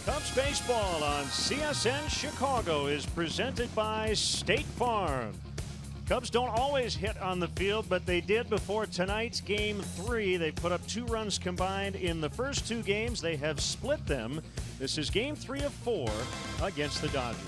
Cubs baseball on CSN Chicago is presented by State Farm. Cubs don't always hit on the field, but they did before tonight's Game 3. They put up 2 runs combined in the first 2 games. They have split them. This is Game 3 of 4 against the Dodgers.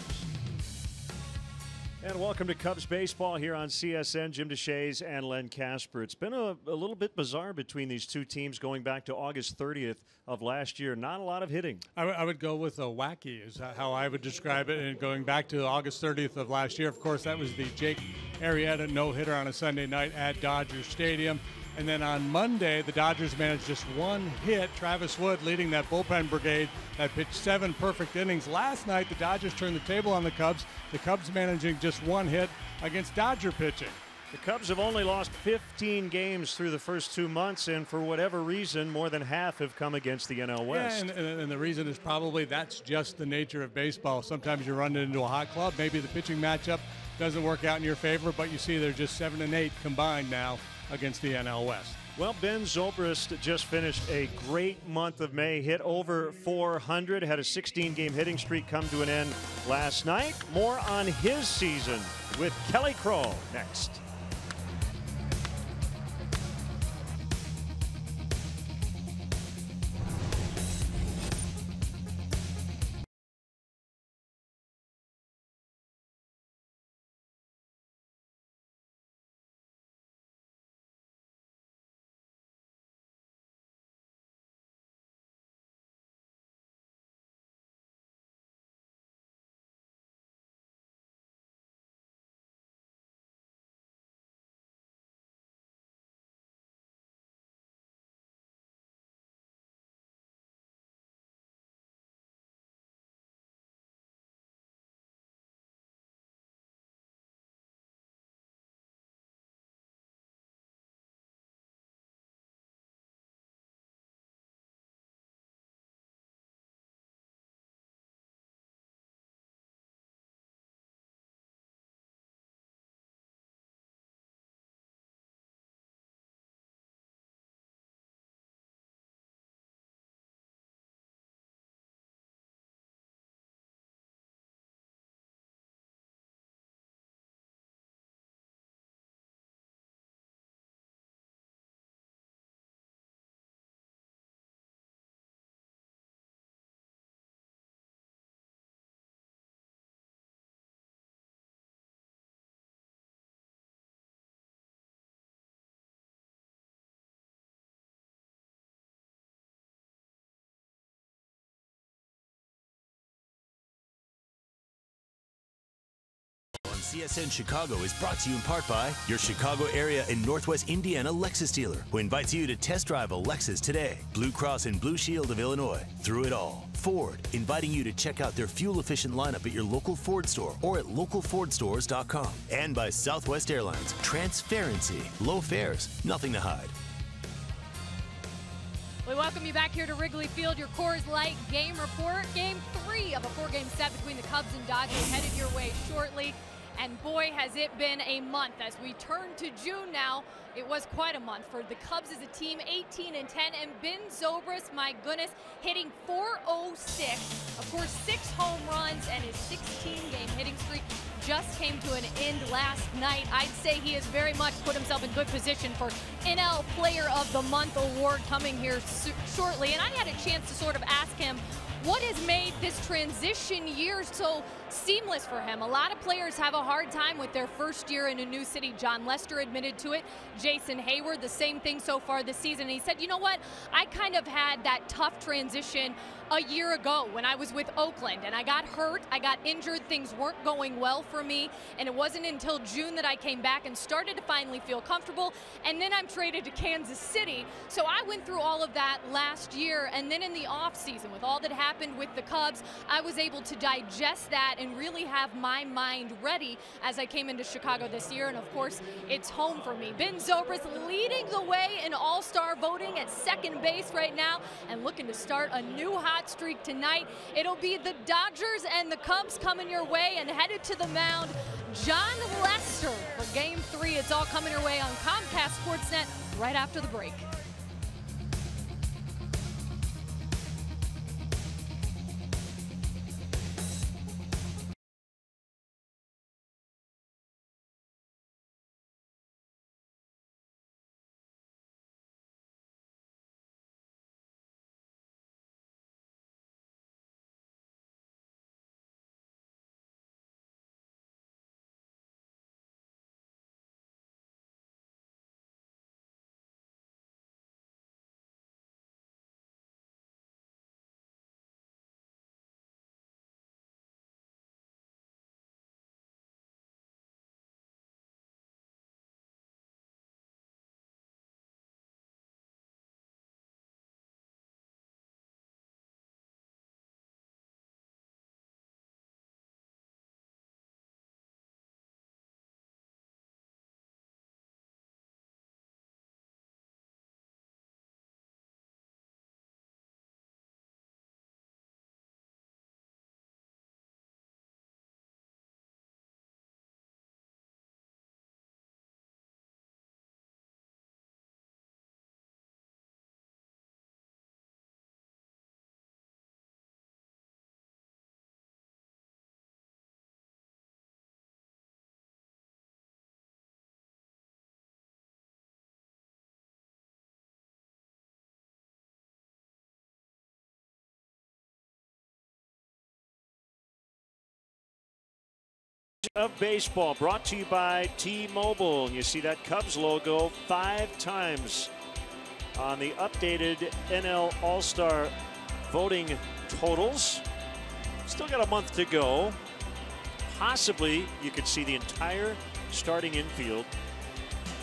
And welcome to Cubs baseball here on CSN. Jim DeShays and Len Casper. It's been a little bit bizarre between these two teams going back to August 30th of last year. Not a lot of hitting. I would go with a wacky is how I would describe it. And going back to August 30th of last year, of course, that was the Jake Arrieta no-hitter on a Sunday night at Dodger Stadium. And then on Monday, the Dodgers managed just 1 hit. Travis Wood leading that bullpen brigade that pitched 7 perfect innings. Last night, the Dodgers turned the table on the Cubs. The Cubs managing just 1 hit against Dodger pitching. The Cubs have only lost 15 games through the first 2 months, and for whatever reason, more than half have come against the NL West. Yeah, and the reason is probably that's just the nature of baseball. Sometimes you run into a hot club. Maybe the pitching matchup doesn't work out in your favor, but you see they're just 7 and 8 combined now against the NL West. Well, Ben Zobrist just finished a great month of May, hit over 400, had a 16-game hitting streak come to an end last night. More on his season with Kelly Crow next. CSN Chicago is brought to you in part by your Chicago area and Northwest Indiana Lexus dealer, who invites you to test drive a Lexus today. Blue Cross and Blue Shield of Illinois. Through it all. Ford, inviting you to check out their fuel-efficient lineup at your local Ford store or at localfordstores.com. And by Southwest Airlines. Transparency. Low fares. Nothing to hide. We welcome you back here to Wrigley Field. Your Coors Light game report. Game 3 of a 4-game set between the Cubs and Dodgers headed your way shortly. And boy, has it been a month. As we turn to June now, it was quite a month for the Cubs as a team, 18 and 10. And Ben Zobrist, my goodness, hitting .406. Of course, 6 home runs, and his 16-game hitting streak just came to an end last night. I'd say he has very much put himself in good position for NL Player of the Month award coming here shortly. And I had a chance to sort of ask him, what has made this transition year so seamless for him? A lot of players have a hard time with their first year in a new city. John Lester admitted to it. Jason Hayward, the same thing so far this season. And he said, you know what? I kind of had that tough transition a year ago when I was with Oakland, and I got hurt, I got injured, things weren't going well for me, and it wasn't until June that I came back and started to finally feel comfortable, and then I'm traded to Kansas City. So I went through all of that last year, and then in the offseason, with all that happened with the Cubs, I was able to digest that and really have my mind ready as I came into Chicago this year, and of course, it's home for me. Ben Zobrist leading the way in All-Star voting at second base right now, and looking to start a new hot streak tonight. It'll be the Dodgers and the Cubs coming your way, and headed to the mound, John Lester for Game 3. It's all coming your way on Comcast Sportsnet right after the break. Of baseball brought to you by T-Mobile. You see that Cubs logo 5 times on the updated NL All-Star voting totals. Still got a month to go. Possibly you could see the entire starting infield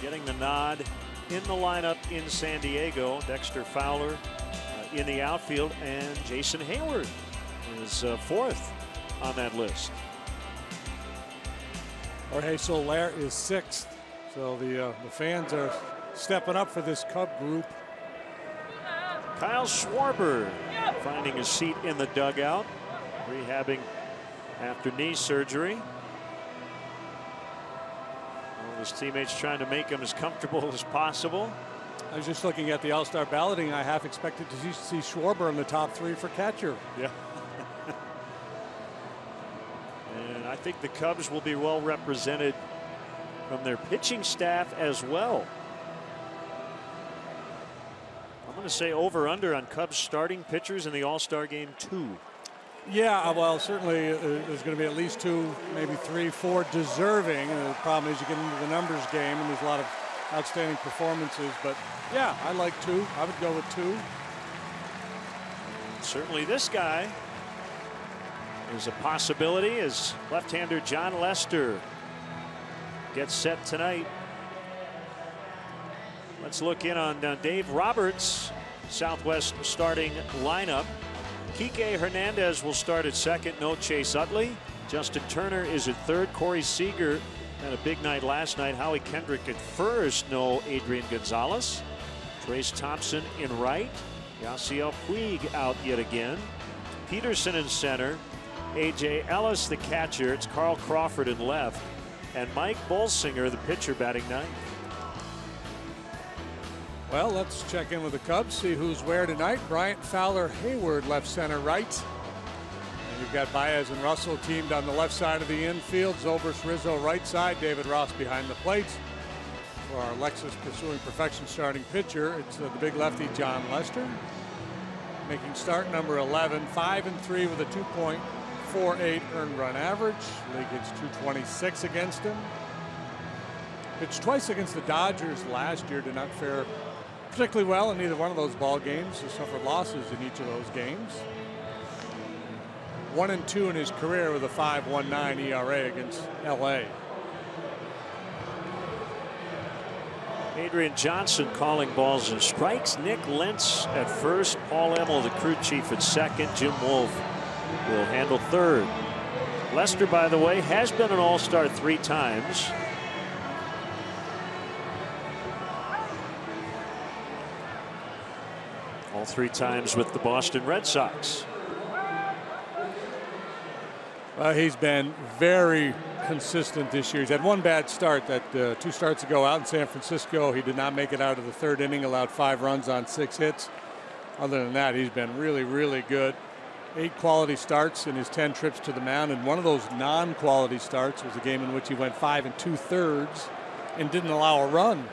getting the nod in the lineup in San Diego. Dexter Fowler in the outfield, and Jason Hayward is 4th on that list. Jorge Soler is 6th. So the fans are stepping up for this Cub group. Kyle Schwarber finding his seat in the dugout, rehabbing after knee surgery. All his teammates trying to make him as comfortable as possible. I was just looking at the All-Star balloting. I half expected to see Schwarber in the top 3 for catcher. Yeah. And I think the Cubs will be well represented from their pitching staff as well. I'm going to say over/under on Cubs starting pitchers in the All-Star game 2. Yeah, well, certainly there's going to be at least 2, maybe 3, 4 deserving. And the problem is you get into the numbers game, and there's a lot of outstanding performances. But yeah, I like 2. I would go with 2. And certainly this guy is a possibility as left-hander John Lester gets set tonight. Let's look in on Dave Roberts' Southwest starting lineup. Kike Hernandez will start at 2nd. No Chase Utley. Justin Turner is at 3rd. Corey Seager had a big night last night. Howie Kendrick at 1st. No Adrian Gonzalez. Trace Thompson in right. Yasiel Puig out yet again. Peterson in center. A.J. Ellis the catcher. It's Carl Crawford in left. And Mike Bolsinger the pitcher batting 9th. Well, let's check in with the Cubs, see who's where tonight. Bryant, Fowler, Hayward left, center, right. And you've got Baez and Russell teamed on the left side of the infield. Zobrist, Rizzo right side. David Ross behind the plate. For our Lexus Pursuing Perfection starting pitcher, it's the big lefty John Lester. Making start number 11, 5-3 with a 2.48 earned run average. League hits 226 against him. Pitched twice against the Dodgers last year. Did not fare particularly well in either one of those ball games. He suffered losses in each of those games. 1-2 in his career with a 5.19 ERA against LA. Adrian Johnson calling balls and strikes. Nick Lentz at 1st. Paul Emmel, the crew chief, at 2nd. Jim Wolf will handle 3rd. Lester, by the way, has been an All-Star 3 times. All 3 times with the Boston Red Sox. Well, he's been very consistent this year. He's had 1 bad start that 2 starts ago out in San Francisco. He did not make it out of the 3rd inning, allowed 5 runs on 6 hits. Other than that, he's been really, really good. 8 quality starts in his 10 trips to the mound, and one of those non-quality starts was a game in which he went 5 2/3 and didn't allow a run.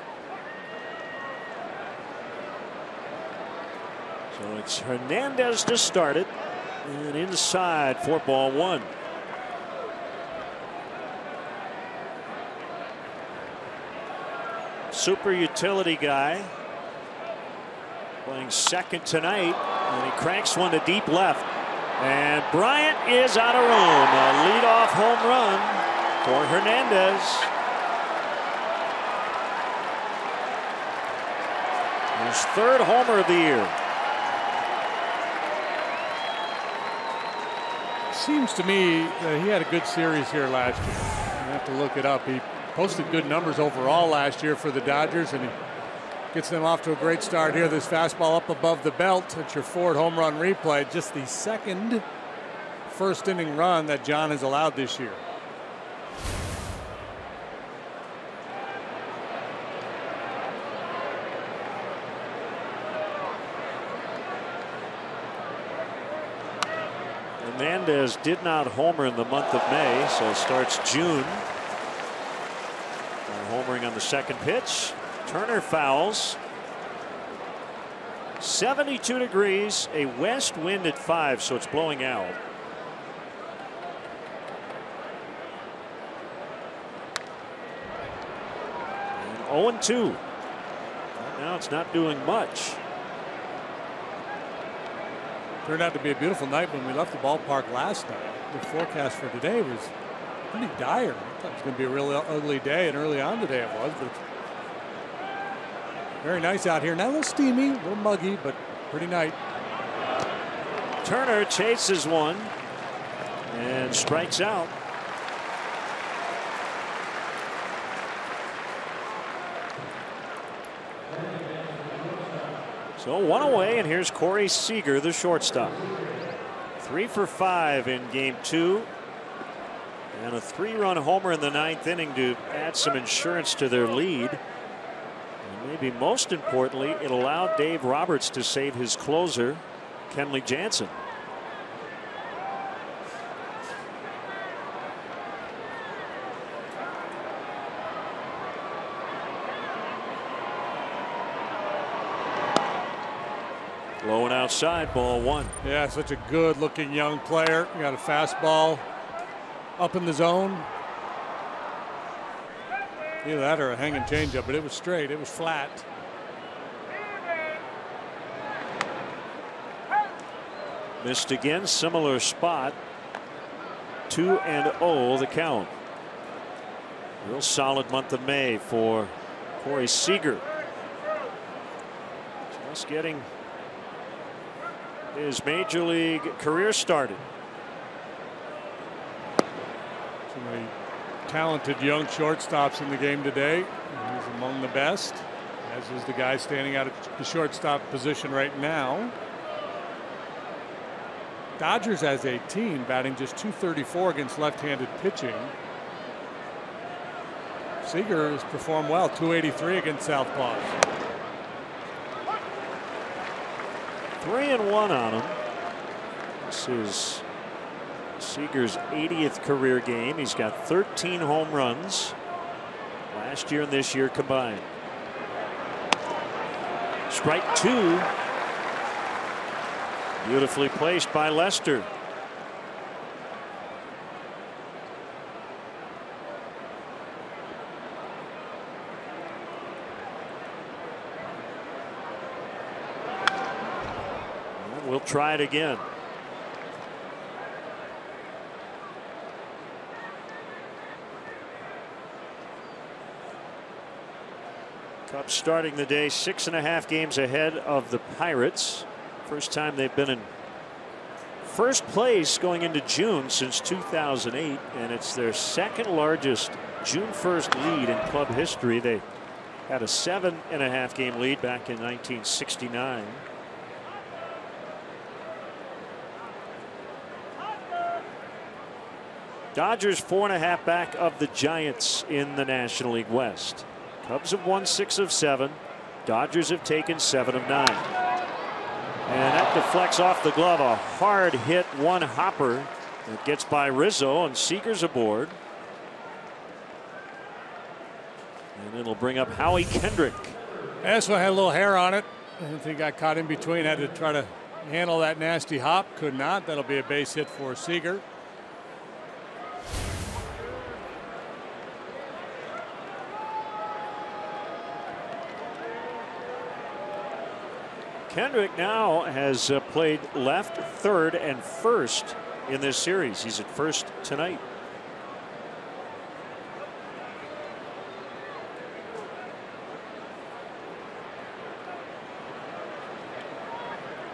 So it's Hernandez to start it, and inside for ball 1. Super utility guy playing 2nd tonight, and he cranks one to deep left, and Bryant is out of room. A leadoff home run for Hernandez. His 3rd homer of the year. Seems to me that he had a good series here last year. You have to look it up. He posted good numbers overall last year for the Dodgers, and he gets them off to a great start here. This fastball up above the belt. It's your 4th home run replay. Just the 2nd 1st inning run that John has allowed this year. Hernandez did not homer in the month of May, so it starts June. Homering on the 2nd pitch. Turner fouls. 72 degrees, a west wind at 5, so it's blowing out. 0-2. Now it's not doing much. Turned out to be a beautiful night when we left the ballpark last night. The forecast for today was pretty dire. I thought it was going to be a really ugly day, and early on today it was, but it's very nice out here. Now a little steamy, a little muggy, but pretty nice. Turner chases one and strikes out. So one away, and here's Corey Seager, the shortstop. 3 for 5 in game 2. And a 3-run homer in the 9th inning to add some insurance to their lead. And maybe most importantly, it allowed Dave Roberts to save his closer, Kenley Jansen. Low and outside, ball 1. Yeah, such a good looking young player. Got a fastball up in the zone. Either that or a hanging changeup, but it was straight. It was flat. Missed again, similar spot. 2-0 the count. Real solid month of May for Corey Seager. Just getting his major league career started. So many talented young shortstops in the game today. He's among the best, as is the guy standing out at the shortstop position right now. Dodgers as a team batting just .234 against left-handed pitching. Seager has performed well, .283 against southpaws. 3-1 on him. This is Seager's 80th career game. He's got 13 home runs last year and this year combined. Strike 2. Beautifully placed by Lester. We'll try it again. Cubs starting the day 6.5 games ahead of the Pirates. First time they've been in first place going into June since 2008, and it's their second largest June 1st lead in club history. They had a 7.5 game lead back in 1969. Dodgers 4.5 back of the Giants in the National League West. Cubs have won 6 of 7. Dodgers have taken 7 of 9. And that deflects off the glove. A hard hit one hopper that gets by Rizzo, and Seager's aboard. And it'll bring up Howie Kendrick. This one had a little hair on it. I think he got caught in between. Had to try to handle that nasty hop. Could not. That'll be a base hit for Seager. Kendrick now has played left, third, and first in this series. He's at first tonight.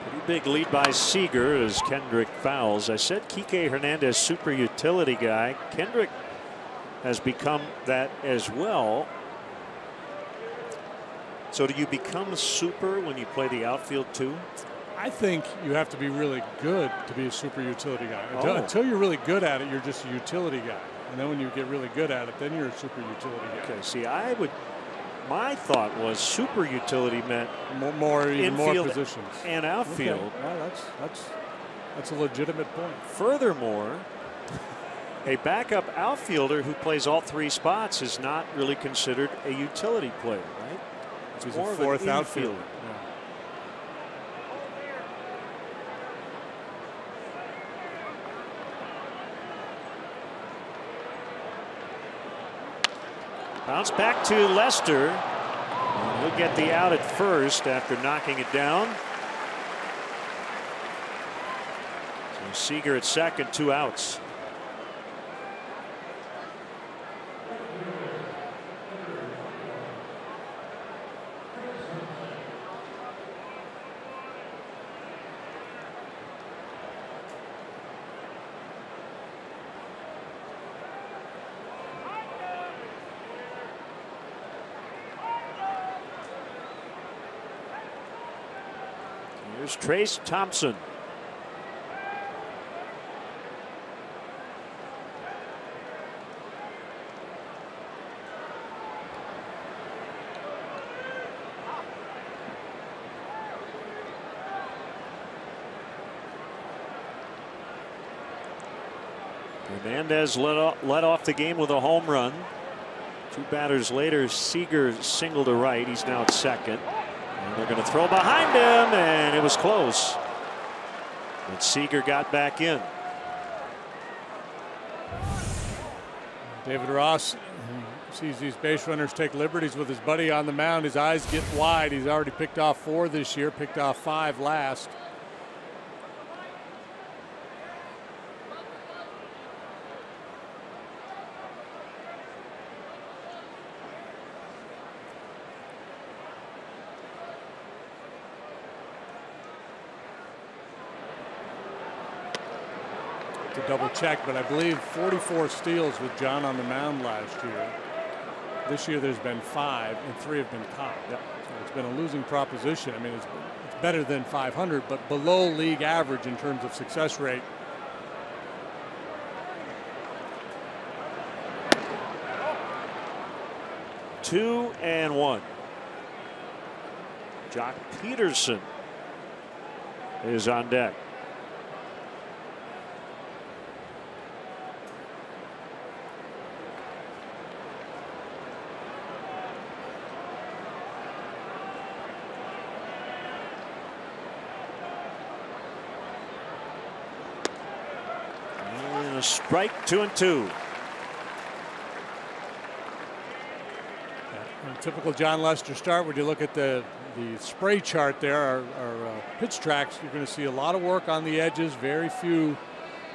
Pretty big lead by Seager as Kendrick fouls. I said Kike Hernandez, super utility guy. Kendrick has become that as well. So do you become super when you play the outfield too? I think you have to be really good to be a super utility guy. Until you're really good at it, you're just a utility guy. And then when you get really good at it, then you're a super utility guy. Okay, see, my thought was super utility meant even more positions and outfield. Okay. Well, that's a legitimate point. Furthermore, a backup outfielder who plays all 3 spots is not really considered a utility player, right? He's a fourth outfielder. Bounce back to Lester. And he'll get the out at first after knocking it down. So Seager at second, 2 outs. Here's Trace Thompson. Hernandez led off the game with a home run. 2 batters later, Seager single to right. He's now at second. And they're going to throw behind him, and it was close. But Seager got back in. David Ross sees these base runners take liberties with his buddy on the mound. His eyes get wide. He's already picked off 4 this year, picked off 5 last. To double check, but I believe 44 steals with John on the mound last year. This year there's been 5 and 3 have been caught. Yep. So it's been a losing proposition. I mean, it's better than 500, but below league average in terms of success rate. Two and 1. Jock Peterson is on deck. Strike 2 and 2. Typical John Lester start. When you look at the spray chart there, our pitch tracks, you're going to see a lot of work on the edges, very few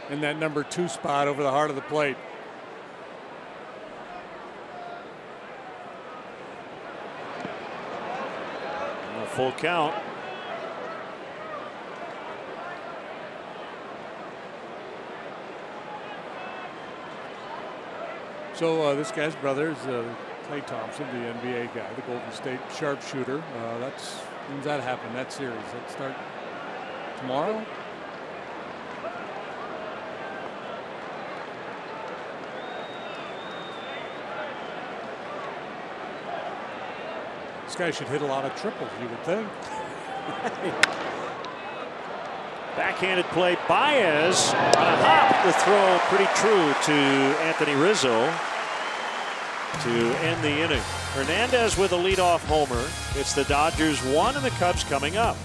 in that number 2 spot over the heart of the plate. A full count. So this guy's brother is Klay Thompson, the NBA guy, the Golden State sharpshooter. When's that happen? That series that start tomorrow? This guy should hit a lot of triples, you would think. Backhanded play. Baez on a hop. The throw pretty true to Anthony Rizzo to end the inning. Hernandez with a leadoff homer. It's the Dodgers 1 and the Cubs coming up.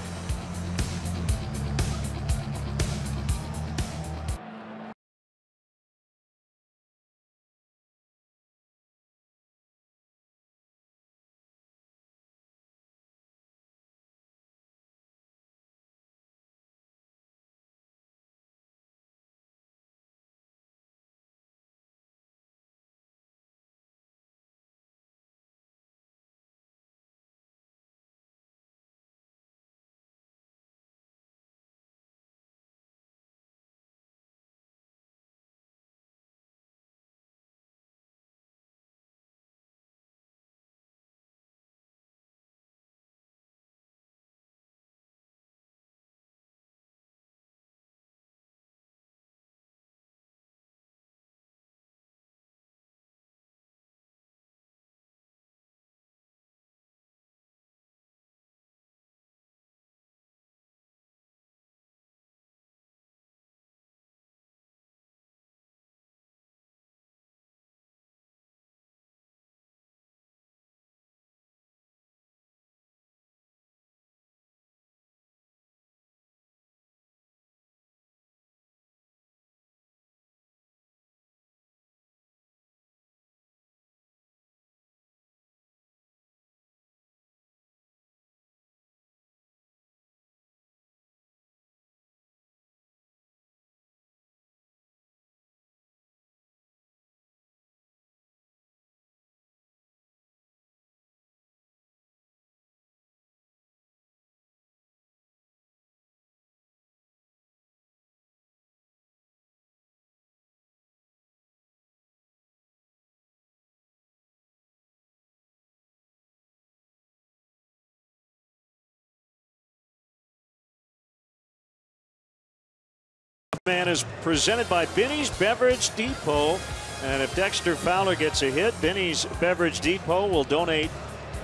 Man is presented by Binny's Beverage Depot. And if Dexter Fowler gets a hit, Binny's Beverage Depot will donate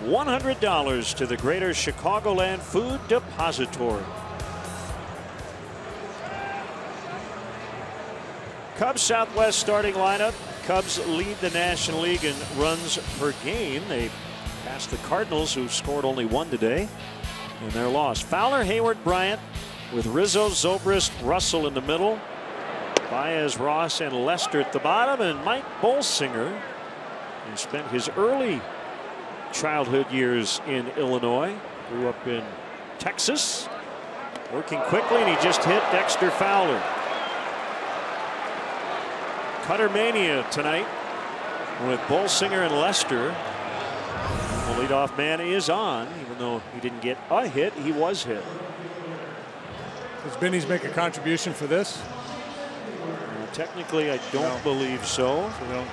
$100 to the Greater Chicagoland Food Depository. Cubs Southwest starting lineup. Cubs lead the National League in runs per game. They passed the Cardinals, who scored only one today in their loss. Fowler, Hayward, Bryant, with Rizzo, Zobrist, Russell in the middle. Baez, Ross, and Lester at the bottom. And Mike Bolsinger, who spent his early childhood years in Illinois, grew up in Texas, working quickly, and he just hit Dexter Fowler. Cutter mania tonight with Bolsinger and Lester. The leadoff man is on, even though he didn't get a hit, he was hit. Does Binny's make a contribution for this? Technically, I don't believe so. So they don't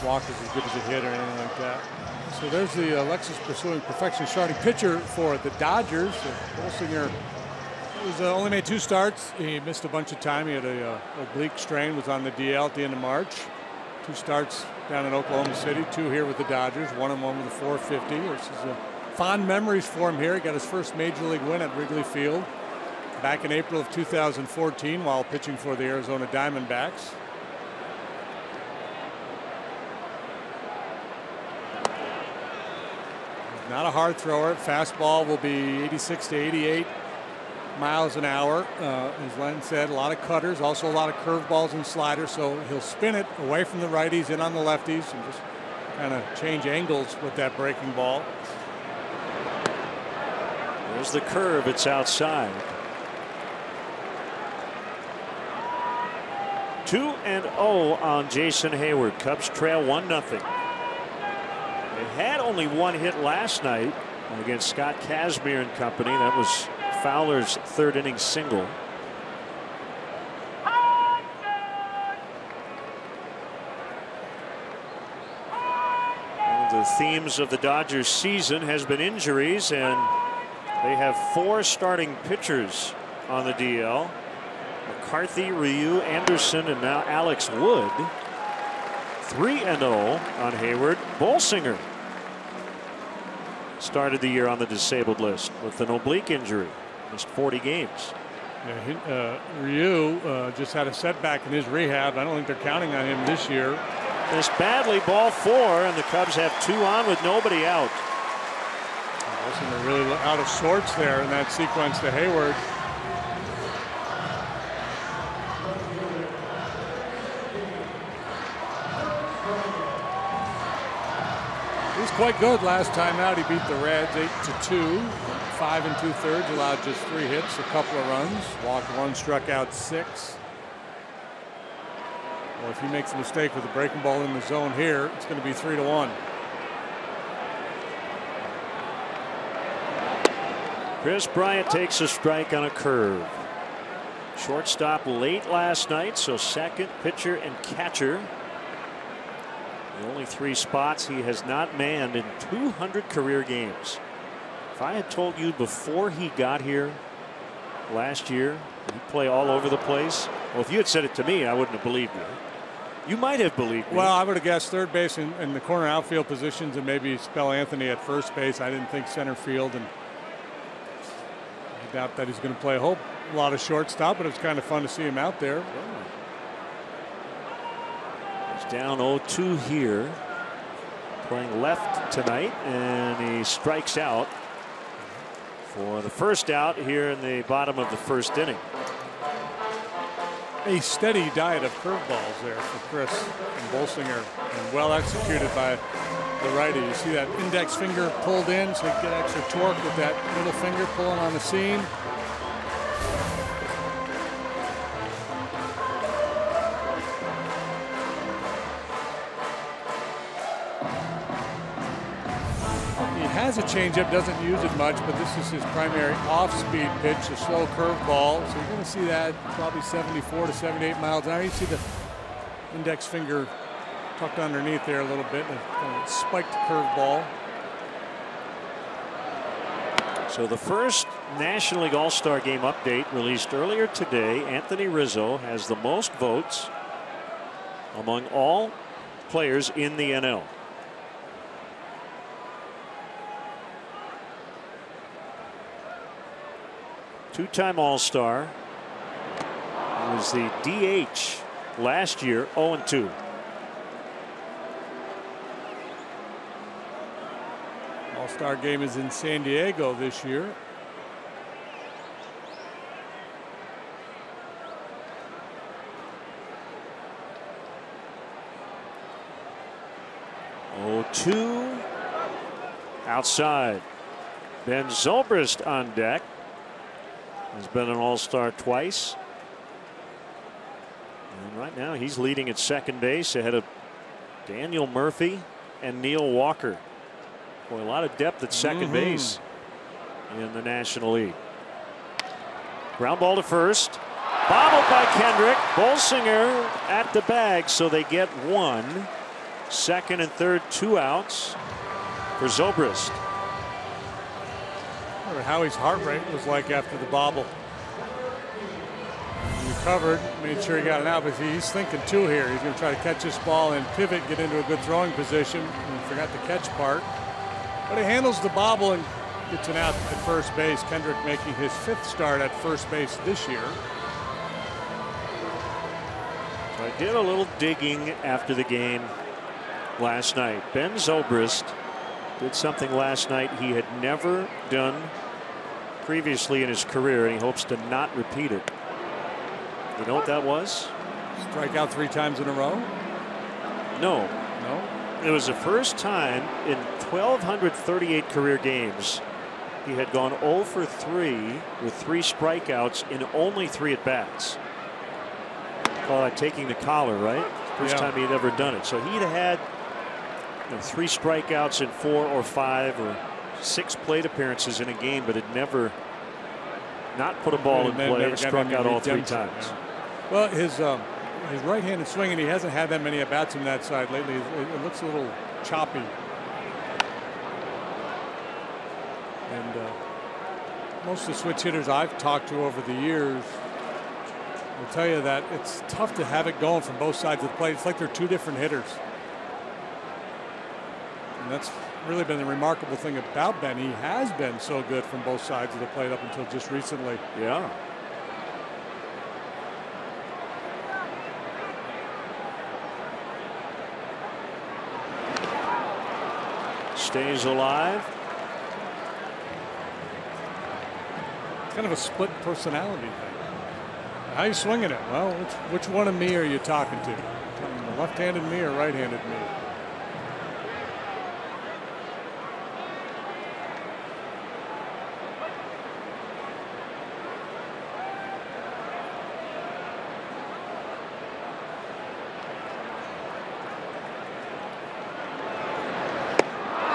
walk as good as a hit or anything like that. So there's the Lexus Pursuing Perfection starting pitcher for the Dodgers. Bolsinger only made 2 starts. He missed a bunch of time. He had a oblique strain, was on the DL at the end of March. 2 starts down in Oklahoma City, 2 here with the Dodgers, 1-1 with a 450. This is fond memories for him here. He got his first major league win at Wrigley Field back in April of 2014 while pitching for the Arizona Diamondbacks. Not a hard thrower. Fastball will be 86 to 88 miles an hour. As Len said, a lot of cutters, also a lot of curveballs and sliders. So he'll spin it away from the righties, in on the lefties, and just kind of change angles with that breaking ball. There's the curve. It's outside. 2-0 on Jason Hayward. Cubs trail 1-0. They had only 1 hit last night against Scott Kazmir and company. That was Fowler's 3rd inning single. One of the themes of the Dodgers season has been injuries, and they have 4 starting pitchers on the DL. McCarthy, Ryu, Anderson, and now Alex Wood. 3-0 on Hayward. Bolsinger started the year on the disabled list with an oblique injury. Missed 40 games. Yeah, Ryu just had a setback in his rehab. I don't think they're counting on him this year. Missed badly, ball 4, and the Cubs have 2 on with nobody out. Bolsinger really out of sorts there in that sequence to Hayward. He's quite good last time out. He beat the Reds 8-2, 5 2/3, allowed just 3 hits, a couple of runs, walked 1, struck out 6. Well, if he makes a mistake with the breaking ball in the zone here, it's going to be 3-1. Chris Bryant takes a strike on a curve. Shortstop late last night, so second, pitcher, and catcher. The only 3 spots he has not manned in 200 career games. If I had told you before he got here last year he'd play all over the place, well, if you had said it to me, I wouldn't have believed you. You might have believed me. Well, I would have guessed third base in the corner outfield positions, and maybe spell Anthony at first base. I didn't think center field, and I doubt that he's going to play a lot of shortstop, but it was kind of fun to see him out there. Down 0-2 here, playing left tonight, and he strikes out for the first out here in the bottom of the 1st inning. A steady diet of curveballs there for Chris and Bolsinger, and well executed by the righty. You see that index finger pulled in, so you get extra torque with that middle finger pulling on the seam. Has a changeup, doesn't use it much, but this is his primary off-speed pitch, a slow curveball. So you're going to see that probably 74 to 78 miles an hour. You see the index finger tucked underneath there a little bit, and a spiked curveball. So the first National League All-Star Game update released earlier today. Anthony Rizzo has the most votes among all players in the NL. Two-time All-Star. He was the DH last year, 0-2. All-Star Game is in San Diego this year. Oh, 2 outside. Ben Zobrist on deck. Has been an All-Star twice. And right now he's leading at second base ahead of Daniel Murphy and Neil Walker. Boy, a lot of depth at second base in the National League. Ground ball to first. Bobbled by Kendrick. Bolsinger at the bag, so they get 1. Second and third, 2 outs for Zobrist. I wonder how his heart rate was like after the bobble. He recovered, made sure he got it out, but he's thinking too here. He's going to try to catch this ball and pivot, get into a good throwing position. And he forgot the catch part. But he handles the bobble and gets an out at first base. Kendrick making his 5th start at first base this year. So I did a little digging after the game last night. Ben Zobrist did something last night he had never done previously in his career, and he hopes to not repeat it. You know what that was? Strike out 3 times in a row? No. No? It was the first time in 1,238 career games he had gone 0 for 3 with 3 strikeouts in only 3 at-bats. Call that taking the collar, right? First time he'd ever done it. So he'd had 3 strikeouts in 4 or 5 or 6 plate appearances in a game, but had never not put a ball in play and struck out all 3 times. Yeah. Well, his right-handed swing, and he hasn't had that many at-bats from that side lately. It looks a little choppy. And most of the switch hitters I've talked to over the years will tell you that it's tough to have it going from both sides of the plate. It's like they're 2 different hitters. And that's really been the remarkable thing about Ben. He has been so good from both sides of the plate up until just recently. Yeah. Stays alive. It's kind of a split personality thing. How you swinging it? Well, which one of me are you talking to? The left-handed me or right-handed me?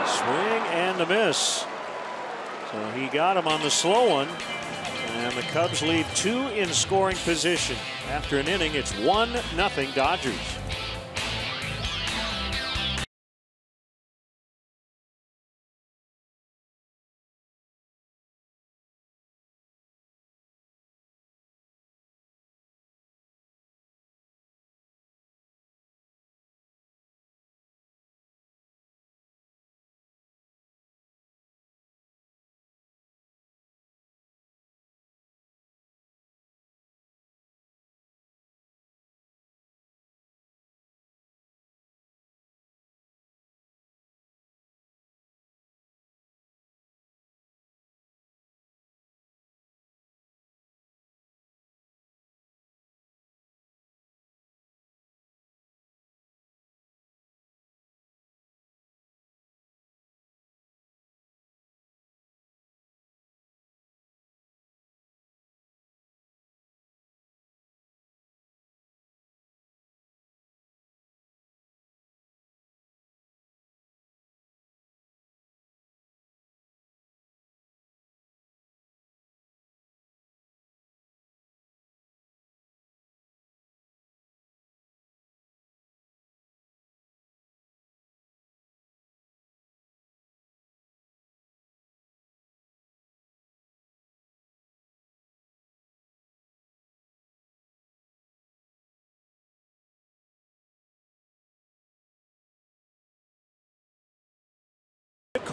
Swing and a miss. So he got him on the slow one. And the Cubs lead 2 in scoring position. After an inning, it's 1-0 Dodgers.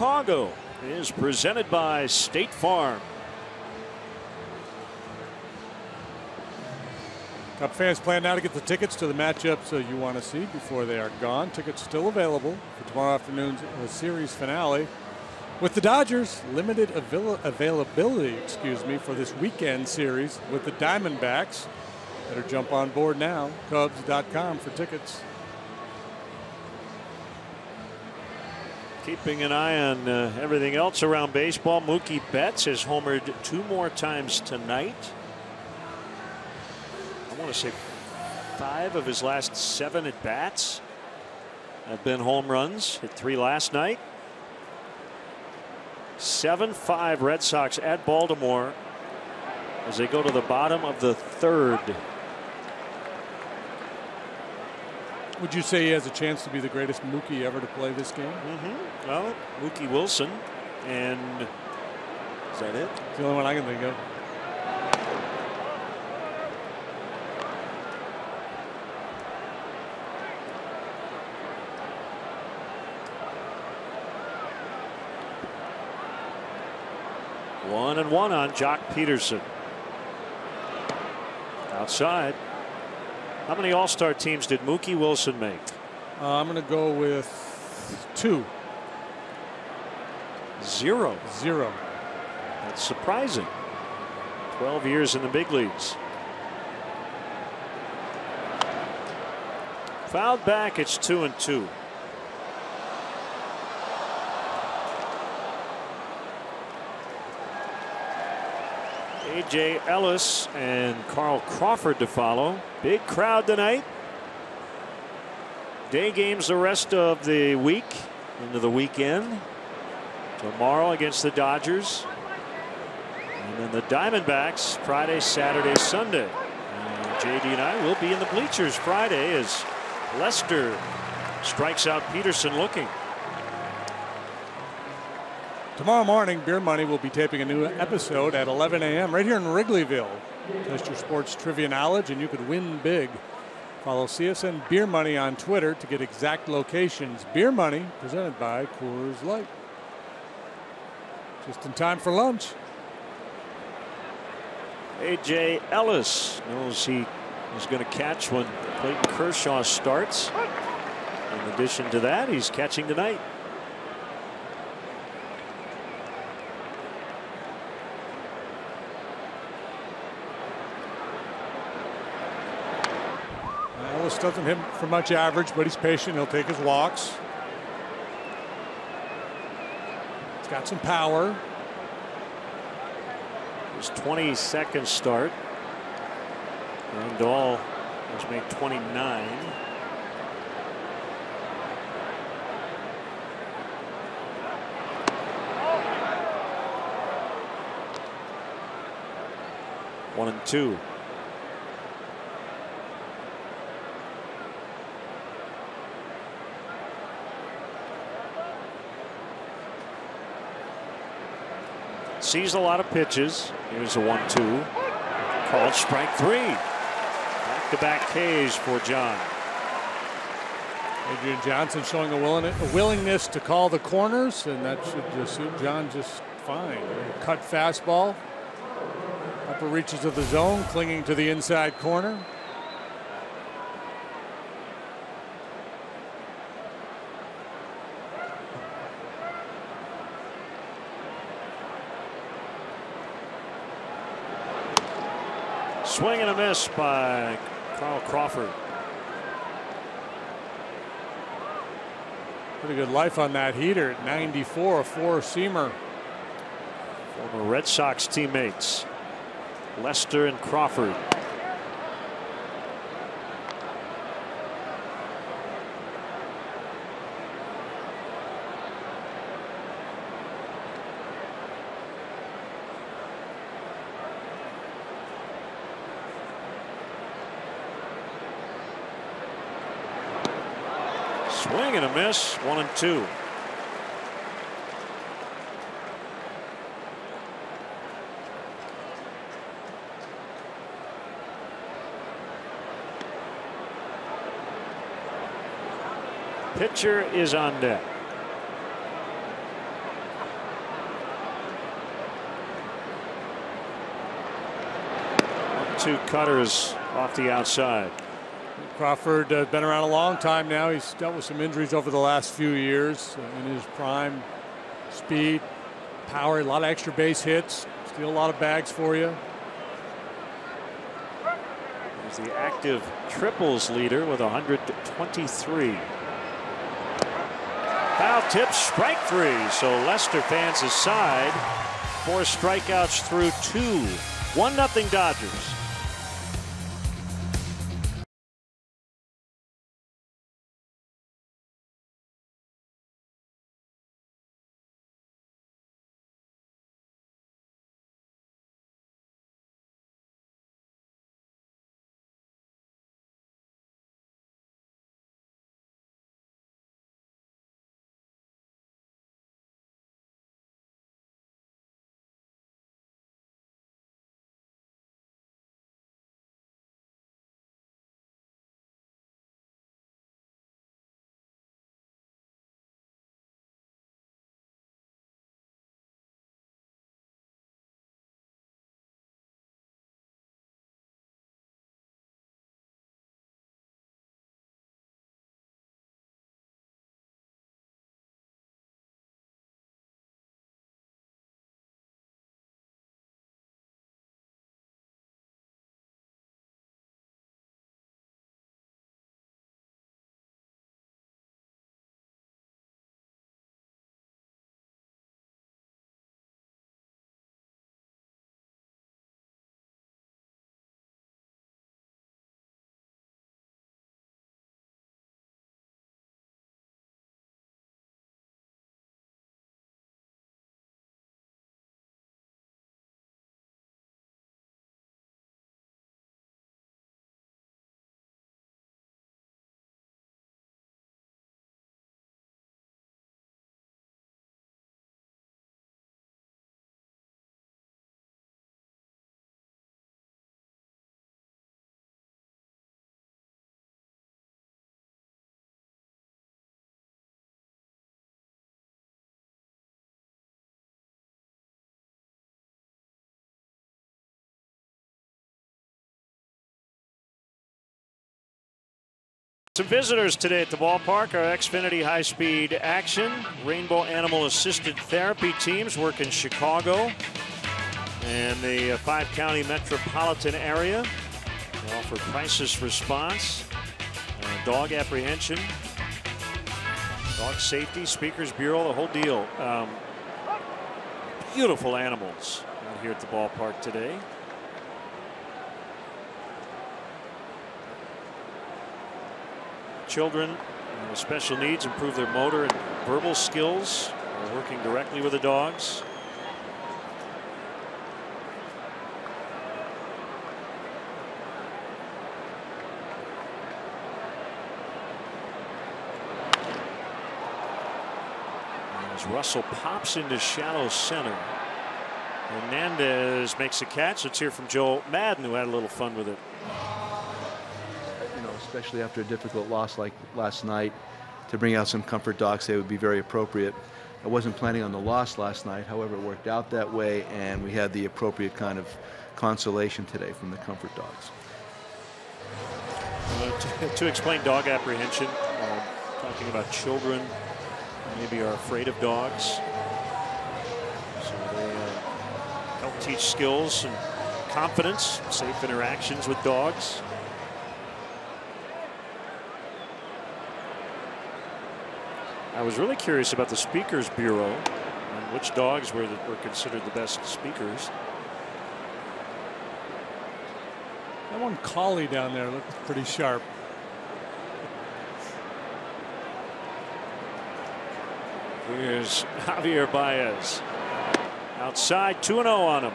Chicago is presented by State Farm. Cub fans plan now to get the tickets to the matchups you want to see before they are gone. Tickets still available for tomorrow afternoon's series finale. With the Dodgers, limited availability, for this weekend series with the Diamondbacks. Better jump on board now. Cubs.com for tickets. Keeping an eye on everything else around baseball, Mookie Betts has homered 2 more times tonight. I want to say 5 of his last 7 at bats have been home runs. Hit 3 last night. 7-5 Red Sox at Baltimore as they go to the bottom of the 3rd. Would you say he has a chance to be the greatest Mookie ever to play this game? Well, Mookie Wilson, and is that it? It's the only one I can think of. One and one on Jock Peterson. Outside. How many All-Star teams did Mookie Wilson make? I'm going to go with 2. 0. 0. That's surprising. 12 years in the big leagues. Fouled back, it's 2-2. A.J. Ellis and Carl Crawford to follow. Big crowd tonight. Day games the rest of the week into the weekend. Tomorrow against the Dodgers. And then the Diamondbacks Friday, Saturday, Sunday. And JD and I will be in the bleachers Friday as Lester strikes out Peterson looking. Tomorrow morning, Beer Money will be taping a new episode at 11 a.m. right here in Wrigleyville. Test your sports trivia knowledge and you could win big. Follow CSN Beer Money on Twitter to get exact locations. Beer Money presented by Coors Light. Just in time for lunch. A.J. Ellis knows he is going to catch when Clayton Kershaw starts. In addition to that, he's catching tonight. Ellis doesn't hit for much average, but he's patient. He'll take his walks. He's got some power. His 22nd start. Randall has made 29. One and two. Sees a lot of pitches. Here's a 1-2. Called strike 3. Back-to-back Ks for John. Adrian Johnson showing a willingness to call the corners, and that should just suit John just fine. Cut fastball. Upper reaches of the zone, clinging to the inside corner. Swing and a miss by Carl Crawford. Pretty good life on that heater at 94, a 4-seamer. Former Red Sox teammates Lester and Crawford. Swing and a miss. 1-2. Pitcher is on deck. 2 cutters off the outside. Crawford been around a long time now. He's dealt with some injuries over the last few years. In his prime, speed, power, a lot of extra base hits, steal a lot of bags for you. He's the active triples leader with 123. Foul tip, strike 3. So Lester fans his side. 4 strikeouts through 2. 1-0 Dodgers. Some visitors today at the ballpark. Our Xfinity high-speed action, Rainbow Animal Assisted Therapy teams work in Chicago and the 5-county metropolitan area. They offer crisis response, dog apprehension, dog safety, speakers bureau, the whole deal. Beautiful animals out here at the ballpark today. Children with special needs improve their motor and verbal skills while working directly with the dogs. As Russell pops into shallow center, Hernandez makes a catch. Let's hear from Joe Madden, who had a little fun with it. Especially after a difficult loss like last night, to bring out some comfort dogs, they would be very appropriate. I wasn't planning on the loss last night, however, it worked out that way, and we had the appropriate kind of consolation today from the comfort dogs. To explain dog apprehension, talking about children who maybe are afraid of dogs. So they help teach skills and confidence, safe interactions with dogs. I was really curious about the Speakers Bureau and which dogs were considered the best speakers. That one collie down there looked pretty sharp. Here's Javier Baez. Outside, 2-0 on him.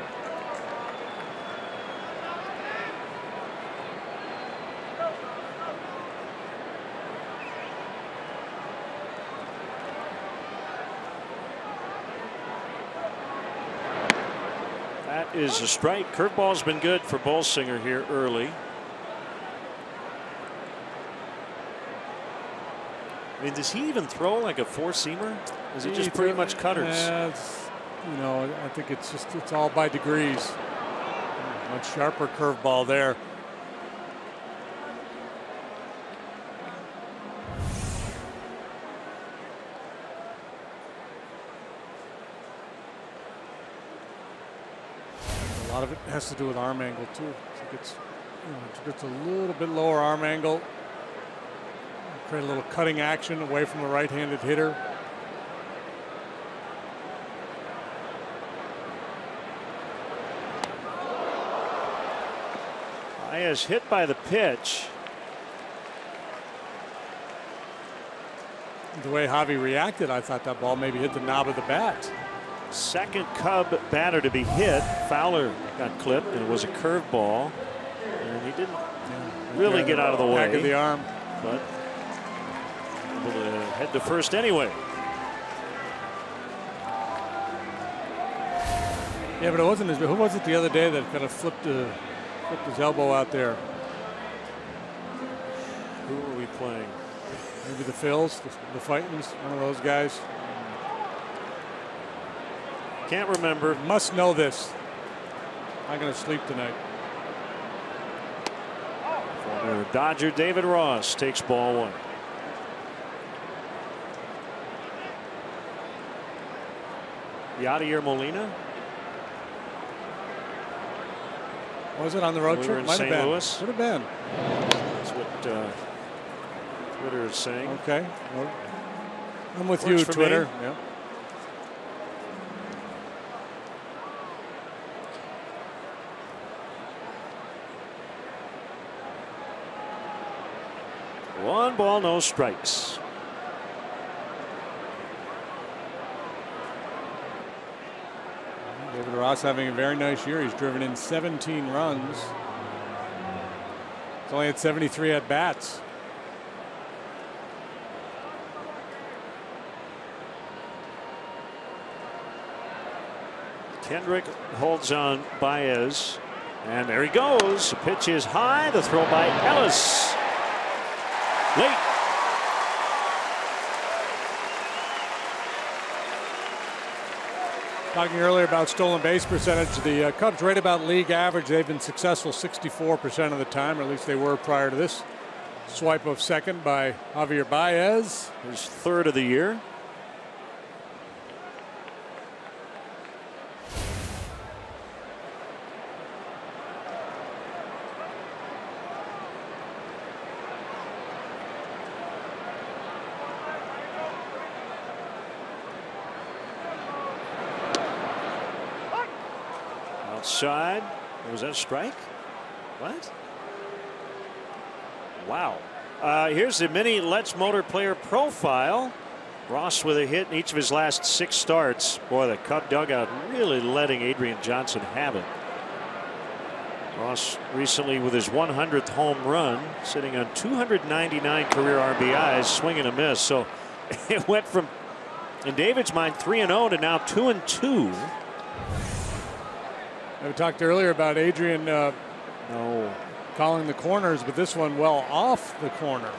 Is a strike. Curveball's been good for Bolsinger here early. I mean, does he even throw like a four-seamer? Is it just pretty much cutters? You know, I think it's all by degrees. Much sharper curveball there. A lot of it has to do with arm angle too. It gets a little bit lower arm angle. Create a little cutting action away from the right-handed hitter. Baez hit by the pitch. The way Javi reacted, I thought that ball maybe hit the knob of the bat. Second Cub batter to be hit. Fowler got clipped, and it was a curveball. And he didn't really get out of the way. Back of the arm. But able to head to first anyway. Yeah, but it wasn't who was it the other day that kind of flipped his elbow out there? Who were we playing? Maybe the Phils, the Fightins, one of those guys. Can't remember. Must know this. Not going to sleep tonight. Former Dodger David Ross takes ball one. Yadier Molina. Was it on the road We trip? were in Might St. have been. Louis. Could have been. That's what Twitter is saying. Okay. Well, I'm with Works you, for Twitter. me. Yep. One ball, no strikes. David Ross having a very nice year. He's driven in 17 runs. He's only had 73 at bats. Kendrick holds on Baez, and there he goes. The pitch is high. The throw by Ellis. Late. Talking earlier about stolen base percentage, the Cubs right about league average. They've been successful 64% of the time, or at least they were prior to this swipe of second by Javier Baez. His third of the year. Outside. Was that a strike? What? Wow. Here's the mini Let's Motor player profile. Ross with a hit in each of his last 6 starts. Boy, the Cub dugout really letting Adrian Johnson have it. Ross recently with his 100th home run, sitting on 299 career RBIs, swing and a miss. So it went from, in David's mind, 3-0 to now 2-2. We talked earlier about Adrian calling the corners, but this one well off the corner.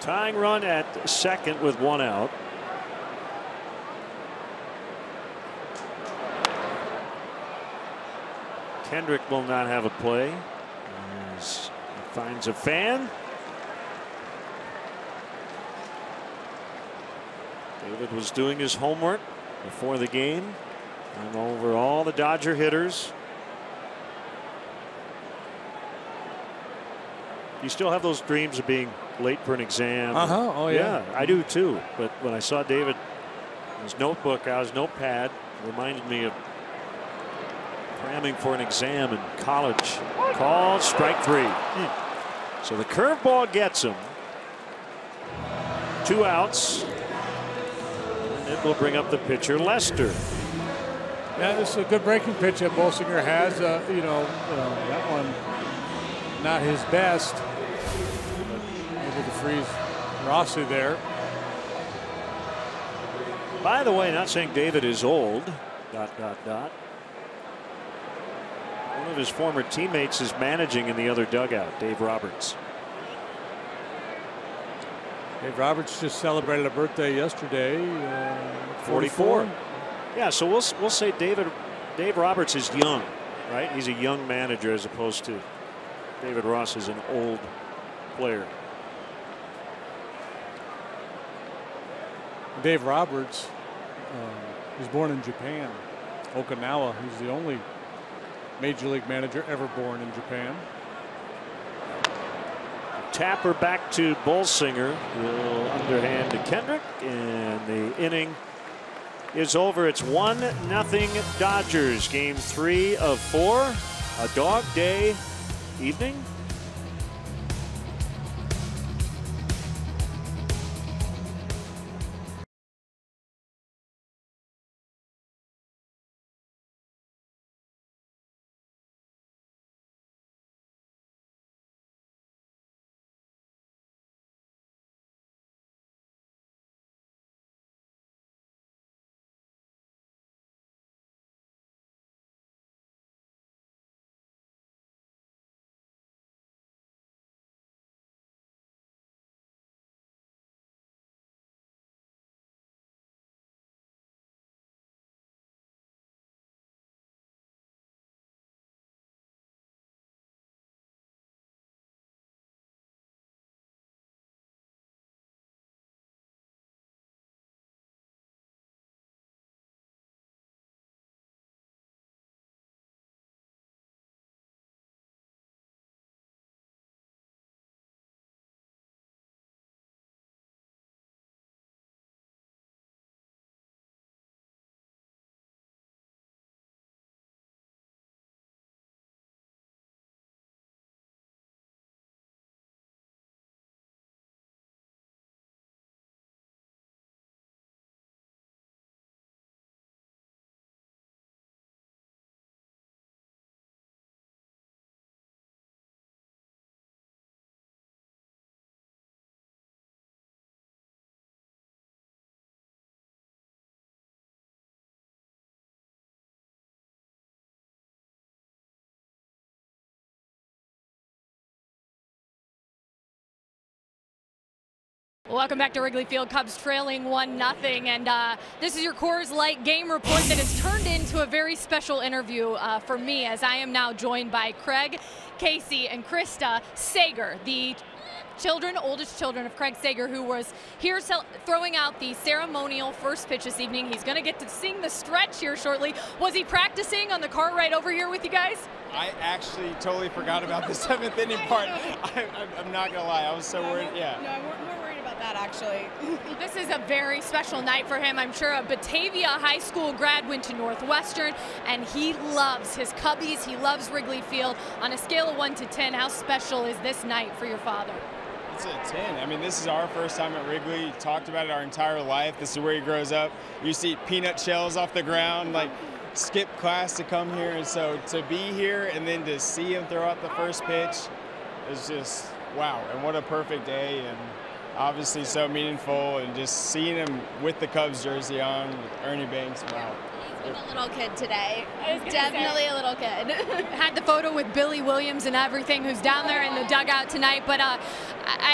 Tying run at second with 1 out. Kendrick will not have a play. As he finds a fan. David was doing his homework before the game. And over all the Dodger hitters. You still have those dreams of being late for an exam? Oh yeah. Yeah, I do too. But when I saw David, his notebook out, his notepad, reminded me of cramming for an exam in college. Called strike 3. So the curveball gets him. 2 outs. And it will bring up the pitcher, Lester. Yeah, this is a good breaking pitch that Bolsinger has. That one Not his best. But able to freeze Rossi there. By the way, not saying David is old. ... One of his former teammates is managing in the other dugout, Dave Roberts. Dave Roberts just celebrated a birthday yesterday. 44. Yeah, so we'll say Dave Roberts is young, right? He's a young manager as opposed to David Ross is an old player. Dave Roberts was born in Japan, Okinawa. He's the only Major League manager ever born in Japan. Tapper back to Bolsinger. Will underhand to Kendrick, and the inning is over. It's 1-0 Dodgers. Game 3 of 4. A dog day evening. Welcome back to Wrigley Field. Cubs trailing 1-0, and this is your Coors Light game report that has turned into a very special interview for me, as I am now joined by Craig, Casey, and Krista Sager, the oldest children of Craig Sager, who was here throwing out the ceremonial first pitch this evening. He's going to get to sing the stretch here shortly. Was he practicing on the car ride over here with you guys? I actually totally forgot about the 7th inning part. I'm not going to lie. I was so worried. Yeah. No, I'm more worried about that, actually. This is a very special night for him. I'm sure a Batavia High School grad, went to Northwestern, and he loves his Cubbies. He loves Wrigley Field. On a scale of 1 to 10, how special is this night for your father? It's a 10. I mean, this is our first time at Wrigley. Talked about it our entire life. This is where he grows up. You see peanut shells off the ground, like skip class to come here. And so to be here and then to see him throw out the first pitch is just, wow. And what a perfect day. And obviously so meaningful. And just seeing him with the Cubs jersey on, with Ernie Banks, wow. He's a little kid today. Definitely a little kid. Had the photo with Billy Williams and everything, who's down there in the dugout tonight. But I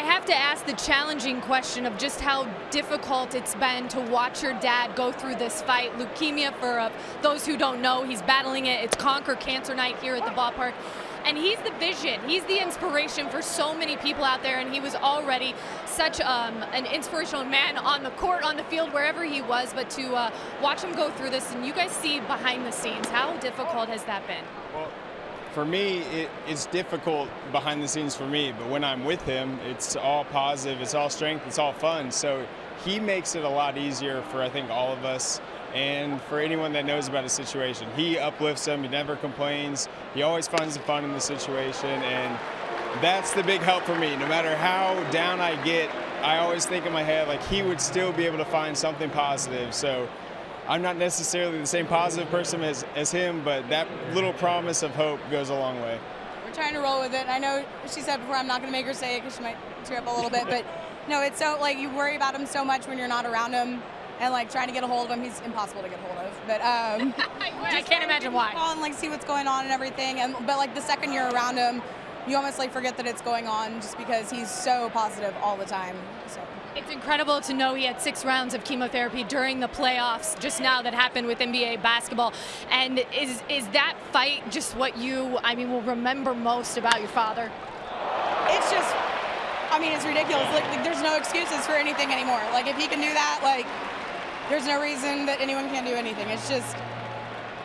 have to ask the challenging question of just how difficult it's been to watch your dad go through this fight. Leukemia, for those who don't know, he's battling it. It's Conquer Cancer Night here at the ballpark. And he's the vision. He's the inspiration for so many people out there. And he was already such an inspirational man on the court, on the field, wherever he was. But to watch him go through this, and you guys see behind the scenes, how difficult has that been? Well, for me, it's difficult behind the scenes for me. But when I'm with him, it's all positive. It's all strength. It's all fun. So he makes it a lot easier for, I think, all of us. And for anyone that knows about his situation, he uplifts them. He never complains. He always finds the fun in the situation, and that's the big help for me. No matter how down I get, I always think in my head, like, he would still be able to find something positive. So I'm not necessarily the same positive person as him, but that little promise of hope goes a long way. We're trying to roll with it. I know she said before I'm not going to make her say it because she might tear up a little bit, but no, it's so, like, you worry about him so much when you're not around him, and, like, trying to get a hold of him, he's impossible to get a hold of. But I can't imagine why. Call and, like, see what's going on and everything, but, like, the second you're around him, you almost, like, forget that it's going on just because he's so positive all the time. So. It's incredible to know he had 6 rounds of chemotherapy during the playoffs just now that happened with NBA basketball. And is that fight just what you, will remember most about your father? It's just, it's ridiculous. Like, there's no excuses for anything anymore. Like, if he can do that, like, there's no reason that anyone can't do anything. It's just,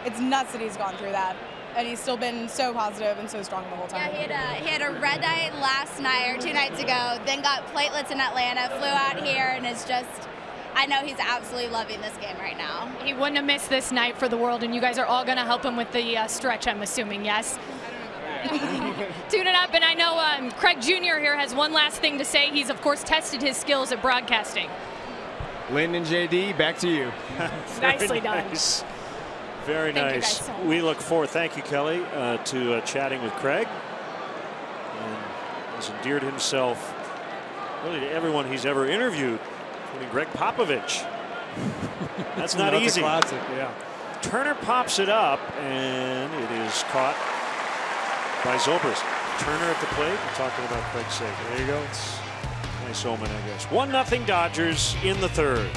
it's nuts that he's gone through that. And he's still been so positive and so strong the whole time. Yeah, he had a red eye last night or 2 nights ago, then got platelets in Atlanta, flew out here, and is just, I know he's absolutely loving this game right now. He wouldn't have missed this night for the world, and you guys are all going to help him with the stretch, I'm assuming, yes? Tune it up, and I know Craig Jr. here has one last thing to say. He's, of course, tested his skills at broadcasting. Lynn and JD, back to you. Nicely done. Nice. Very Thank nice. you guys so We look forward, thank you, Kelly, to chatting with Craig. And has endeared himself really to everyone he's ever interviewed, including Greg Popovich. That's not easy. Classic, yeah. Turner pops it up, and it is caught by Zobrist. Turner at the plate. We're talking about Craig Sager. There you go. It's a nice omen, I guess. 1-0 Dodgers in the third.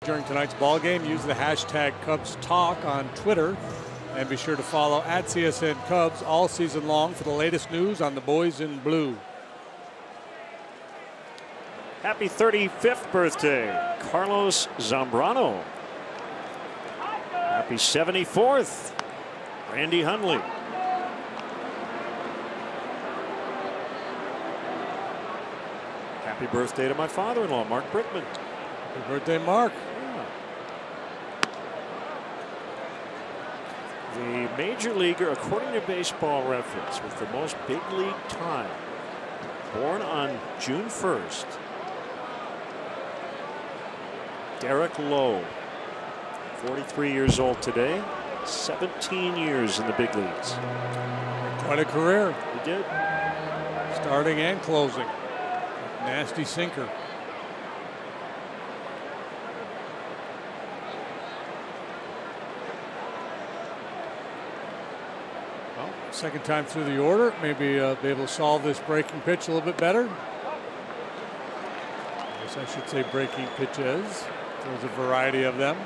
During tonight's ball game, use the hashtag CubsTalk on Twitter, and be sure to follow at CSN Cubs all season long for the latest news on the boys in blue. Happy 35th birthday, Carlos Zambrano. Happy 74th, Randy Hundley. Happy birthday to my father-in-law, Mark Brickman. Happy birthday, Mark. The major leaguer, according to Baseball Reference, with the most big league time, born on June 1st, Derek Lowe, 43 years old today, 17 years in the big leagues. Quite a career. He did. Starting and closing. Nasty sinker. Well, second time through the order. Maybe be able to solve this breaking pitch a little bit better. I guess I should say breaking pitches. There's a variety of them.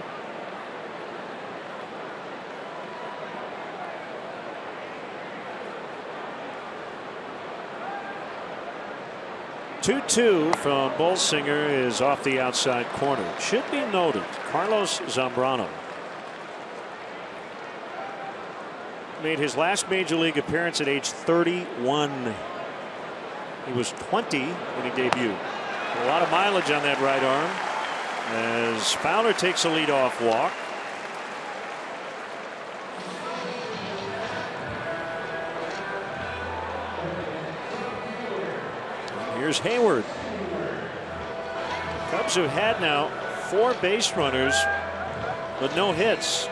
2-2 from Bolsinger is off the outside corner. Should be noted, Carlos Zambrano made his last major league appearance at age 31. He was 20 when he debuted. A lot of mileage on that right arm as Fowler takes a leadoff walk. Here's Hayward. Cubs have had now 4 base runners, but no hits.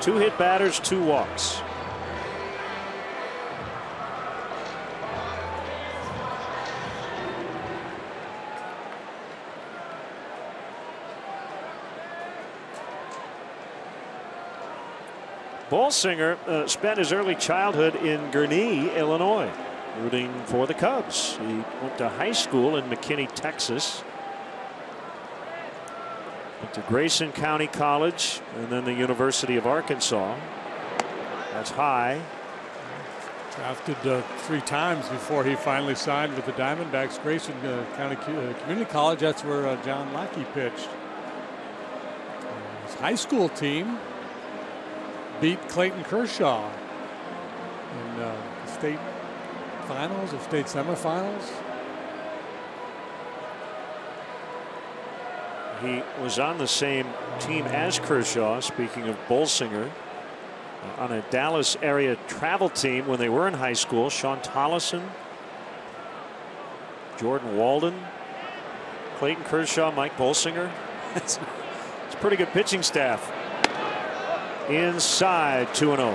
2 hit batters, 2 walks. Bolsinger spent his early childhood in Gurnee, Illinois, rooting for the Cubs. He went to high school in McKinney, Texas. Went to Grayson County College and then the University of Arkansas. That's high. Drafted 3 times before he finally signed with the Diamondbacks. Grayson County Community College, that's where John Lackey pitched. His high school team beat Clayton Kershaw in the state finals or state semifinals. He was on the same team as Kershaw, speaking of Bolsinger, on a Dallas area travel team when they were in high school. Sean Tollison, Jordan Walden, Clayton Kershaw, Mike Bolsinger. It's a pretty good pitching staff. Inside, 2-0.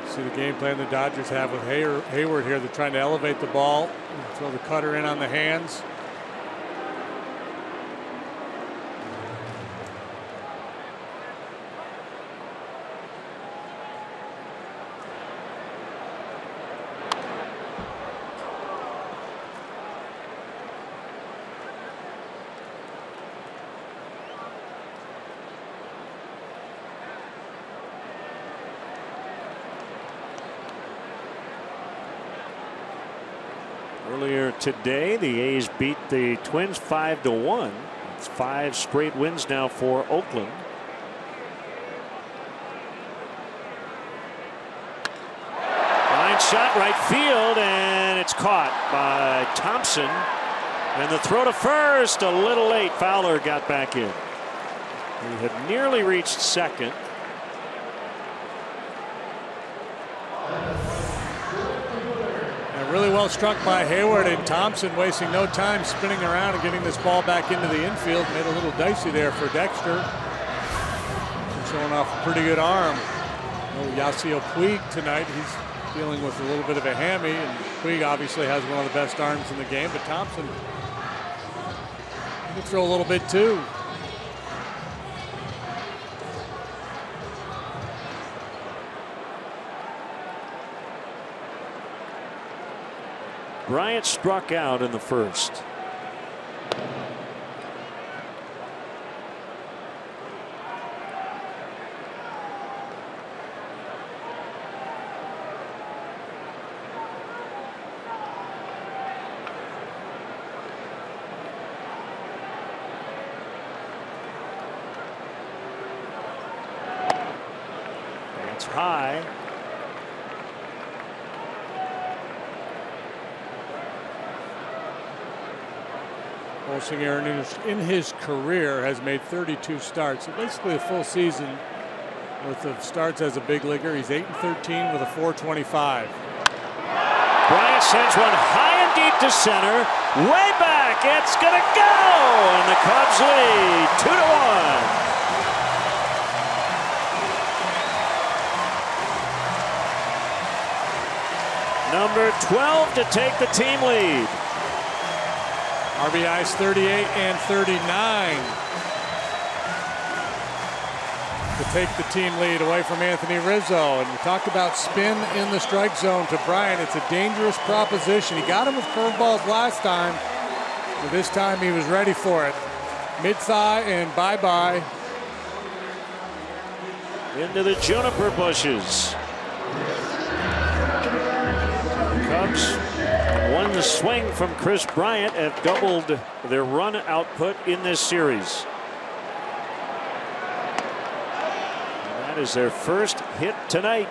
See the game plan the Dodgers have with Hayward here. They're trying to elevate the ball, throw the cutter in on the hands. Earlier today, the A's beat the Twins 5-1. It's 5 straight wins now for Oakland. Line shot right field, and it's caught by Thompson. And the throw to first a little late. Fowler got back in. He had nearly reached second. Really well struck by Hayward, and Thompson wasting no time spinning around and getting this ball back into the infield. Made a little dicey there for Dexter. Showing off a pretty good arm. Yasiel Puig tonight, he's dealing with a little bit of a hammy, and Puig obviously has one of the best arms in the game, but Thompson can throw a little bit too. Bryant struck out in the first. It's high. Bolsinger in his career has made 32 starts, so basically a full season worth of starts as a big leaguer. He's 8-13 with a .425. Bryant sends one high and deep to center, way back. It's gonna go, and the Cubs lead 2-1. Number 12 to take the team lead. RBIs 38 and 39. to take the team lead away from Anthony Rizzo. And we talked about spin in the strike zone to Bryant. It's a dangerous proposition. He got him with curveballs last time, but this time he was ready for it. Mid-thigh and bye-bye. Into the juniper bushes. Cubs, one swing from Chris Bryant, have doubled their run output in this series. And that is their first hit tonight.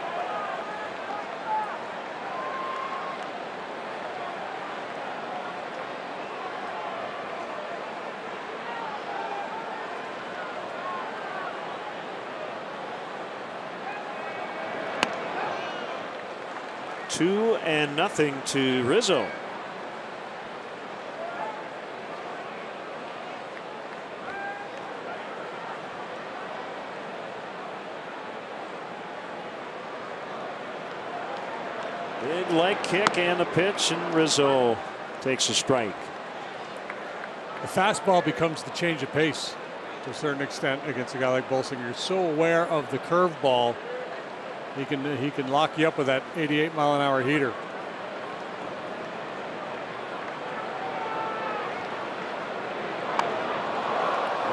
Two and nothing to Rizzo. Big leg kick and the pitch, and Rizzo takes a strike. The fastball becomes the change of pace to a certain extent against a guy like Bolsinger. You're so aware of the curveball. He can lock you up with that 88-mile-an-hour heater.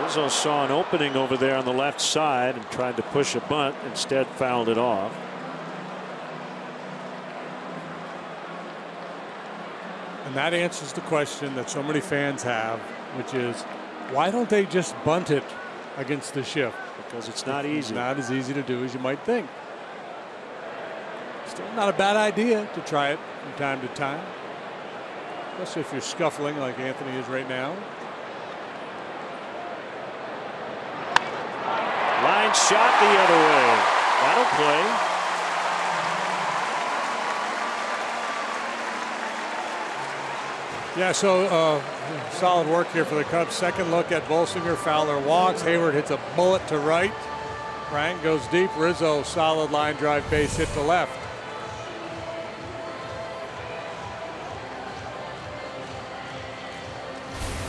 Rizzo saw an opening over there on the left side and tried to push a bunt, instead fouled it off. And that answers the question that so many fans have, which is, why don't they just bunt it against the shift? Because it's not easy. It's not as easy to do as you might think. Still not a bad idea to try it from time to time, especially if you're scuffling like Anthony is right now. Line shot the other way. That'll play. Yeah, so solid work here for the Cubs. Second look at Bolsinger. Fowler walks. Hayward hits a bullet to right. Bryant goes deep. Rizzo, solid line drive base hit to left.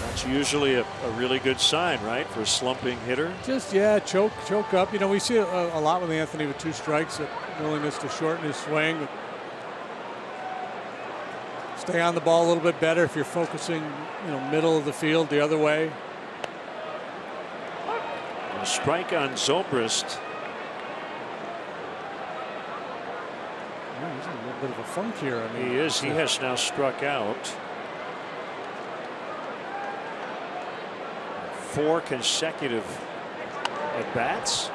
That's usually a really good sign, right, for a slumping hitter? Just, yeah, choke up. You know, we see a lot with Anthony with two strikes, a willingness to shorten his swing. Stay on the ball a little bit better if you're focusing, you know, middle of the field the other way. A strike on Zobrist. Yeah, he's in a little bit of a funk here. I mean, he is. He has now struck out 4 consecutive at bats.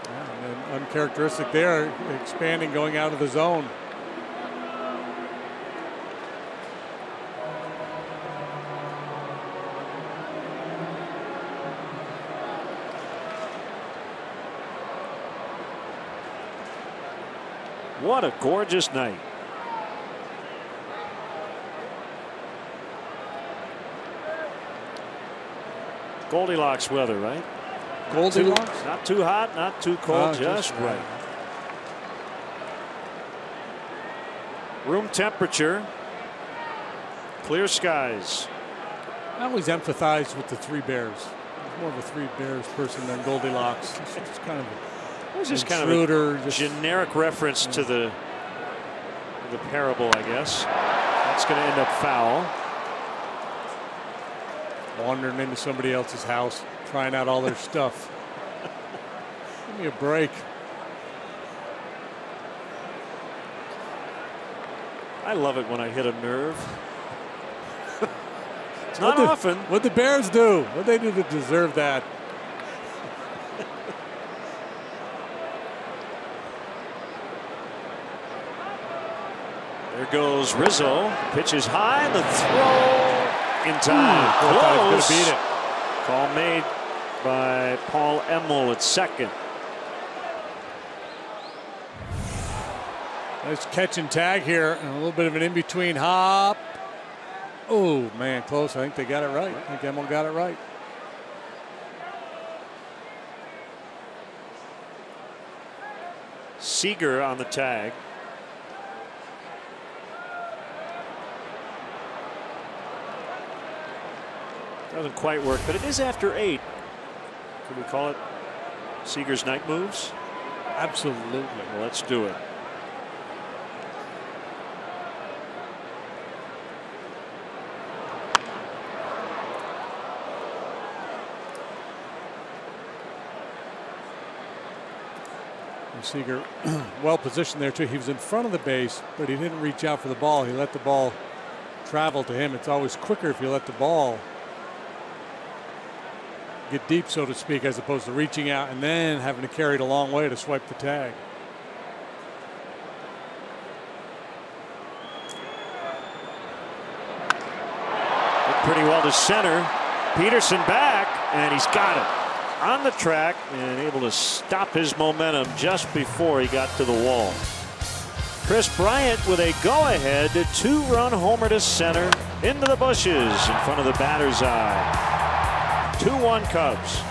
Yeah, and uncharacteristic there, expanding, going out of the zone. What a gorgeous night. Goldilocks weather, right? Goldilocks? Not too hot, not too cold, just right. Room temperature, clear skies. I always empathize with the Three Bears. I'm more of a Three Bears person than Goldilocks. It's kind of it was just kind of a generic reference to the parable, I guess. That's going to end up foul. Wandering into somebody else's house, trying out all their stuff. Give me a break. I love it when I hit a nerve. It's not often. What'd the Bears do? What'd they do to deserve that? There goes Rizzo. Pitch is high, and the throw in time. Close. Beat it. Call made by Paul Emmel at second. Nice catch and tag here, and a little bit of an in-between hop. Oh, man, close. I think they got it right. I think Emmel got it right. Seager on the tag. Doesn't quite work, but it is after 8. Could we call it Seager's night moves? Absolutely. Well, let's do it. Seager well positioned there too. He was in front of the base, but he didn't reach out for the ball. He let the ball travel to him. It's always quicker if you let the ball get deep, so to speak, as opposed to reaching out and then having to carry it a long way to swipe the tag. Hit pretty well to center. Peterson back, and he's got it. On the track and able to stop his momentum just before he got to the wall. Chris Bryant with a go-ahead 2-run homer to center into the bushes in front of the batter's eye. 2-1 Cubs.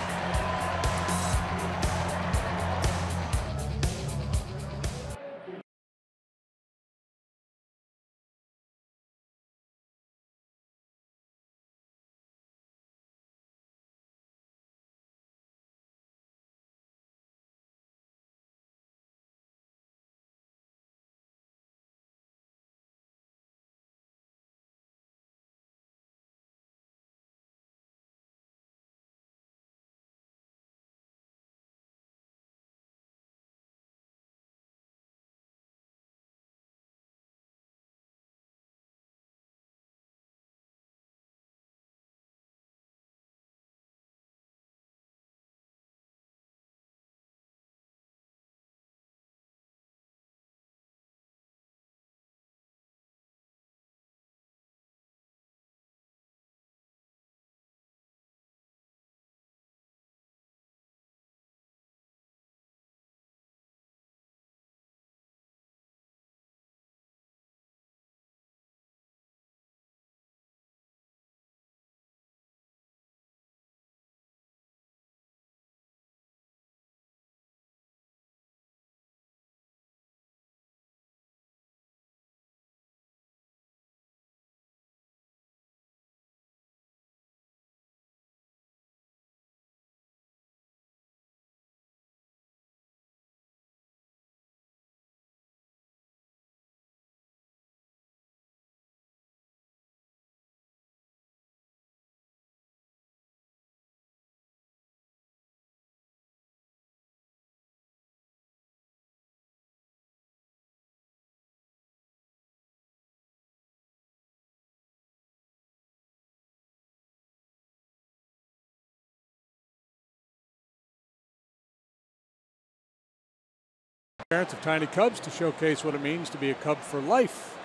Parents of tiny cubs to showcase what it means to be a Cub for life.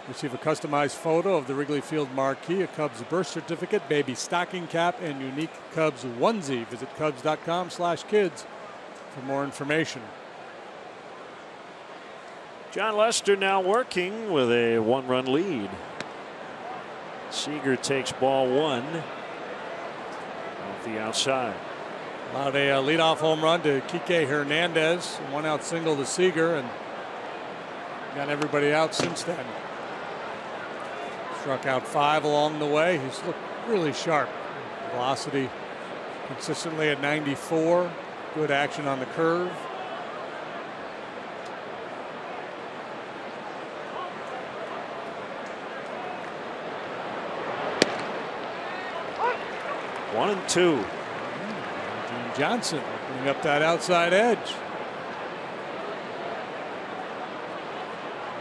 Receive a customized photo of the Wrigley Field marquee, a Cubs birth certificate, baby stocking cap, and unique Cubs onesie. Visit Cubs.com/kids for more information. John Lester now working with a 1-run lead. Seager takes ball 1 off the outside. Allowed a leadoff home run to Kike Hernandez, 1-out single to Seager, and got everybody out since then. Struck out 5 along the way. He's looked really sharp. Velocity consistently at 94. Good action on the curve. One and two. Johnson opening up that outside edge.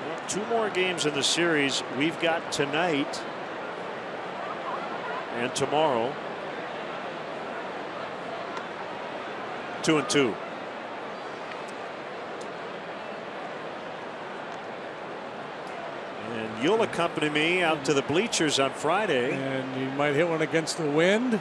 Well, 2 more games in the series. We've got tonight and tomorrow. 2 and 2. And you'll accompany me out to the bleachers on Friday. And you might hit one against the wind.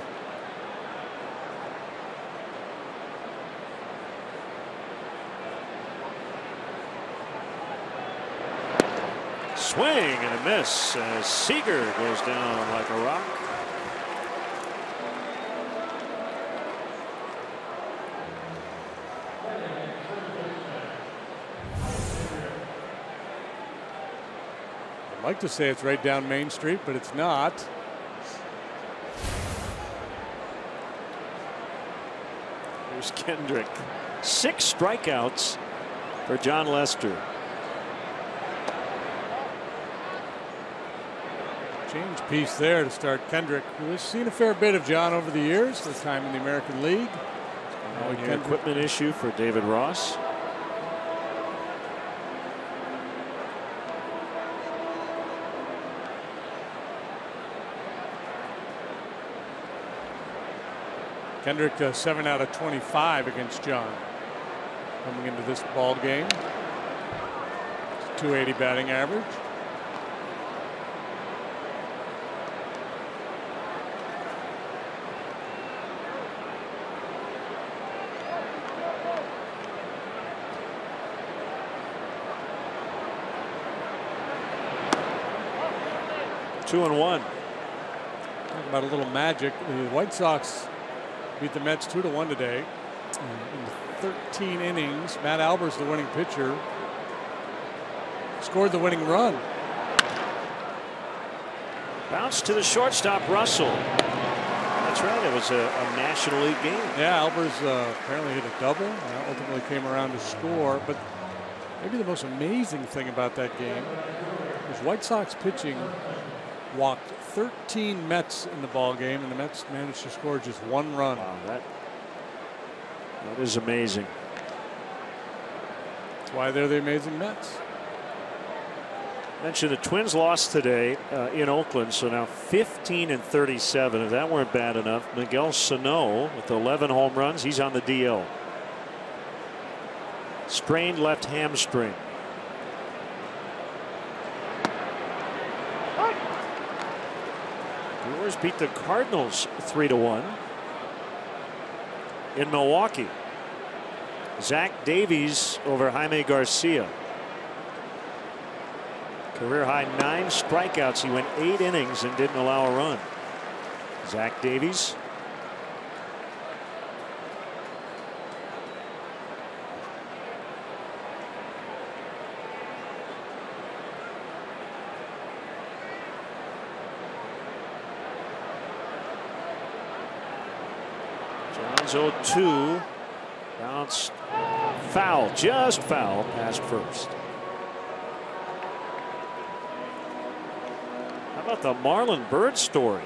Swing and a miss as Seager goes down like a rock. I'd like to say it's right down Main Street, but it's not. There's Kendrick. 6 strikeouts for John Lester. Change piece there to start Kendrick. We've seen a fair bit of John over the years, his time in the American League. An equipment issue for David Ross. Kendrick 7 out of 25 against John coming into this ball game. 280 batting average. Two and one. Talk about a little magic. The White Sox beat the Mets 2-1 today. In 13 innings, Matt Albers, the winning pitcher, scored the winning run. Bounce to the shortstop, Russell. That's right. It was a National League game. Yeah, Albers apparently hit a double. Ultimately came around to score. But maybe the most amazing thing about that game was White Sox pitching walked 13 Mets in the ball game, and the Mets managed to score just 1 run. Wow, that is amazing. That's why they're the amazing Mets. Mentioned the Twins lost today in Oakland, so now 15 and 37. If that weren't bad enough, Miguel Sano with 11 home runs. He's on the DL. Strained left hamstring. Brewers beat the Cardinals 3-1 in Milwaukee. Zach Davies over Jaime Garcia. Career high 9 strikeouts. He went 8 innings and didn't allow a run. Zach Davies. John's 0-2. Bounced foul, just foul, past first. How about the Marlon Byrd story?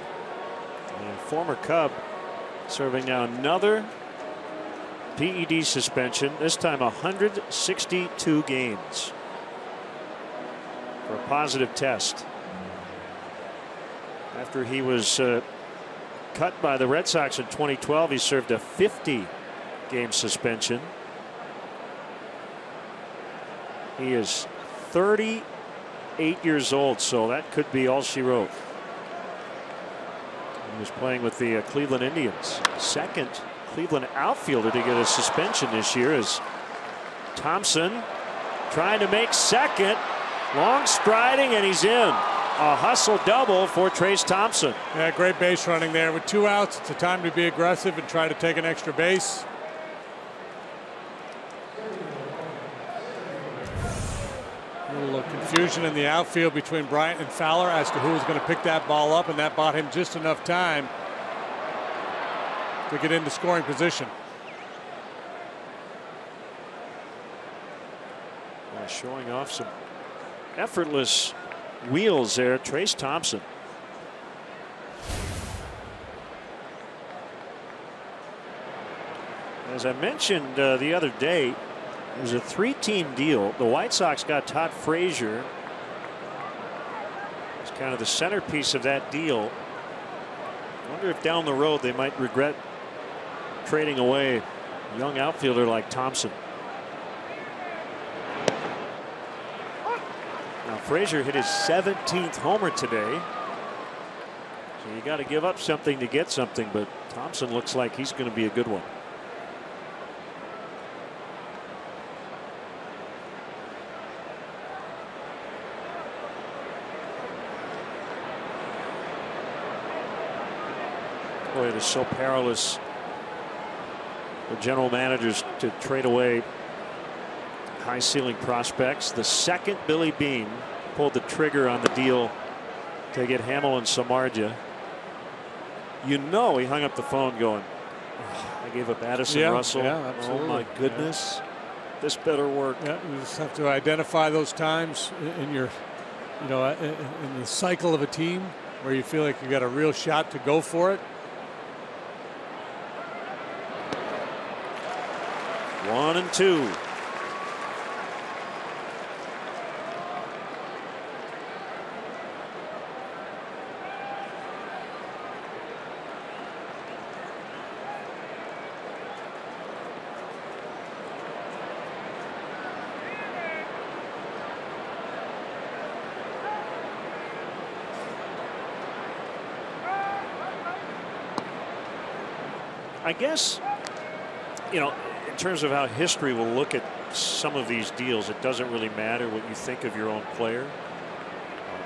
A former Cub serving now another PED suspension, this time 162 games for a positive test. After he was cut by the Red Sox in 2012, he served a 50-game suspension. He is 38 years old, so that could be all she wrote. He was playing with the Cleveland Indians. Second Cleveland outfielder to get a suspension this year is Thompson, trying to make second. Long striding, and he's in. A hustle double for Trace Thompson. Yeah, great base running there. With 2 outs, it's a time to be aggressive and try to take an extra base. A little confusion in the outfield between Bryant and Fowler as to who was going to pick that ball up, and that bought him just enough time to get into scoring position. Showing off some effortless wheels there, Trace Thompson. As I mentioned the other day, it was a 3-team deal. The White Sox got Todd Frazier. It's kind of the centerpiece of that deal. I wonder if down the road they might regret trading away a young outfielder like Thompson. Now Frazier hit his 17th homer today. So you got to give up something to get something, but Thompson looks like he's going to be a good one. Boy, it is so perilous for general managers to trade away high ceiling prospects. The second Billy Beane pulled the trigger on the deal to get Hamill and Samardzija, you know, he hung up the phone going, I gave up Addison Russell. Yeah, absolutely. Oh my goodness. Yeah. This better work. Yeah, you just have to identify those times in your, in the cycle of a team where you feel like you got a real shot to go for it. 1-2. I guess, in terms of how history will look at some of these deals, it doesn't really matter what you think of your own player.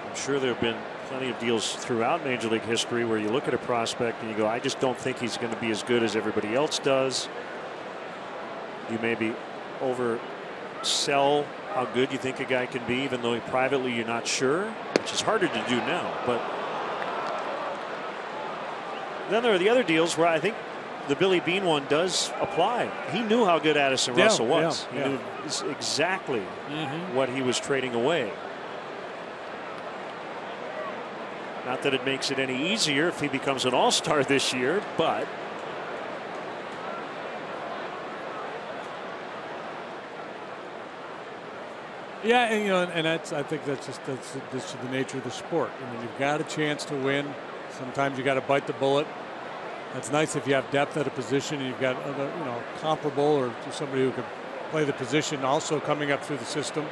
I'm sure there have been plenty of deals throughout Major League history where you look at a prospect and you go, I just don't think he's going to be as good as everybody else does. You maybe oversell how good you think a guy can be, even though privately you're not sure, which is harder to do now. But then there are the other deals where I think the Billy Beane one does apply. He knew how good Addison Russell was. He knew exactly what he was trading away. Not that it makes it any easier if he becomes an all-star this year, but yeah, and I think that's just the nature of the sport. I mean, you've got a chance to win. Sometimes you got to bite the bullet. That's nice if you have depth at a position and you've got other, comparable or somebody who can play the position also coming up through the system. And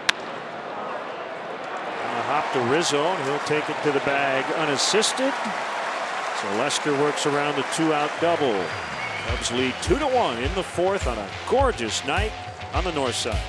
a hop to Rizzo, and he'll take it to the bag unassisted. So Lester works around the 2-out double. Cubs lead 2-1 in the fourth on a gorgeous night on the north side.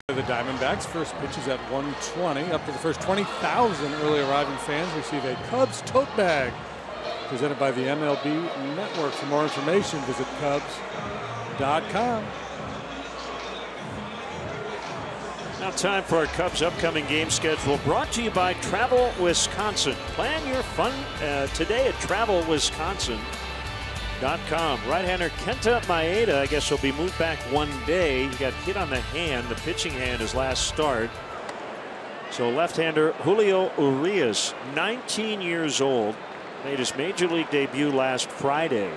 The Diamondbacks. First pitch is at 1:20. Up to the first 20,000 early arriving fans receive a Cubs tote bag presented by the MLB Network. For more information, visit Cubs.com. Now time for our Cubs upcoming game schedule, brought to you by Travel Wisconsin. Plan your fun today at TravelWisconsin.com. Right-hander Kenta Maeda, I guess, will be moved back one day. He got hit on the hand, the pitching hand, his last start. So left-hander Julio Urias, 19 years old, made his major league debut last Friday,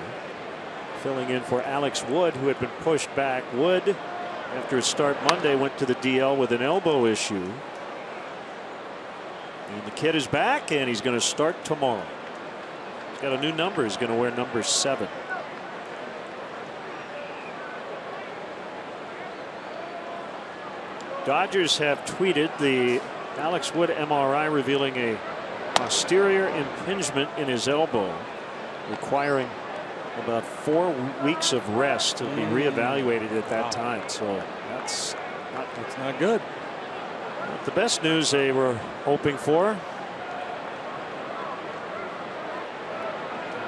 filling in for Alex Wood, who had been pushed back. Wood, after his start Monday, went to the DL with an elbow issue. And the kid is back, and he's going to start tomorrow. He's got a new number. He's going to wear number 7. Dodgers have tweeted the Alex Wood MRI revealing a posterior impingement in his elbow, requiring about 4 weeks of rest to be reevaluated at that time. So that's not good. Not the best news they were hoping for.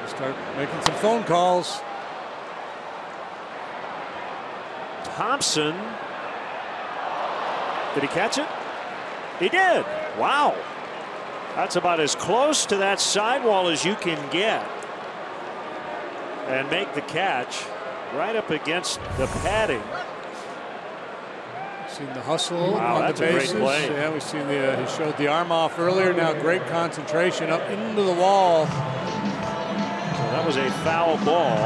Start making some phone calls. Thompson. Did he catch it? He did. Wow. That's about as close to that sidewall as you can get. And make the catch right up against the padding. Seen the hustle wow, on the bases. A great play. Yeah, we've seen he showed the arm off earlier. Now great concentration up into the wall. So that was a foul ball.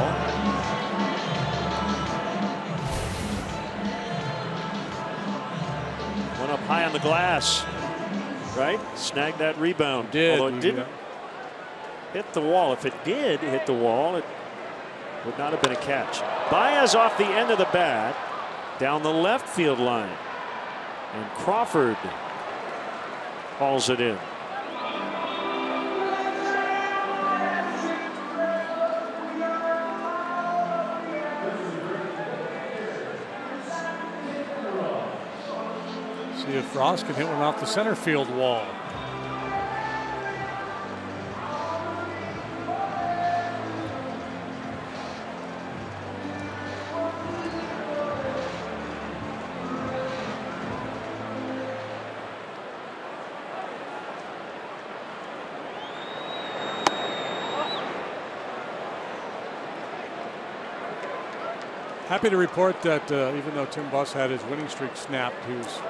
Went up high on the glass. Right? Snagged that rebound. Although it didn't hit the wall. If it did hit the wall, it would not have been a catch. Baez off the end of the bat down the left field line. And Crawford hauls it in. See if Frost can hit one off the center field wall. Happy to report that even though Tim Buss had his winning streak snapped, he was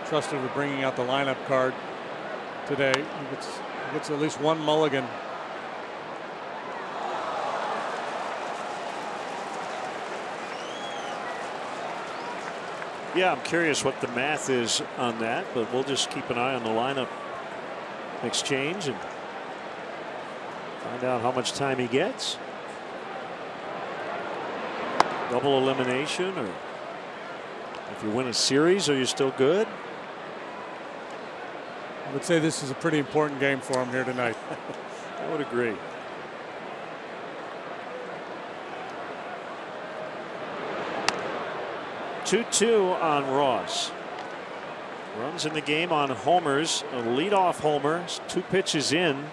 trusted with bringing out the lineup card today. He gets at least one mulligan. Yeah, I'm curious what the math is on that, but we'll just keep an eye on the lineup exchange and find out how much time he gets. Double elimination, or if you win a series, are you still good? I would say this is a pretty important game for him here tonight. I would agree. Two-2 on Ross. Runs in the game on homers. A leadoff homer. 2 pitches in.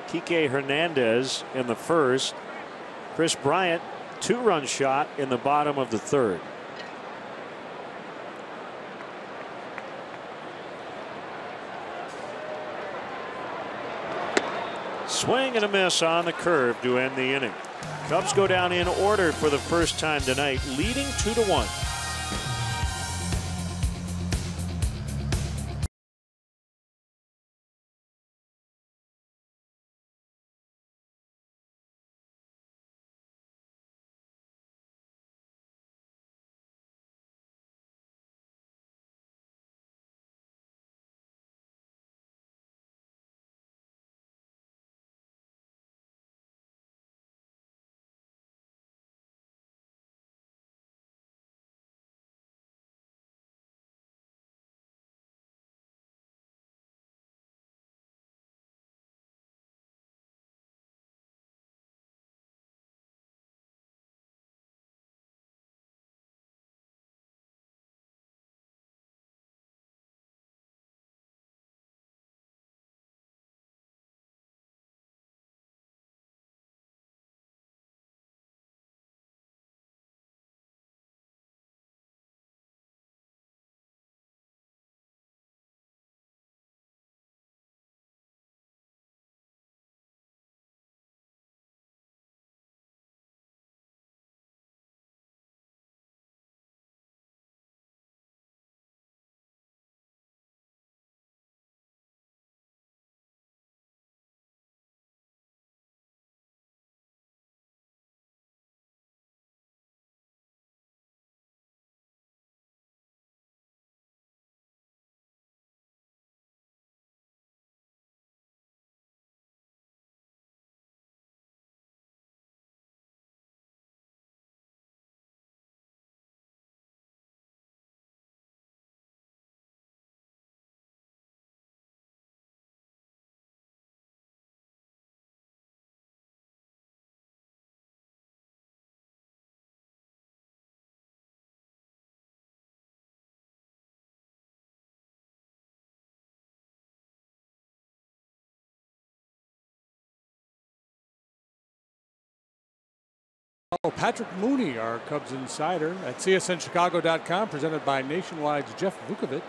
Kike Hernandez in the first. Chris Bryant 2-run shot in the bottom of the 3rd. Swing and a miss on the curve to end the inning. Cubs go down in order for the first time tonight, leading 2-1. Patrick Mooney, our Cubs insider, at CSNChicago.com, presented by Nationwide's Jeff Vukovich.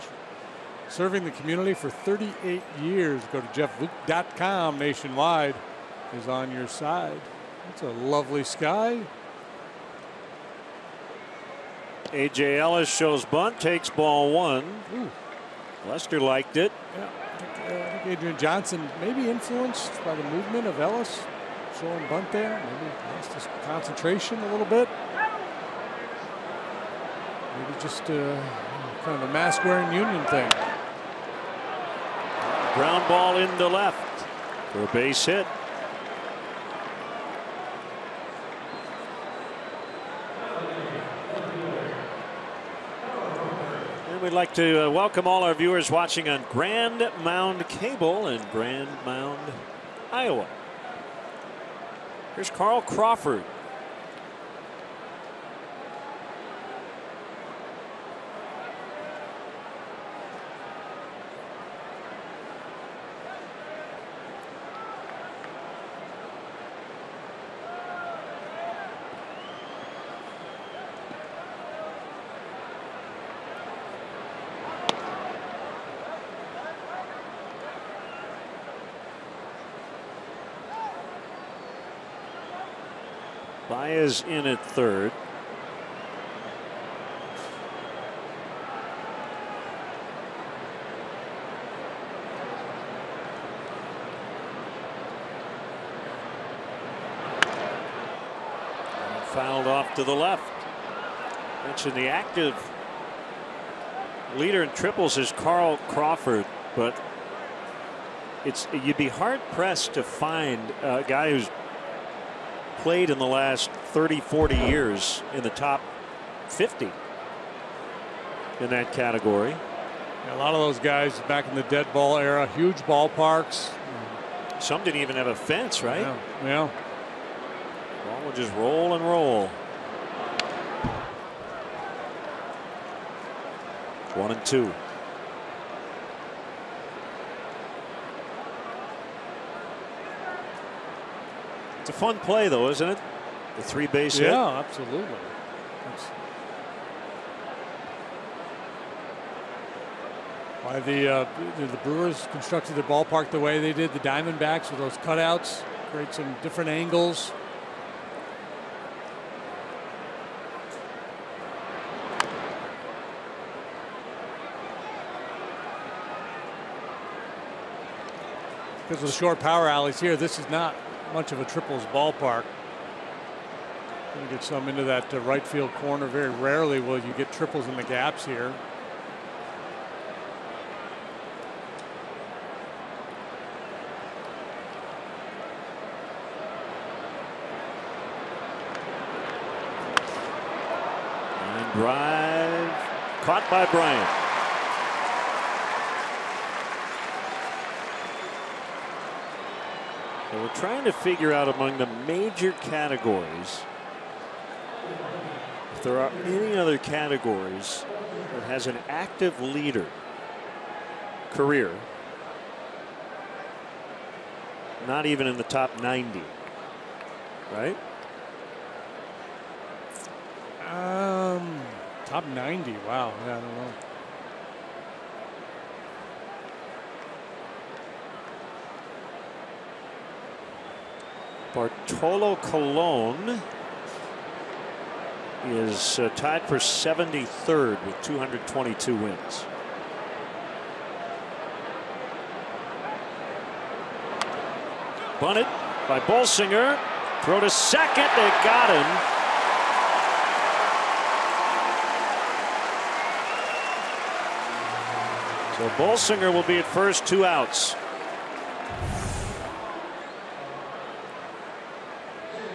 Serving the community for 38 years. Go to jeffvuk.com. Nationwide is on your side. That's a lovely sky. A.J. Ellis shows bunt, takes ball one. Ooh. Lester liked it. Yeah, I think Adrian Johnson maybe influenced by the movement of Ellis. Showing bunt there. Maybe lost his concentration a little bit. Maybe just kind of a mask-wearing Union thing. Ground ball into left for a base hit. And we'd like to welcome all our viewers watching on Grand Mound Cable in Grand Mound, Iowa. Here's Carl Crawford. Baez in at third. And fouled off to the left. Mentioned the active leader in triples is Carl Crawford, but you'd be hard pressed to find a guy who's played in the last 30-40 years in the top 50 in that category. Yeah, a lot of those guys back in the dead ball era, huge ballparks. Some didn't even have a fence, right? Yeah. Ball would just roll and roll. 1-2. It's a fun play, though, isn't it? The three-base hit. Yeah, absolutely. Why the Brewers constructed their ballpark the way they did. The Diamondbacks with those cutouts create some different angles. Because of the short power alleys here, this is not much of a triples ballpark. Going to get some into that right field corner. Very rarely will you get triples in the gaps here. And drive caught by Bryant. So we're trying to figure out among the major categories if there are any other categories that has an active leader career not even in the top 90, right? Top 90. Wow. Yeah, I don't know. Bartolo Colon is tied for 73rd with 222 wins. Bunted by Bolsinger. Throw to second. They got him. So Bolsinger will be at first, 2 outs.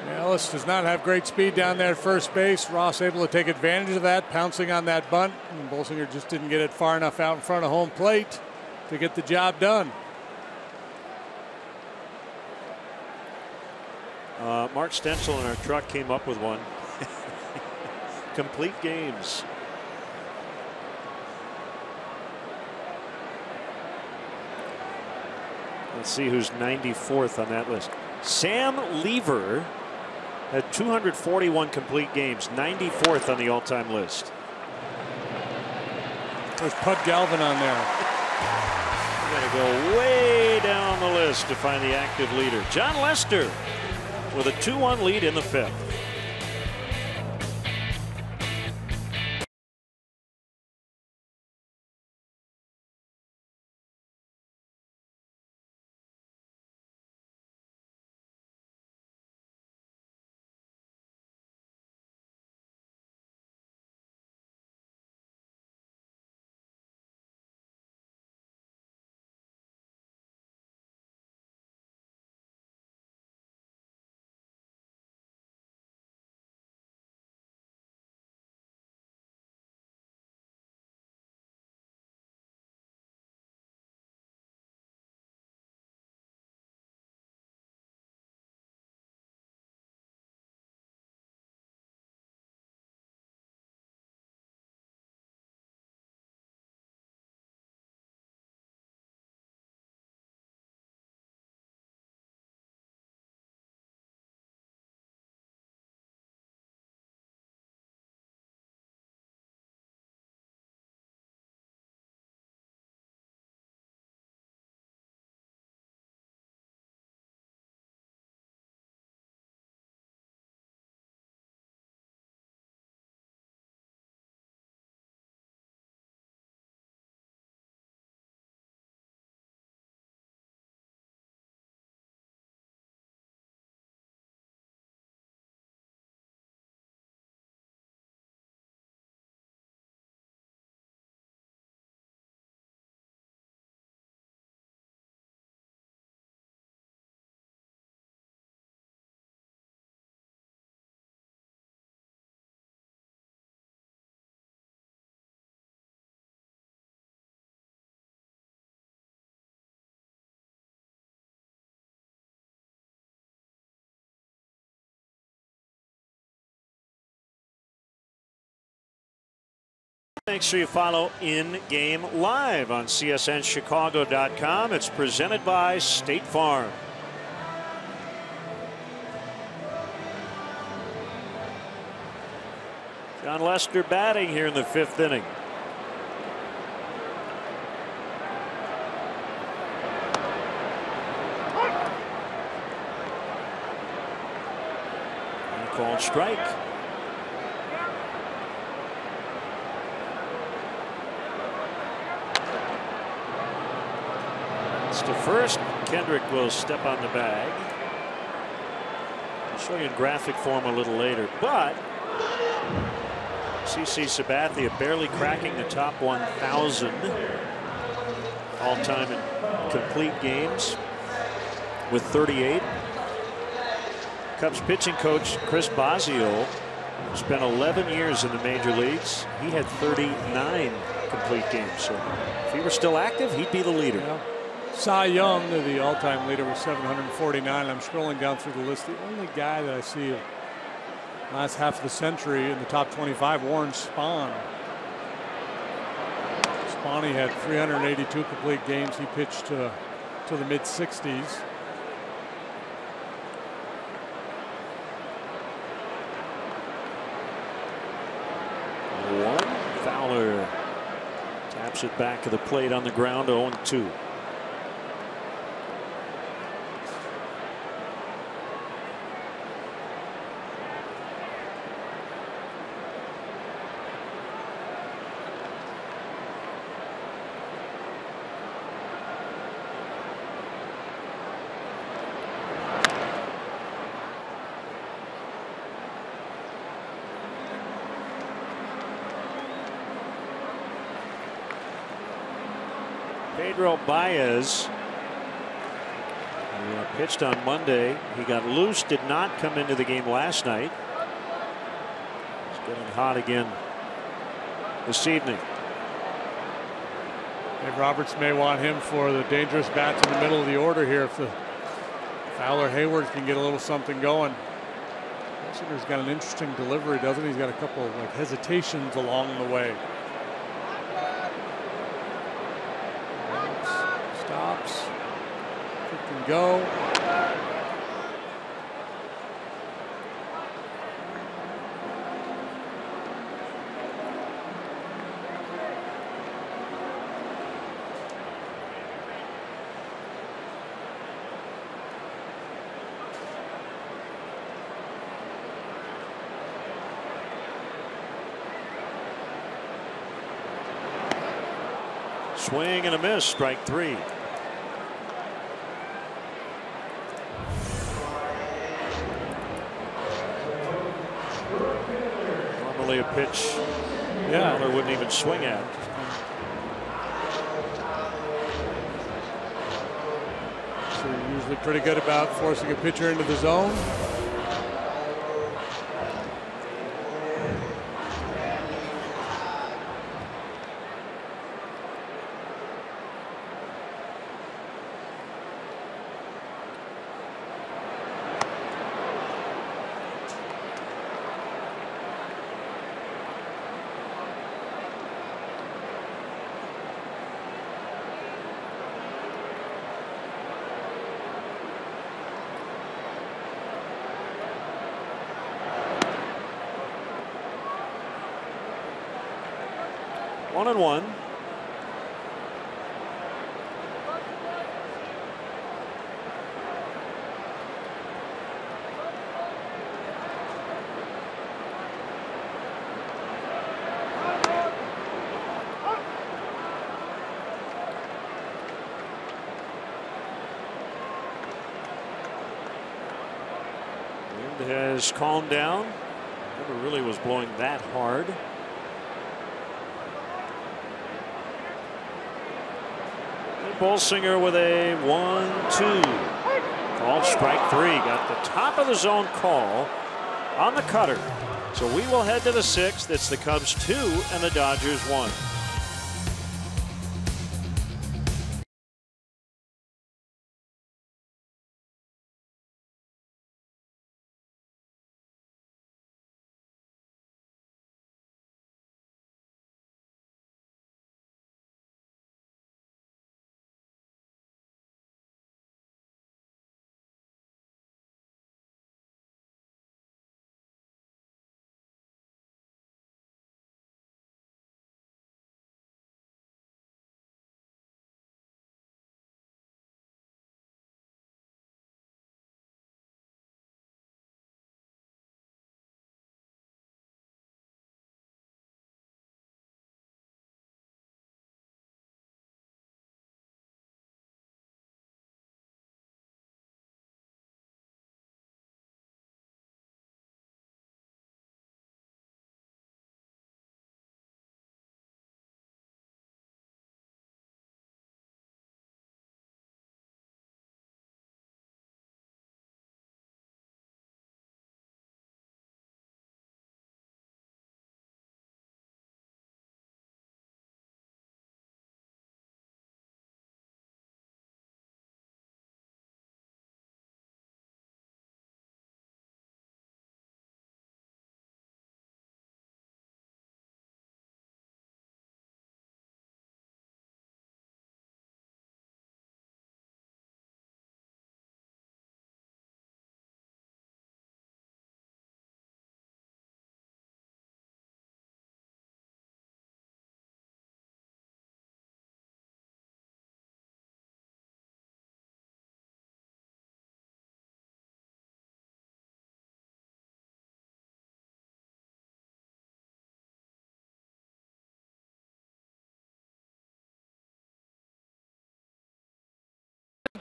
Ellis does not have great speed down there at first base. Ross able to take advantage of that, pouncing on that bunt. And Bolsinger just didn't get it far enough out in front of home plate to get the job done. Mark Stencil in our truck came up with one. Complete games. Let's see who's 94th on that list. Sam Lever Had 241 complete games, 94th on the all-time list. There's Pud Galvin on there. We got to go way down the list to find the active leader. John Lester with a 2-1 lead in the 5th. Make sure you follow In Game Live on CSNChicago.com. It's presented by State Farm. John Lester batting here in the 5th inning. And called strike. To first, Kendrick will step on the bag. I'll show you in graphic form a little later, but CC Sabathia barely cracking the top 1,000 all-time in complete games with 38. Cubs pitching coach Chris Bosio spent 11 years in the major leagues. He had 39 complete games, so if he were still active, he'd be the leader. Yeah. Cy Young, the all-time leader, was 749. I'm scrolling down through the list. The only guy that I see last half of the century in the top 25, Warren Spahn. Spahn had 382 complete games. He pitched to the mid-60s. Fowler taps it back to the plate on the ground, 0-2. Pedro Baez, who pitched on Monday. He got loose, did not come into the game last night. He's getting hot again this evening. Dave Roberts may want him for the dangerous bats in the middle of the order here if the Fowler Hayward can get a little something going. Hessinger's got an interesting delivery, doesn't he? He's got a couple of hesitations along the way. Stops. It can go. Swing and a miss, strike 3. Normally a pitch Miller wouldn't even swing at. So usually pretty good about forcing a pitcher into the zone. One and one. Wind has calmed down. Never really was blowing that hard. Bolsinger with a 1-2. Called strike 3. Got the top of the zone call on the cutter. So we will head to the 6th. It's the Cubs 2 and the Dodgers 1.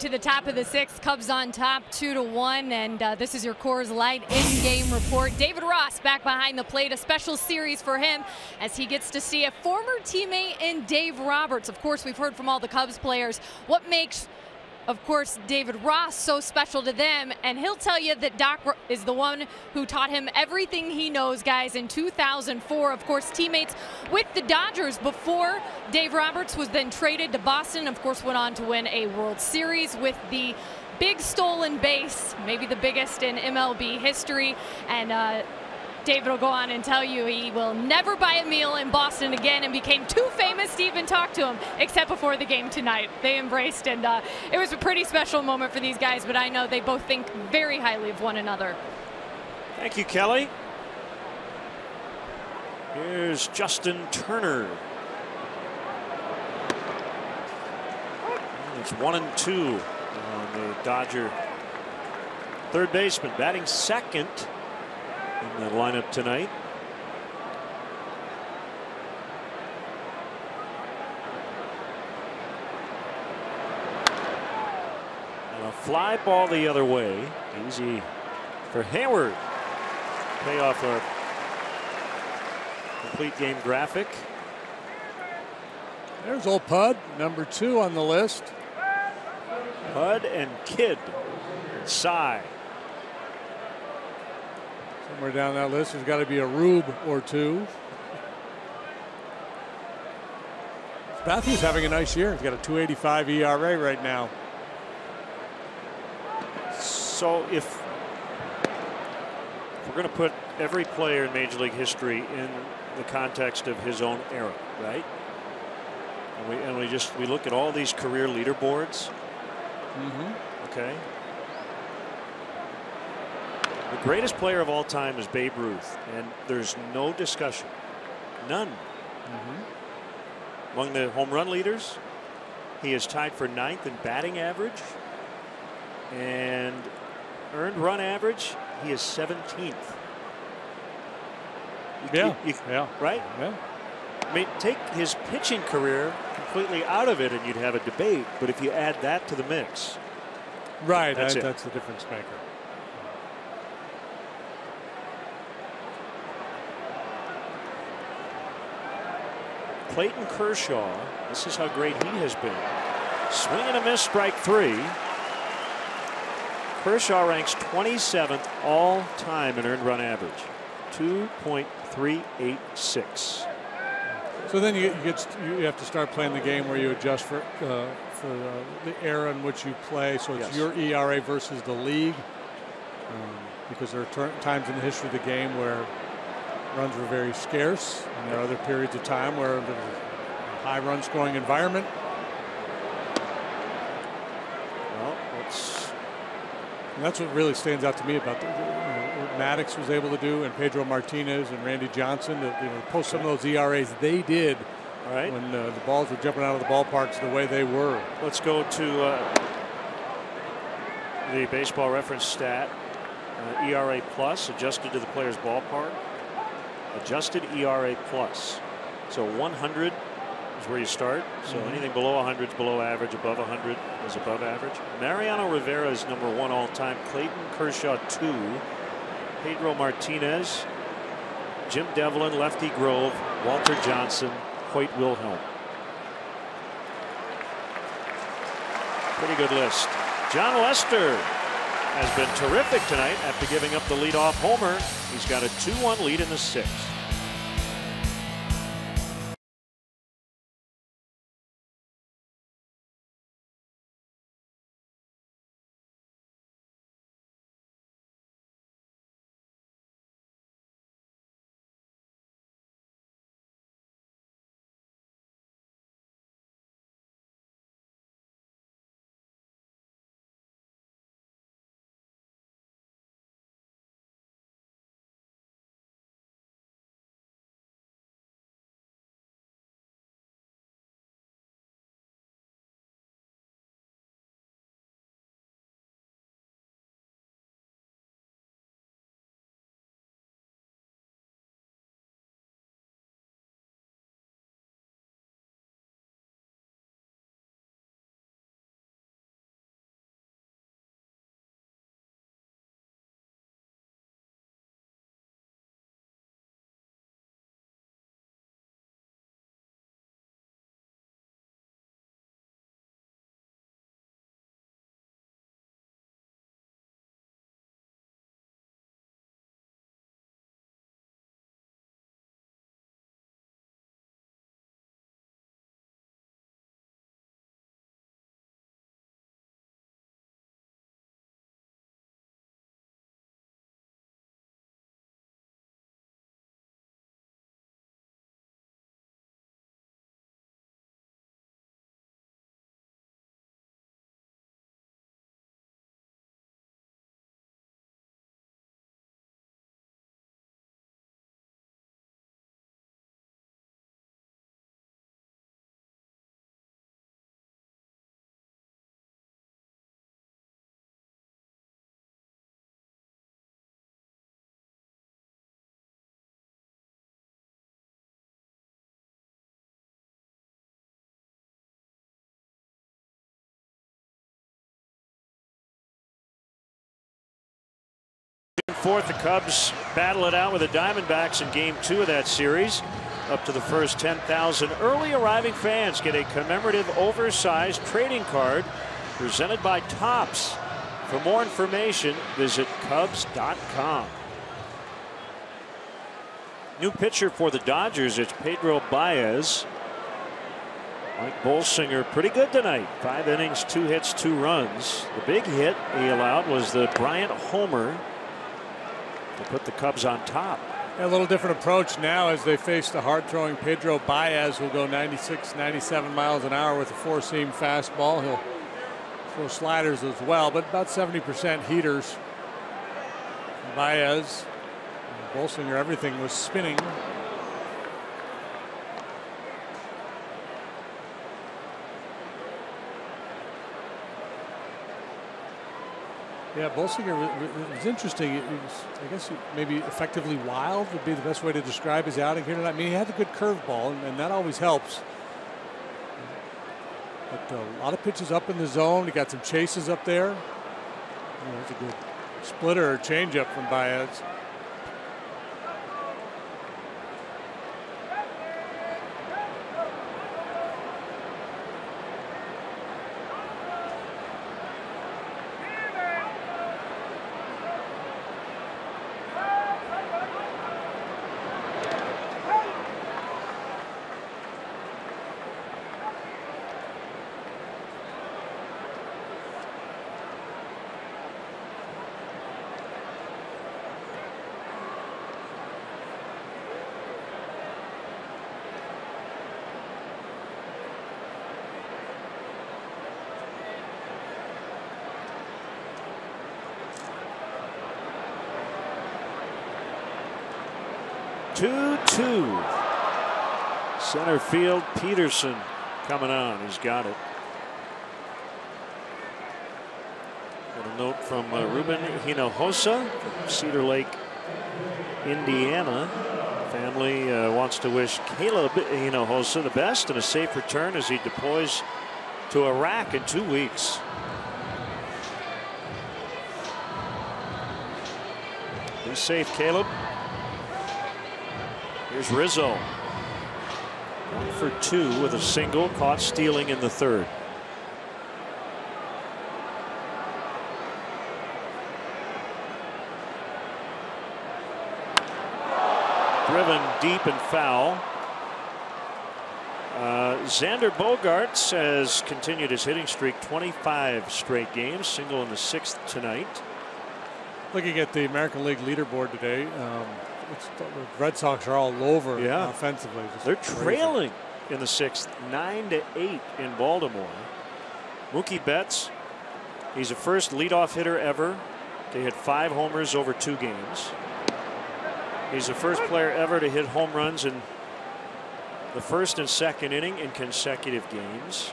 To the top of the 6th, Cubs on top 2-1, and this is your Coors Light in-game report. David Ross back behind the plate, a special series for him as he gets to see a former teammate in Dave Roberts. Of course, we've heard from all the Cubs players what makes, of course, David Ross so special to them, and he'll tell you that Doc is the one who taught him everything he knows, guys, in 2004. Of course, teammates with the Dodgers before Dave Roberts was then traded to Boston. Of course, went on to win a World Series with the big stolen base, maybe the biggest in MLB history, and David will go on and tell you he will never buy a meal in Boston again and became too famous to even talk to him, except before the game tonight. They embraced, and it was a pretty special moment for these guys, but I know they both think very highly of one another. Thank you, Kelly. Here's Justin Turner. It's 1-2 on the Dodger third baseman, batting second in the lineup tonight. fly ball the other way. Easy for Hayward. Pay off our complete game graphic. There's old Pud, number 2 on the list. Pud and Kidd. Cy. Somewhere down that list, there's got to be a Rube or 2. Matthew's having a nice year. He's got a 2.85 ERA right now. So if we're going to put every player in Major League history in the context of his own era, right? And we look at all these career leaderboards. Okay. The greatest player of all time is Babe Ruth, and there's no discussion. None. Among the home run leaders, he is tied for 9th in batting average, and earned run average, he is 17th. Yeah. Right? Yeah. I mean, take his pitching career completely out of it and you'd have a debate, but if you add that to the mix. Right, that's the difference maker. Clayton Kershaw, this is how great he has been. Swing and a miss, strike 3. Kershaw ranks 27th all time in earned run average, 2.386. So then you have to start playing the game where you adjust for the era in which you play. So it's your ERA versus the league, because there are times in the history of the game where runs were very scarce, and there are other periods of time where there's a high run scoring environment. Well, that's what really stands out to me about what Maddox was able to do, and Pedro Martinez and Randy Johnson to post some of those ERAs they did. All right. When the balls were jumping out of the ballparks the way they were. Let's go to the baseball reference stat. ERA plus adjusted to the player's ballpark. Adjusted ERA plus. So 100 is where you start. So anything below 100 is below average. Above 100 is above average. Mariano Rivera is number 1 all time. Clayton Kershaw 2. Pedro Martinez. Jim Devlin, Lefty Grove, Walter Johnson, Hoyt Wilhelm. Pretty good list. John Lester has been terrific tonight after giving up the leadoff homer. He's got a 2-1 lead in the 6th. 4th, the Cubs battle it out with the Diamondbacks in Game 2 of that series. Up to the first 10,000 early arriving fans get a commemorative oversized trading card presented by Topps. For more information, visit Cubs.com. New pitcher for the Dodgers, it's Pedro Baez. Mike Bolsinger pretty good tonight. 5 innings, 2 hits, 2 runs. The big hit he allowed was the Bryant homer to put the Cubs on top. A little different approach now as they face the hard-throwing Pedro Baez, who'll go 96, 97 miles an hour with a 4-seam fastball. He'll throw sliders as well, but about 70% heaters. Baez, Bolsinger, everything was spinning. Yeah, Bolsinger was interesting. It was, I guess maybe effectively wild would be the best way to describe his outing here tonight. I mean, he had a good curveball, and that always helps. But a lot of pitches up in the zone. He got some chases up there. That's a good splitter or changeup from Baez. Center field, Peterson coming on. He's got it. Got a note from Ruben Hinojosa from Cedar Lake, Indiana. Family wants to wish Caleb Hinojosa the best and a safe return as he deploys to Iraq in 2 weeks. Be safe, Caleb. Here's Rizzo. 1 for 2 with a single, caught stealing in the 3rd. Driven deep and foul. Xander Bogaerts has continued his hitting streak, 25 straight games, single in the 6th tonight. Looking at the American League leaderboard today, the Red Sox are all over offensively. They're trailing in the 6th, 9-8 in Baltimore. Mookie Betts, he's the first leadoff hitter ever to hit 5 homers over 2 games. He's the first player ever to hit home runs in the 1st and 2nd inning in consecutive games.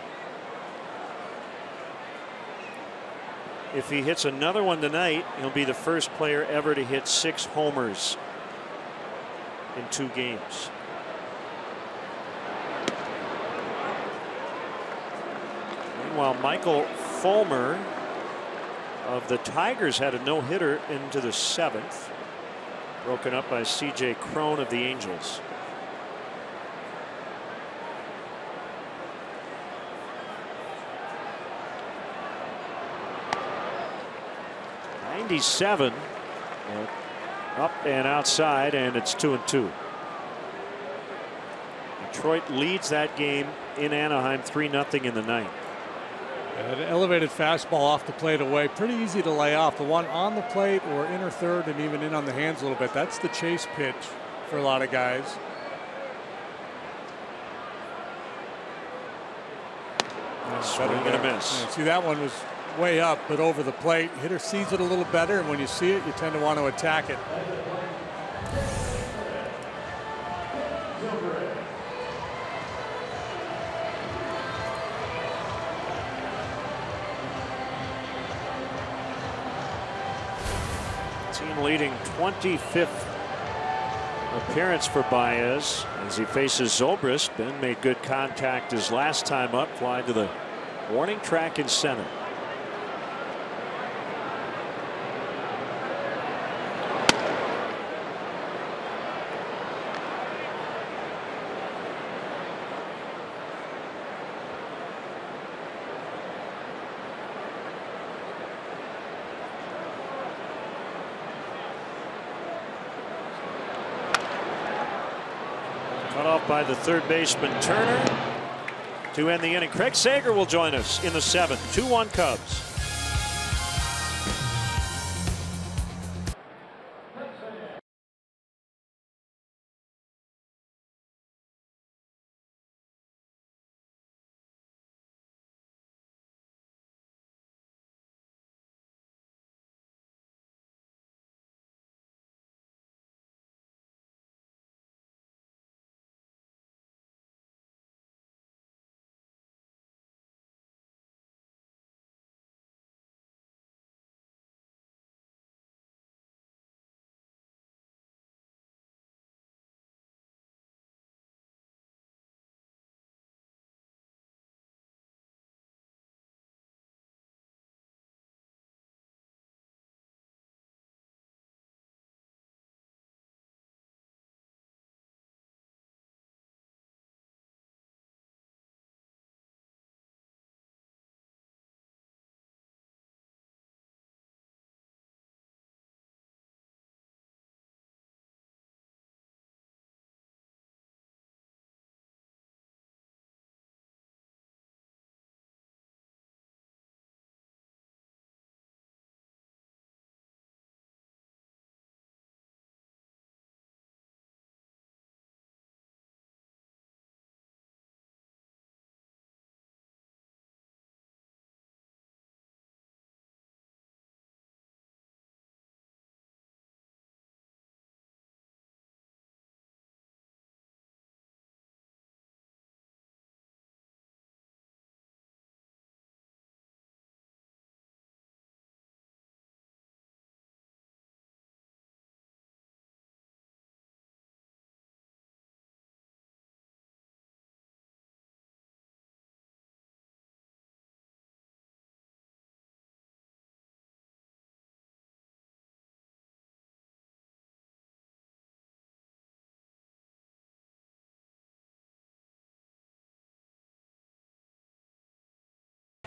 If he hits another one tonight, he'll be the first player ever to hit 6 homers in 2 games. Meanwhile, Michael Fulmer of the Tigers had a no-hitter into the 7th, broken up by C.J. Cron of the Angels. '97. Up and outside, and it's 2-2. Detroit leads that game in Anaheim 3-0 in the 9th. An elevated fastball off the plate away, pretty easy to lay off. The one on the plate or inner third and even in on the hands a little bit, that's the chase pitch for a lot of guys. Swing and a miss. Yeah, see, that one was way up, but over the plate. Hitter sees it a little better, and when you see it, you tend to want to attack it. Team leading 25th appearance for Baez as he faces Zobrist. Ben made good contact his last time up, flying to the warning track in center. Cut off by the third baseman Turner to end the inning. Craig Sager will join us in the 7th. 2-1 Cubs.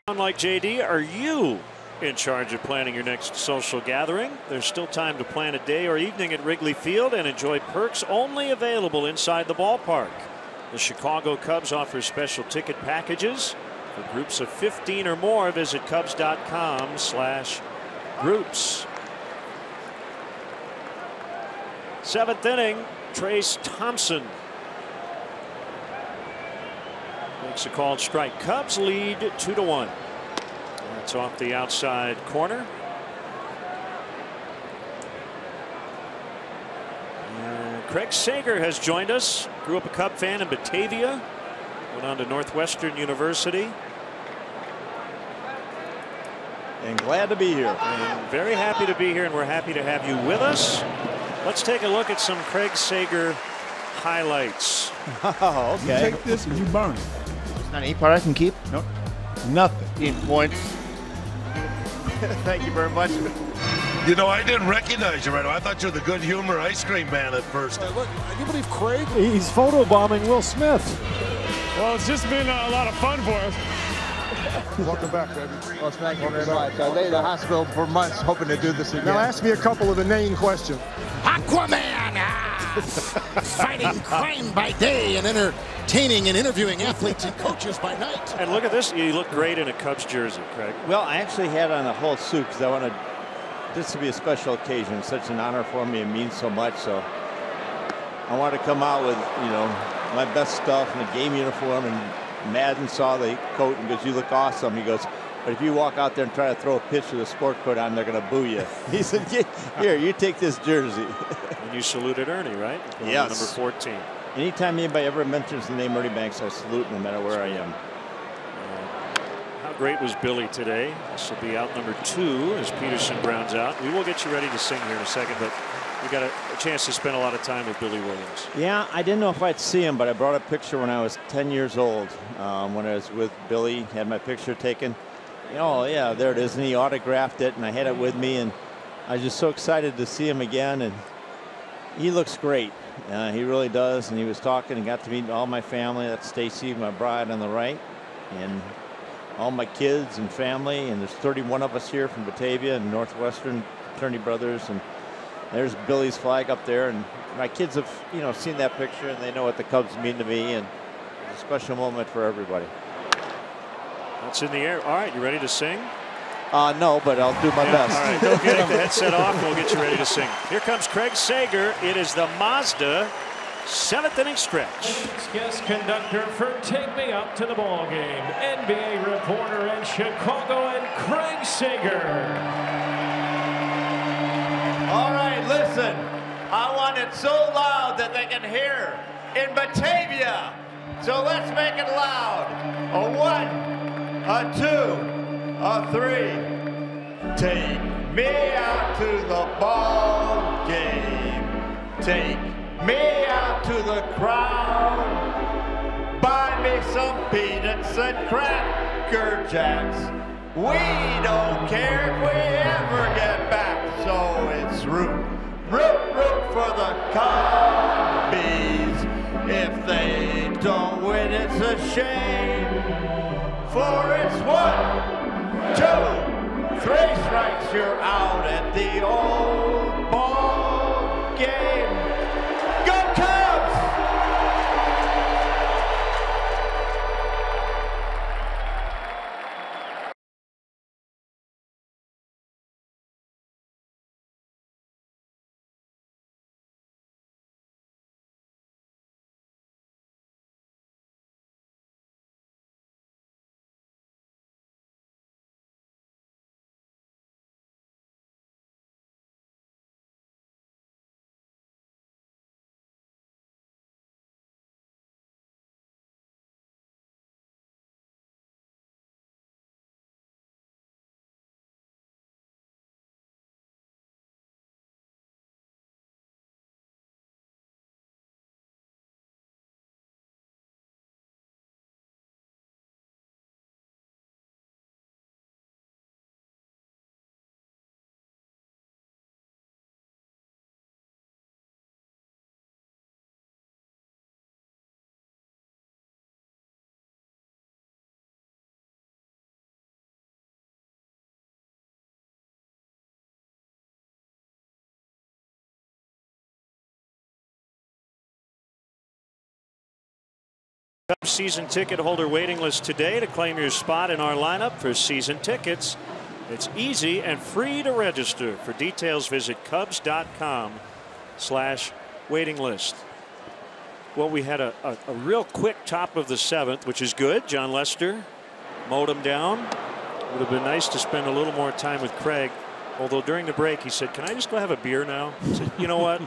Like JD, are you in charge of planning your next social gathering? There's still time to plan a day or evening at Wrigley Field and enjoy perks only available inside the ballpark. The Chicago Cubs offer special ticket packages for groups of 15 or more. Visit Cubs.com/groups. 7th inning, Trace Thompson makes a called strike. Cubs lead 2-1. That's off the outside corner. And Craig Sager has joined us. Grew up a Cub fan in Batavia. Went on to Northwestern University. And glad to be here. And very happy to be here, and we're happy to have you with us. Let's take a look at some Craig Sager highlights. Oh, okay. You take this and you burn it. There's not any part I can keep? Nope. Nothing. 15 points. Thank you very much. You know, I didn't recognize you right away. I thought you were the good humor ice cream man at first. Look, can you believe Craig? He's photobombing Will Smith. Well, it's just been a lot of fun for us. Welcome back, baby. Well, thank you very much. I lay in the hospital for months hoping to do this again. Now ask me a couple of inane questions. Aquaman! Fighting crime by day and entertaining and interviewing athletes and coaches by night. And look at this. You look great in a Cubs jersey, Craig. Well, I actually had on a whole suit because I wanted this to be a special occasion. Such an honor for me. It means so much. So I wanted to come out with, you know, my best stuff in a game uniform. And Madden saw the coat and goes, "You look awesome." He goes, "But if you walk out there and try to throw a pitch with a sport coat on, they're going to boo you." He said, "Here, you take this jersey." And you saluted Ernie, right? Yes. Number 14. Anytime anybody ever mentions the name Ernie Banks, I salute no matter where I am. How great was Billy today? This will be out number 2 as Peterson rounds out. We will get you ready to sing here in a second, but we got a chance to spend a lot of time with Billy Williams. Yeah, I didn't know if I'd see him, but I brought a picture when I was 10 years old. When I was with Billy, had my picture taken. Oh, yeah, there it is. And he autographed it, and I had it with me. And I was just so excited to see him again. And he looks great. He really does. And he was talking and got to meet all my family. That's Stacy, my bride on the right. And all my kids and family. And there's 31 of us here from Batavia and Northwestern Attorney Brothers. And There's Billy's flag up there, and my kids have, seen that picture, and they know what the Cubs mean to me, and it's a special moment for everybody. That's in the air. All right, you ready to sing? No, but I'll do my best. All right, go get the headset off, and we'll get you ready to sing. Here comes Craig Sager. It is the Mazda 7th inning stretch. Guest conductor for Take Me Up to the Ball Game, NBA reporter in Chicago, and Craig Sager. All right, listen. I want it so loud that they can hear in Batavia. So let's make it loud. A 1, a 2, a 3. Take me out to the ball game. Take me out to the crowd. Buy me some peanuts and Cracker Jacks. We don't care if we ever get back. So it's root for the Cubbies. If they don't win, it's a shame. For it's 1, 2, 3 strikes, you're out at the old ball game. Go Cubs! Cubs season ticket holder waiting list today to claim your spot in our lineup for season tickets. It's easy and free to register. For details, visit Cubs.com/waiting list. Well, we had a real quick top of the 7th, which is good. John Lester mowed him down. Would have been nice to spend a little more time with Craig. Although during the break he said, "Can I just go have a beer now?" I said, "You know what?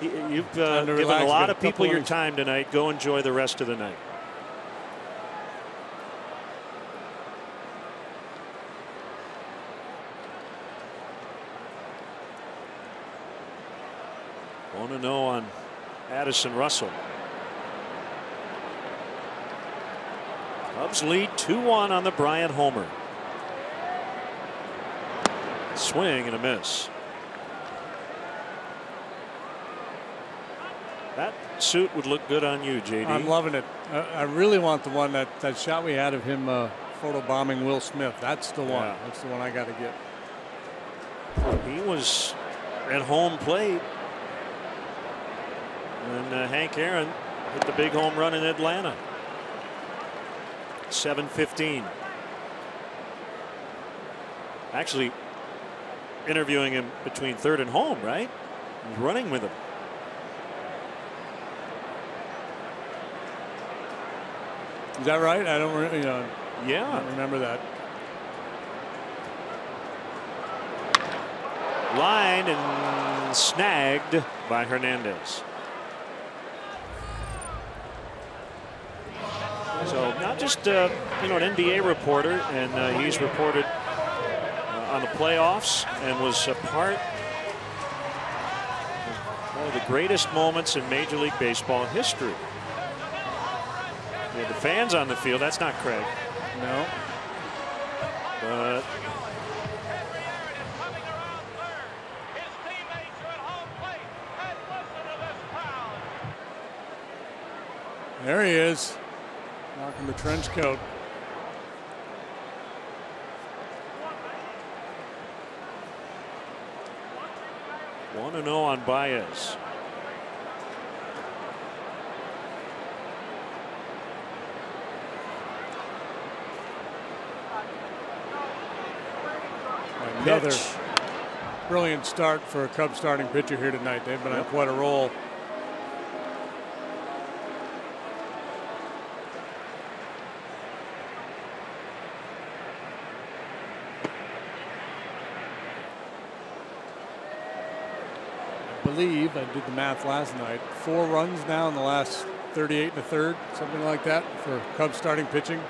You've given a lot of people your time tonight. Go enjoy the rest of the night." Want to know on Addison Russell. Cubs lead 2-1 on the Bryant homer. Swing and a miss. That suit would look good on you, JD. I'm loving it. I really want the one that shot we had of him photobombing Will Smith. That's the one. That's the one I got to get. He was at home plate. And Hank Aaron hit the big home run in Atlanta. 7:15. Actually interviewing him between third and home, right? He's running with him. Is that right? I don't really, yeah, I don't remember that. Lined and snagged by Hernandez. So not just an NBA reporter, and he's reported on the playoffs and was a part of one of the greatest moments in Major League Baseball history. Yeah, the fans on the field. That's not Craig. No. But there he is. Knocking the trench coat. 1-0 on Baez. Another brilliant start for a Cubs starting pitcher here tonight. They've been on quite a roll. I believe I did the math last night. 4 runs now in the last 38 1/3, something like that, for Cubs starting pitching.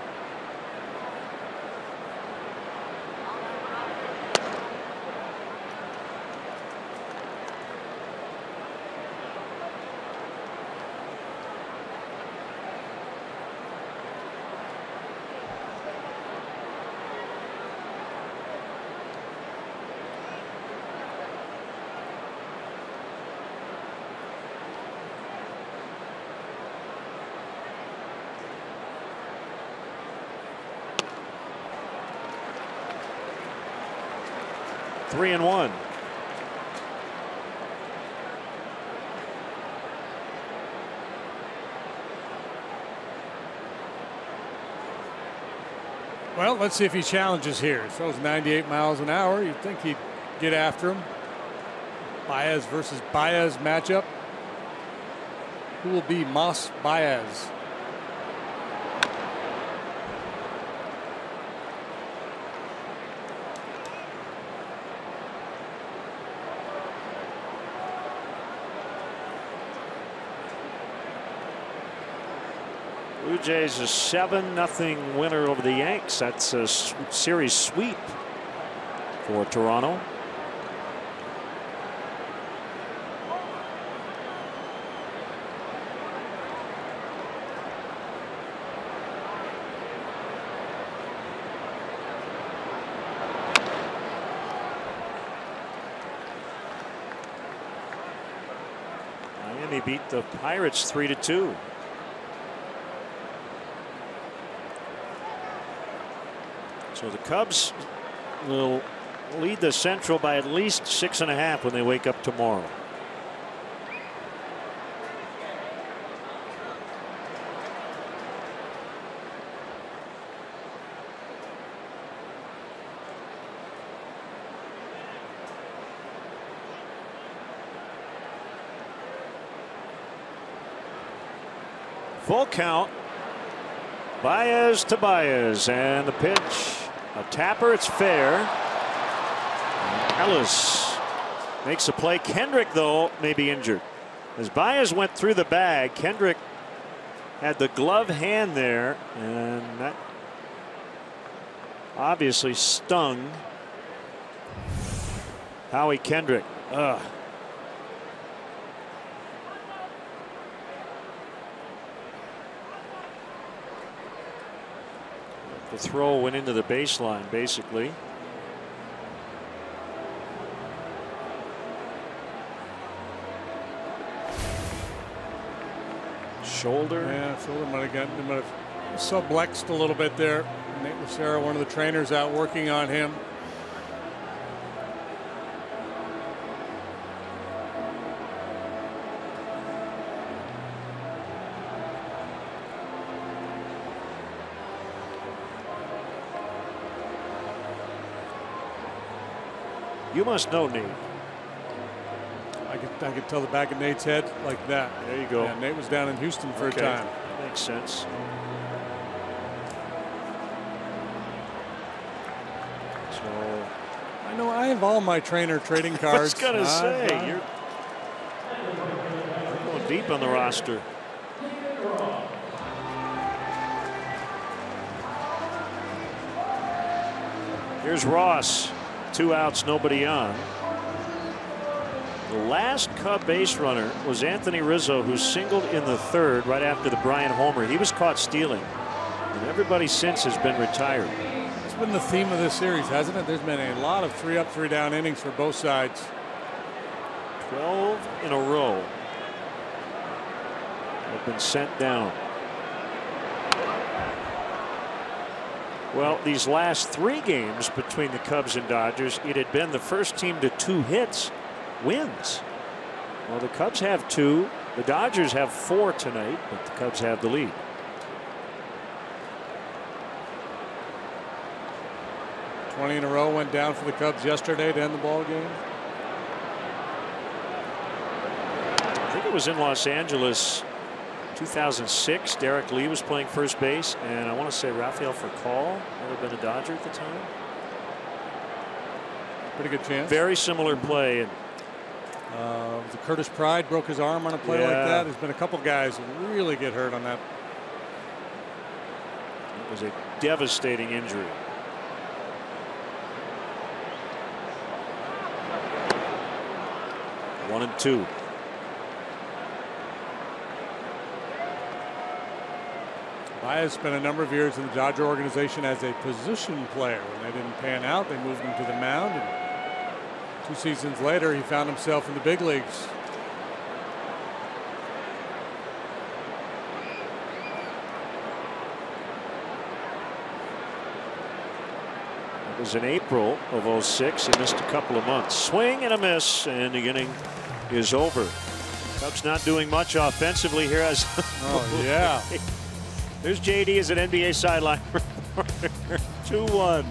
Three and one. Well, let's see if he challenges here. Throws 98 miles an hour. You'd think he'd get after him. Baez versus Baez matchup. Who will be Moss Baez? Blue Jays a 7-0 winner over the Yanks. That's a series sweep for Toronto. Miami beat the Pirates 3-2. So the Cubs will lead the Central by at least 6.5 when they wake up tomorrow. Full count. Baez to Baez, and the pitch. A tapper, it's fair. Ellis makes a play. Kendrick, though, may be injured. As Baez went through the bag, Kendrick had the glove hand there, and that obviously stung Howie Kendrick. Ugh. The throw went into the baseline, basically. Shoulder. Yeah, shoulder might have sublexed a little bit there. Nate Lucero, one of the trainers, out working on him. You must know Nate. I could tell the back of Nate's head like that. There you go. Yeah, Nate was down in Houston for a time. Makes sense. So I know I have all my trainer trading cards. I was gonna say you're going deep on the roster. Here's Ross. 2 outs, nobody on. The last Cub base runner was Anthony Rizzo, who singled in the 3rd right after the Bryant homer. He was caught stealing, and everybody since has been retired. It's been the theme of this series, hasn't it? There's been a lot of 3 up, 3 down innings for both sides. 12 in a row have been sent down. Well, these last 3 games between the Cubs and Dodgers, it had been the first team to 2 hits wins. Well, the Cubs have 2. The Dodgers have 4 tonight, but the Cubs have the lead. $20 in a row went down for the Cubs yesterday to end the ball game. I think it was in Los Angeles, 2006. Derek Lee was playing first base, and I want to say Rafael Furcal might have been a Dodger at the time. Pretty good chance. Very similar play. And the Curtis Pride broke his arm on a play like that. There's been a couple guys who really get hurt on that. It was a devastating injury. One and 2. Baez spent a number of years in the Dodger organization as a position player. When they didn't pan out, they moved him to the mound. And 2 seasons later, he found himself in the big leagues. It was in April of 06. He missed a couple of months. Swing and a miss, and the inning is over. Cubs not doing much offensively here. As oh yeah. There's JD as an NBA sideline reporter. 2-1.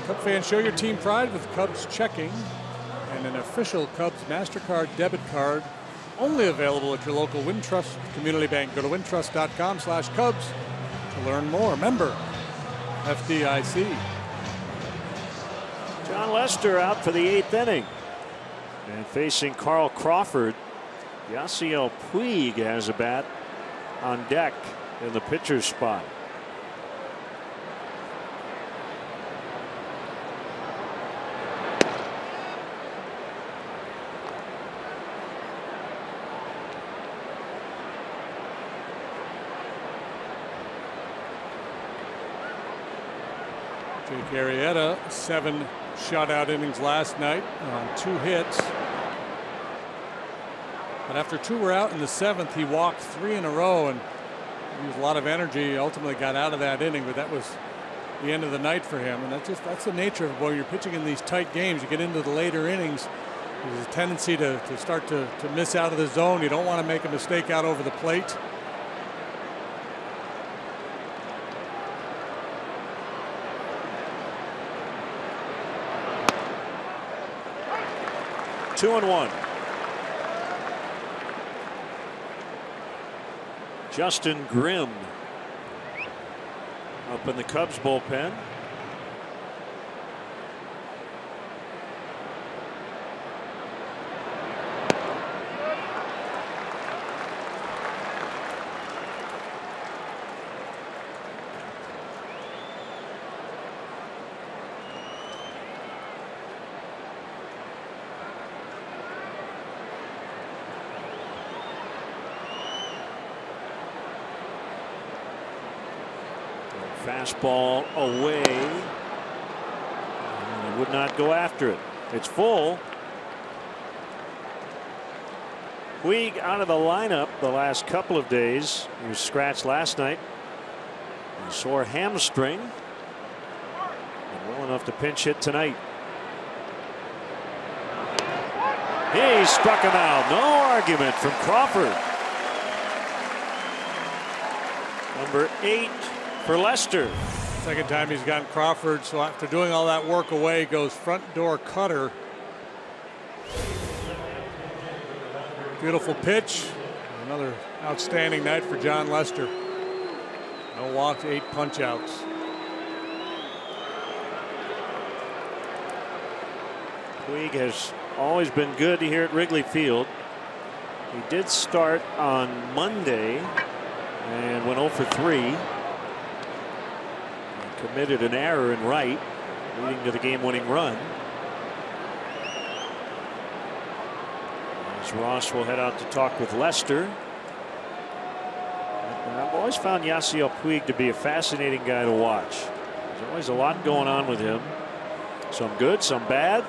Cub fans, show your team pride with Cubs checking and an official Cubs MasterCard debit card only available at your local Wintrust Community Bank. Go to wintrust.com/Cubs to learn more. Member FDIC. John Lester out for the 8th inning. And facing Carl Crawford, Yasiel Puig has a bat on deck in the pitcher's spot. Jake Arrieta, 7 shutout innings last night on 2 hits. But after 2 were out in the 7th, he walked 3 in a row and used a lot of energy. Ultimately got out of that inning, but that was the end of the night for him. And that's the nature of when you're pitching in these tight games. You get into the later innings, there's a tendency to start to miss out of the zone. You don't want to make a mistake out over the plate. Two and 1. Justin Grimm up in the Cubs bullpen. Fastball away. And he would not go after it. It's full. Puig out of the lineup the last couple of days. He was scratched last night. A sore hamstring. And well enough to pinch hit tonight. He struck him out. No argument from Crawford. Number 8 for Lester. Second time he's gotten Crawford, so after doing all that work away, goes front door cutter. Beautiful pitch. Another outstanding night for John Lester. No walks, 8 punch outs. Puig has always been good here at Wrigley Field. He did start on Monday and went 0 for 3. Committed an error in right, leading to the game-winning run. As Ross will head out to talk with Lester. And I've always found Yasiel Puig to be a fascinating guy to watch. There's always a lot going on with him. Some good, some bad.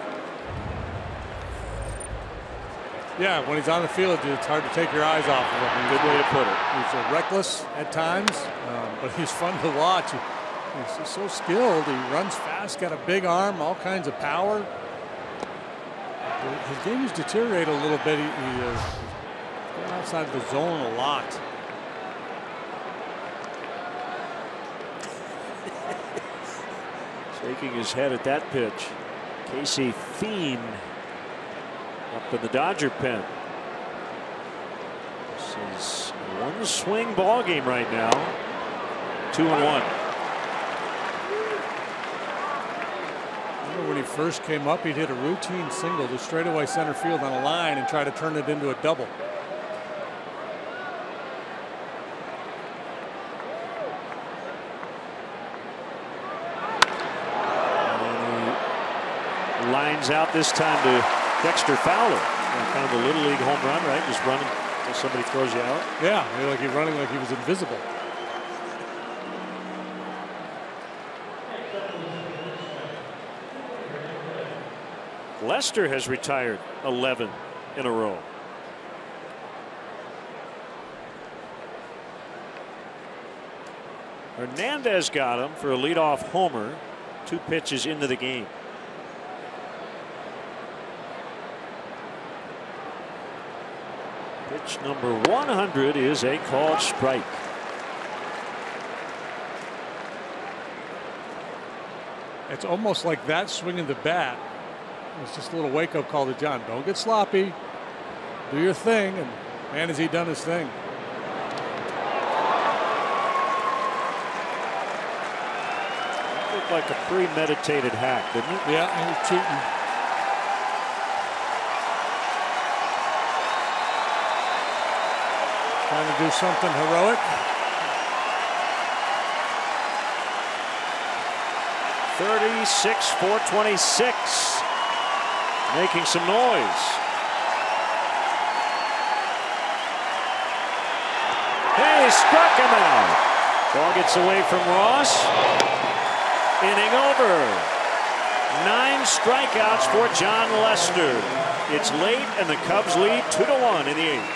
Yeah, when he's on the field, it's hard to take your eyes off of him. Good way to put it. He's reckless at times, but he's fun to watch. He's so skilled. He runs fast, got a big arm, all kinds of power. His game has deteriorated a little bit. He's going outside the zone a lot. Shaking his head at that pitch. Casey Fiend up in the Dodger pen. This is a one-swing ball game right now. 2-1. When he first came up, he'd hit a routine single to straightaway center field on a line and try to turn it into a double. And he lines out this time to Dexter Fowler. Kind of a little league home run, right? Just running until somebody throws you out. Yeah, like he's running like he was invisible. Lester has retired 11 in a row. Hernandez got him for a leadoff homer 2 pitches into the game. Pitch number 100 is a called strike. It's almost like that swing of the bat. It's just a little wake-up call to John. Don't get sloppy. Do your thing. And man, has he done his thing. That looked like a premeditated hack, didn't it? Yeah, he was cheating. Trying to do something heroic. 36-426. Making some noise. Hey, struck him out. Ball gets away from Ross. Inning over. 9 strikeouts for John Lester. It's late and the Cubs lead 2-1 in the 8th.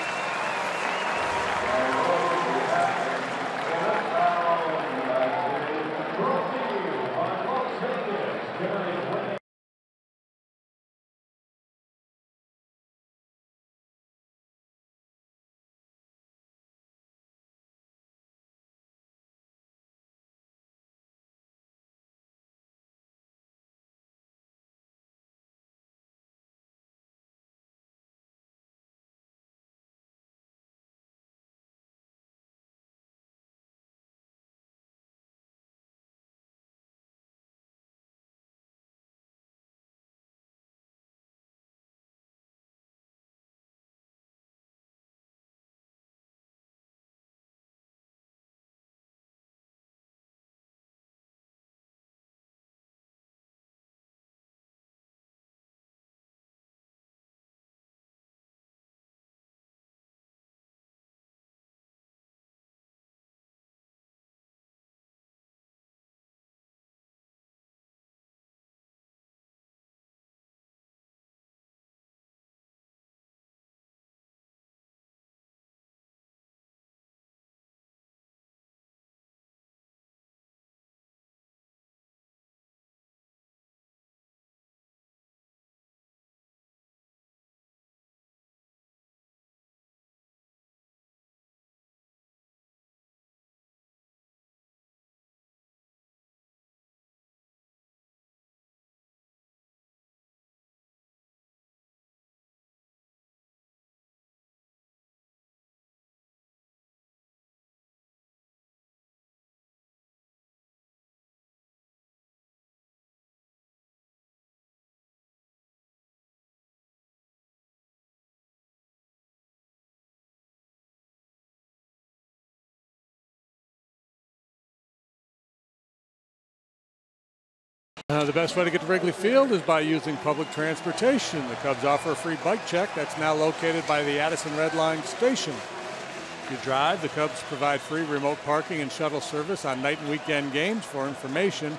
The best way to get to Wrigley Field is by using public transportation. The Cubs offer a free bike check that's now located by the Addison Red Line station. If you drive, the Cubs provide free remote parking and shuttle service on night and weekend games. For information,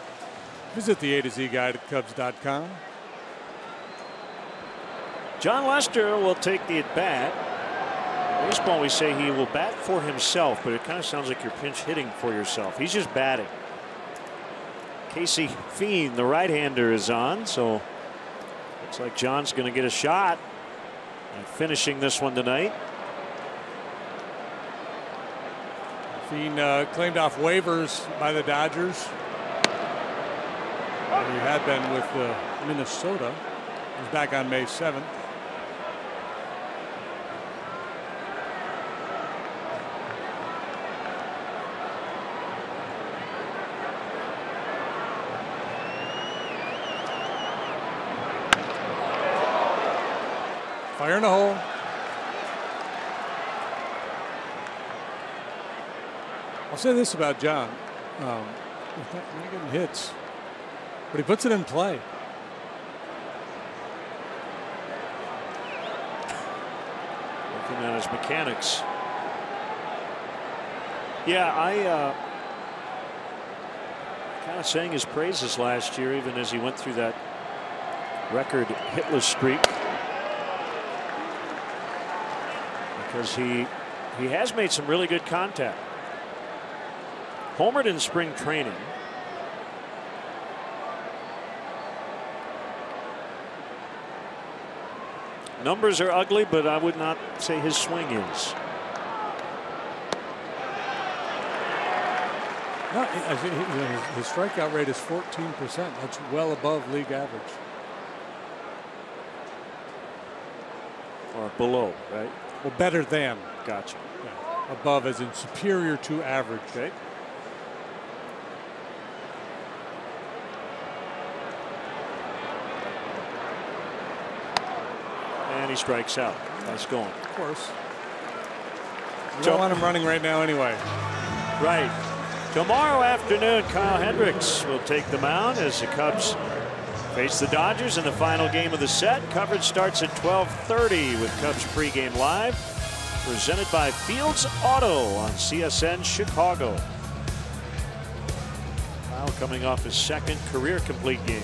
visit the A to Z guide at Cubs.com. John Lester will take the at-bat. In baseball, we say he will bat for himself, but it kind of sounds like you're pinch hitting for yourself. He's just batting. Casey Fiend, the right-hander, is on, so looks like John's going to get a shot at finishing this one tonight. Fiend claimed off waivers by the Dodgers. He had been with Minnesota. He's back on May 7th. Fire in the hole. I'll say this about John. He's not getting hits, but he puts it in play. Looking at his mechanics. Yeah, I kind of sang his praises last year, even as he went through that record hitless streak. Because he has made some really good contact. Homered in spring training. Numbers are ugly, but I would not say his swing is. No, I think his strikeout rate is 14%. That's well above league average. Or below, right? Well, better than. Gotcha. Yeah. Above as in superior to average. Okay. And he strikes out. Nice going. Of course. We don't want him running right now anyway. Right. Tomorrow afternoon, Kyle Hendricks will take the mound as the Cubs face the Dodgers in the final game of the set. Coverage starts at 12:30 with Cubs pregame live, presented by Fields Auto on CSN Chicago. Kyle coming off his second career complete game.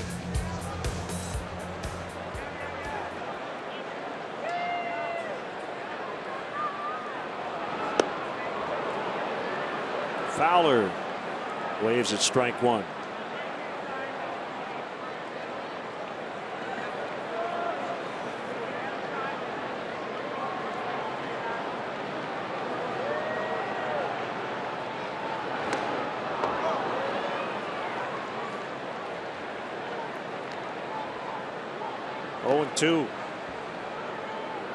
Fowler waves at strike one. Oh, 0-2.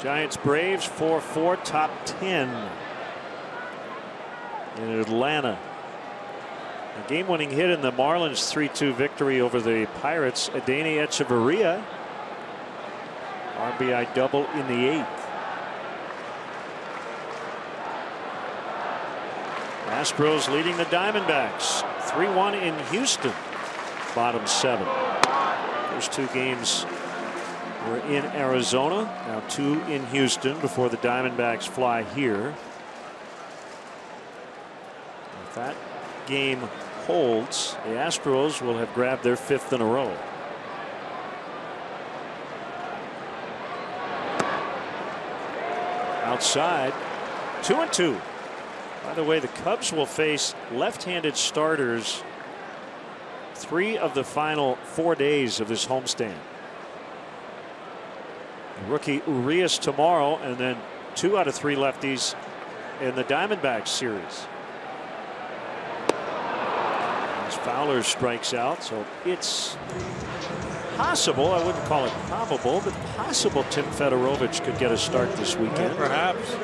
Giants Braves 4-4, top 10 in Atlanta. A game-winning hit in the Marlins 3-2 victory over the Pirates. Adeiny Echeverria, RBI double in the 8th. Astros leading the Diamondbacks 3-1 in Houston, bottom 7. First two games were in Arizona, now 2 in Houston before the Diamondbacks fly here. If that game holds, the Astros will have grabbed their 5th in a row. Outside, 2-2. By the way, the Cubs will face left-handed starters 3 of the final 4 days of this homestand. Rookie Urias tomorrow, and then 2 out of 3 lefties in the Diamondbacks series. As Fowler strikes out, so it's possible, I wouldn't call it probable, but possible Tim Fedorovich could get a start this weekend. Perhaps.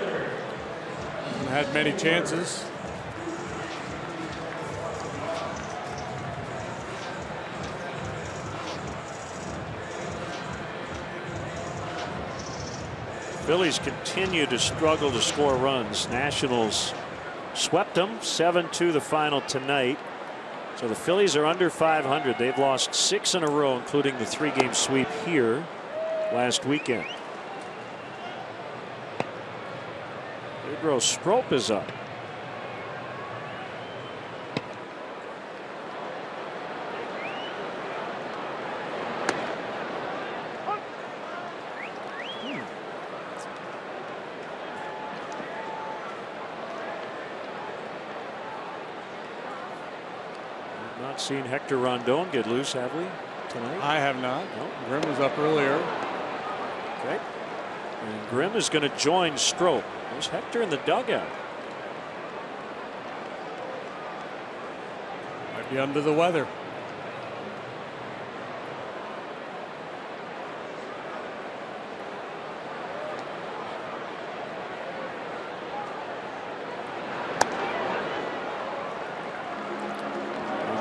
Hasn't had many chances. Phillies continue to struggle to score runs. Nationals swept them 7-2 the final tonight. So the Phillies are under 500. They've lost 6 in a row, including the 3-game sweep here last weekend. Pedro Strop is up. Not seen Hector Rondon get loose, have we, tonight? I have not. No. Grimm was up earlier. Okay. And Grimm is going to join Strop. There's Hector in the dugout. Might be under the weather.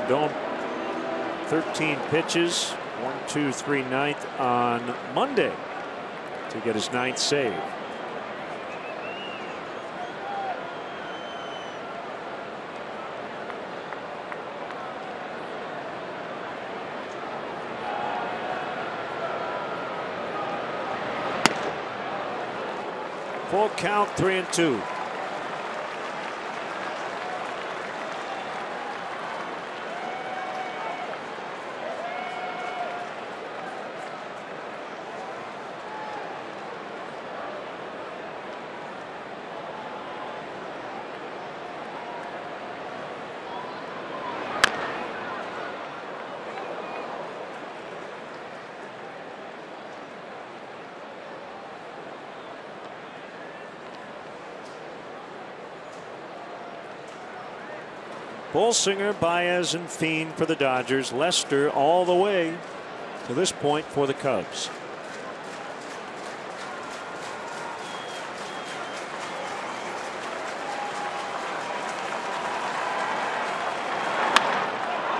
Rondon, 13 pitches, 1, 2, 3, 9th on Monday to get his 9th save. Full count, 3-2. Bolsinger, Baez, and Fiend for the Dodgers. Lester all the way to this point for the Cubs.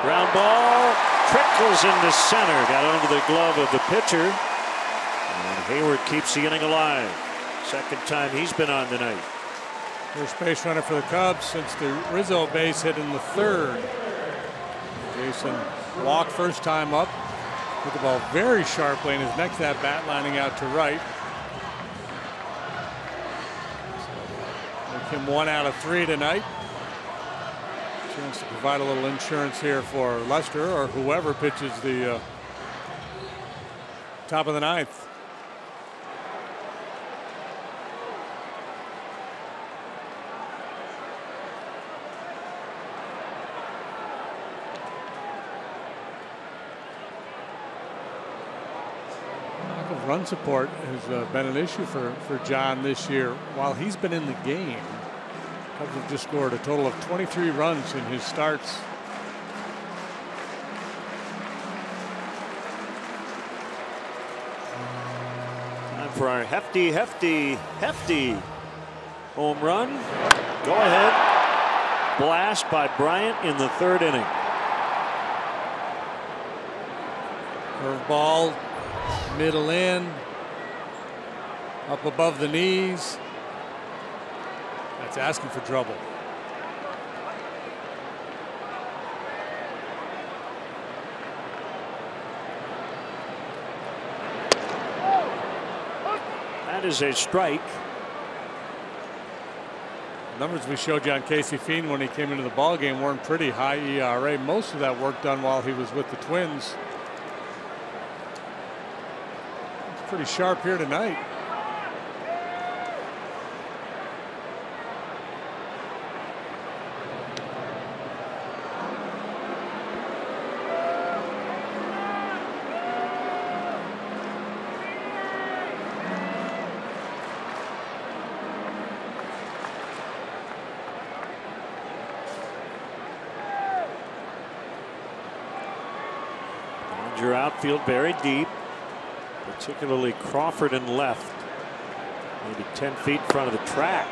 Ground ball trickles into center. Got under the glove of the pitcher. And Hayward keeps the inning alive. Second time he's been on tonight. First base runner for the Cubs since the Rizzo base hit in the 3rd. Jason walked first time up. Hit the ball very sharply in his next at bat, lining out to right. Make him 1 out of 3 tonight. Chance to provide a little insurance here for Lester or whoever pitches the top of the 9th. Run support has been an issue for John this year. While he's been in the game, Cubs have just scored a total of 23 runs in his starts. Time for our hefty home run. Go ahead. Blast by Bryant in the 3rd inning. Curveball. Middle in, up above the knees. That's asking for trouble. That is a strike. The numbers we showed you on Casey Fiend when he came into the ball game weren't pretty. High ERA. Most of that work done while he was with the Twins. Pretty sharp here tonight. Dodger outfield buried deep. Particularly Crawford in left. Maybe 10 feet in front of the track.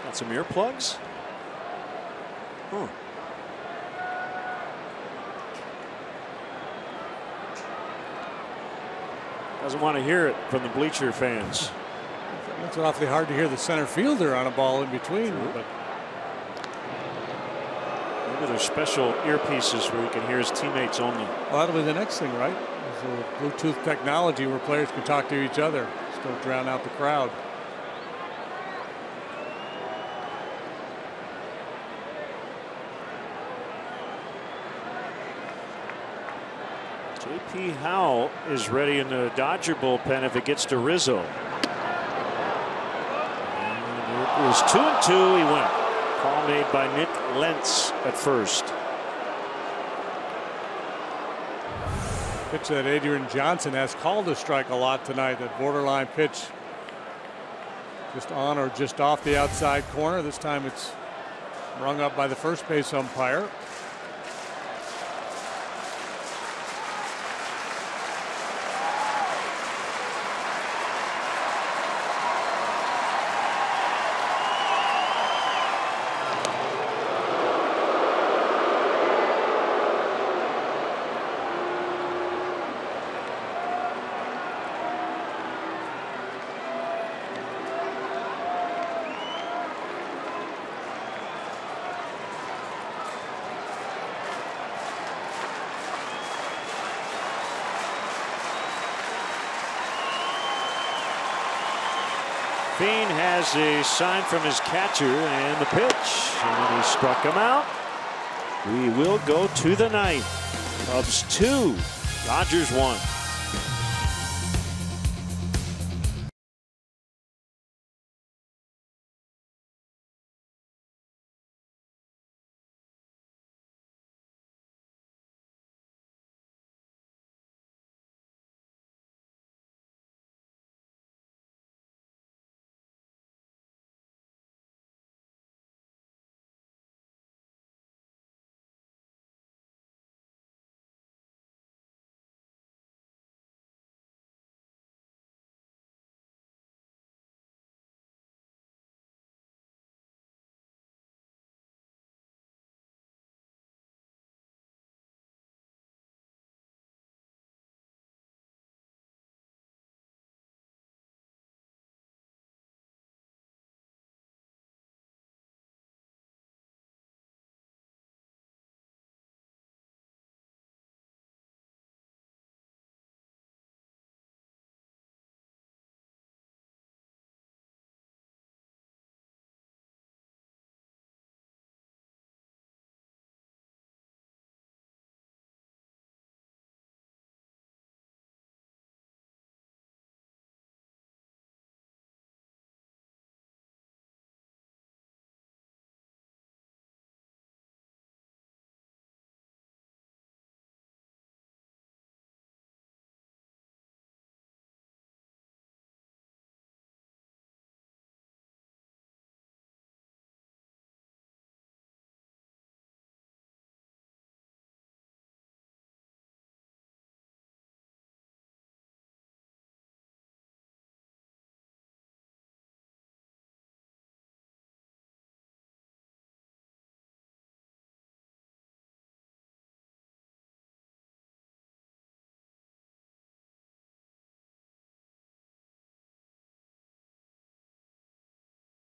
Got some earplugs? Huh. Doesn't want to hear it from the bleacher fans. It's awfully hard to hear the center fielder on a ball in between. But maybe there's special earpieces where he can hear his teammates only. Well, that'll be the next thing, right? There's a Bluetooth technology where players can talk to each other, still drown out the crowd. J.P. Howell is ready in the Dodger bullpen if it gets to Rizzo. And it was 2-2. He went. Call made by Nick Lentz at first. Pitch that Adrian Johnson has called a strike a lot tonight. That borderline pitch just on or just off the outside corner. This time it's rung up by the first base umpire. Bean has a sign from his catcher and the pitch, and he struck him out. We will go to the ninth. Cubs 2, Dodgers 1.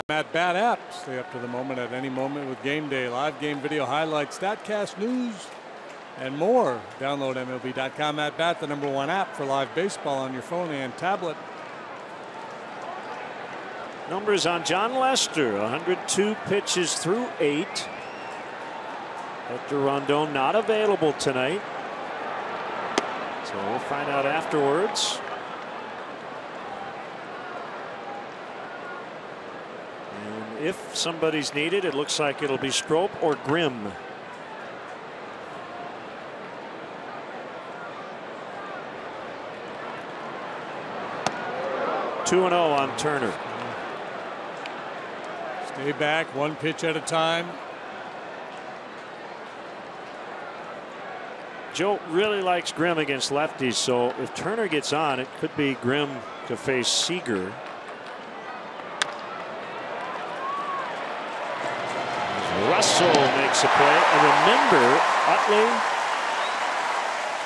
At Bat app. Stay up to the moment at any moment with Game Day. Live game video highlights, StatCast news, and more. Download MLB.com at Bat, the #1 app for live baseball on your phone and tablet. Numbers on John Lester, 102 pitches through 8. Hector Rondon not available tonight, so we'll find out afterwards. And if somebody's needed, it looks like it'll be Strop or Grimm. Two 2-0 on Turner. Stay back, one pitch at a time. Joe really likes Grimm against lefties, so if Turner gets on, it could be Grimm to face Seager. Russell makes a play. And remember, Utley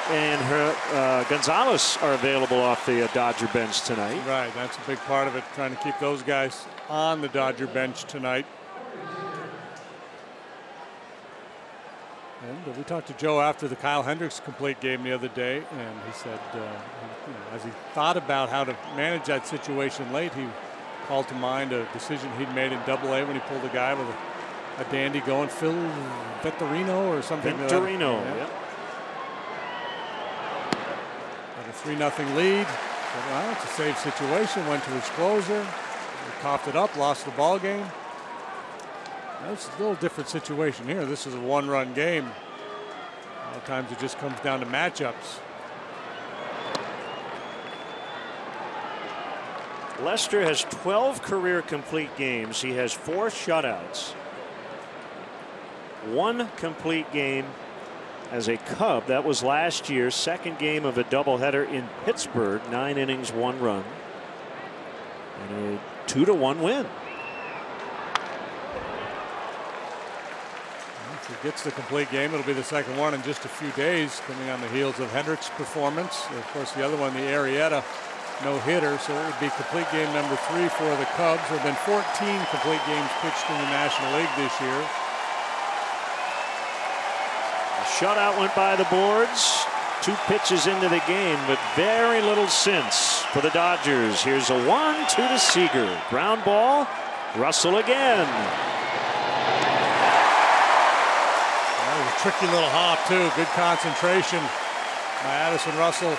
and Gonzalez are available off the Dodger bench tonight. Right, that's a big part of it, trying to keep those guys on the Dodger bench tonight. And we talked to Joe after the Kyle Hendricks complete game the other day, and he said, as he thought about how to manage that situation late, he called to mind a decision he'd made in AA when he pulled a guy with a dandy going, Phil Vettorino or something. Vettorino, yep. Had a 3-0 lead. Said, well, it's a safe situation. Went to his closer. He coughed it up, lost the ball game. That's a little different situation here. This is a one-run game. A lot of times it just comes down to matchups. Lester has 12 career complete games. He has 4 shutouts. 1 complete game as a Cub. That was last year's second game of a doubleheader in Pittsburgh. 9 innings, 1 run. And a 2-1 win. If he gets the complete game, it'll be the second one in just a few days, coming on the heels of Hendricks' performance. Of course, the other one, the Arrieta no-hitter, so it would be complete game number 3 for the Cubs. There have been 14 complete games pitched in the National League this year. The shutout went by the boards. 2 pitches into the game, but very little since for the Dodgers. Here's a 1-2 to Seager. Ground ball. Russell again. That was a tricky little hop, too. Good concentration by Addison Russell.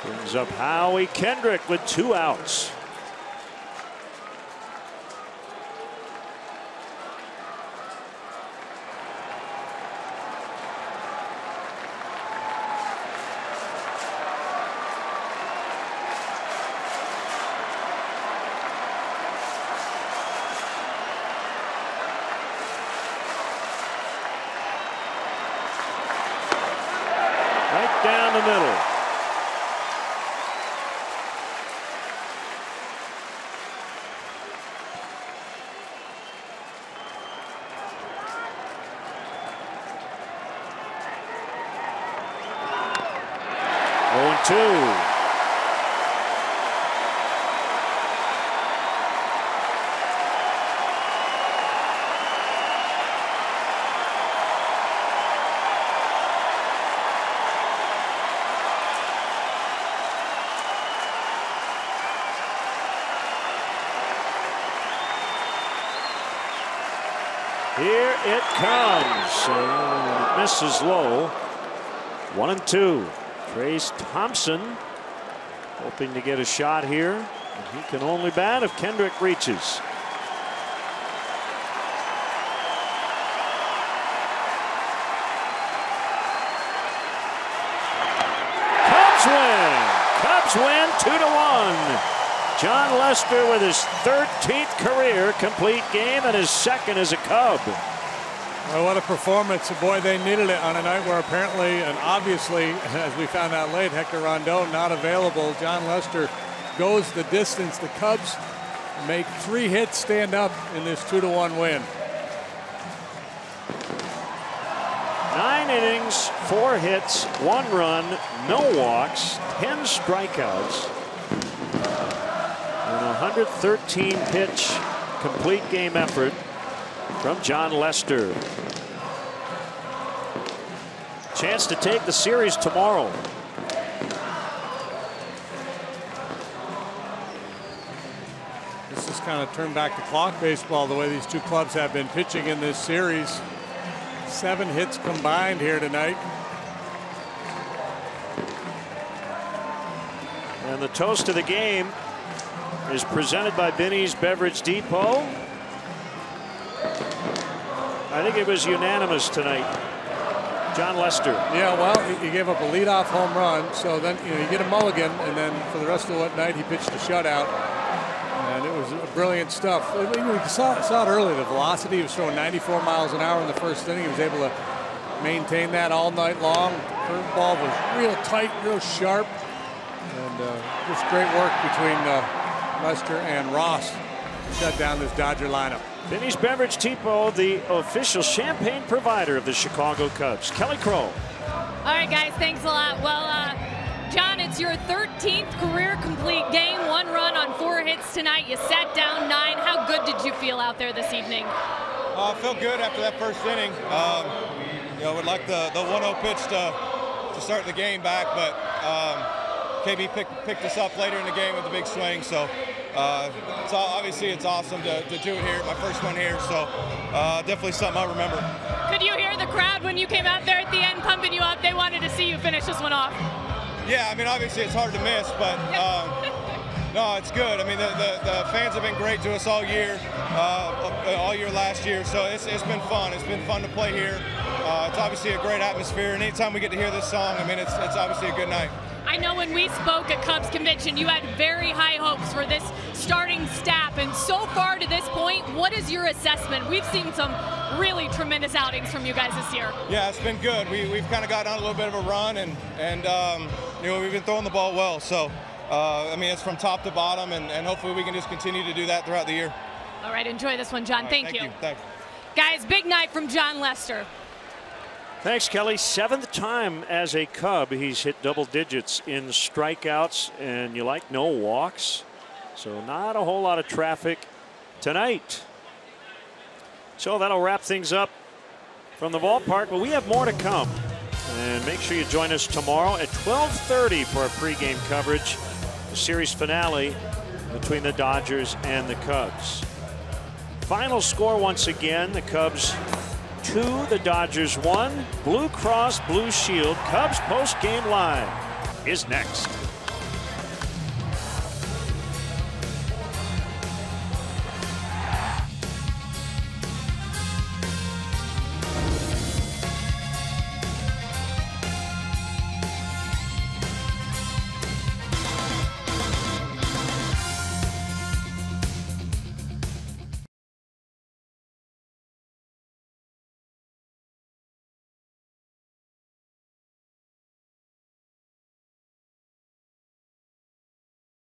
Brings up Howie Kendrick with 2 outs. Right down the middle. Two. Here it comes. Misses low. 1-2. Trace Thompson hoping to get a shot here. He can only bat if Kendrick reaches. Cubs win. Cubs win 2-1. John Lester with his 13th career complete game and his second as a Cub. Well, what a performance. Boy, they needed it on a night where apparently and obviously, as we found out late, Hector Rondon not available. John Lester goes the distance. The Cubs make 3 hits stand up in this 2-1 win. 9 innings, 4 hits, 1 run, no walks, 10 strikeouts, and a 113 pitch complete game effort from John Lester. Chance to take the series tomorrow. This is kind of turn back the clock baseball, the way these 2 clubs have been pitching in this series. 7 hits combined here tonight. And the toast of the game is presented by Binny's Beverage Depot. I think it was unanimous tonight. John Lester. Yeah, well, he gave up a leadoff home run, so then you get a mulligan, and then for the rest of the night he pitched a shutout, and it was brilliant stuff. You saw it early. The velocity, he was throwing 94 miles an hour in the first inning. He was able to maintain that all night long. Curveball was real tight, real sharp, and just great work between Lester and Ross to shut down this Dodger lineup. Vinny's Beverage Depot, the official champagne provider of the Chicago Cubs. Kelly Crow. All right, guys, thanks a lot. Well, John, it's your 13th career complete game. 1 run on 4 hits tonight. You sat down 9. How good did you feel out there this evening? I felt good after that first inning. Would like the 1-0 pitch to start the game back, but KB picked us up later in the game with a big swing. So obviously it's awesome to do it here, my first one here. So definitely something I remember. Could you hear the crowd when you came out there at the end pumping you up? They wanted to see you finish this one off. Yeah, I mean, obviously it's hard to miss, but no, it's good. I mean, the fans have been great to us all year last year, so it's been fun. It's been fun to play here. It's obviously a great atmosphere, and anytime we get to hear this song, I mean, it's obviously a good night. I know when we spoke at Cubs Convention, you had very high hopes for this starting staff, and so far to this point, what is your assessment? We've seen some really tremendous outings from you guys this year. Yeah, it's been good. We've kind of gotten on a little bit of a run, and we've been throwing the ball well. So, I mean, it's from top to bottom, and hopefully we can just continue to do that throughout the year. All right, enjoy this one, John. Right, thank you. Thanks. Guys, big night from John Lester. Thanks, Kelly. 7th time as a Cub. He's hit double digits in strikeouts, and you like no walks. So not a whole lot of traffic tonight. So that'll wrap things up from the ballpark. But we have more to come. And make sure you join us tomorrow at 12:30 for our pregame coverage. The series finale between the Dodgers and the Cubs. Final score once again, the Cubs 2, the Dodgers 1. Blue Cross Blue Shield Cubs post-game live is next.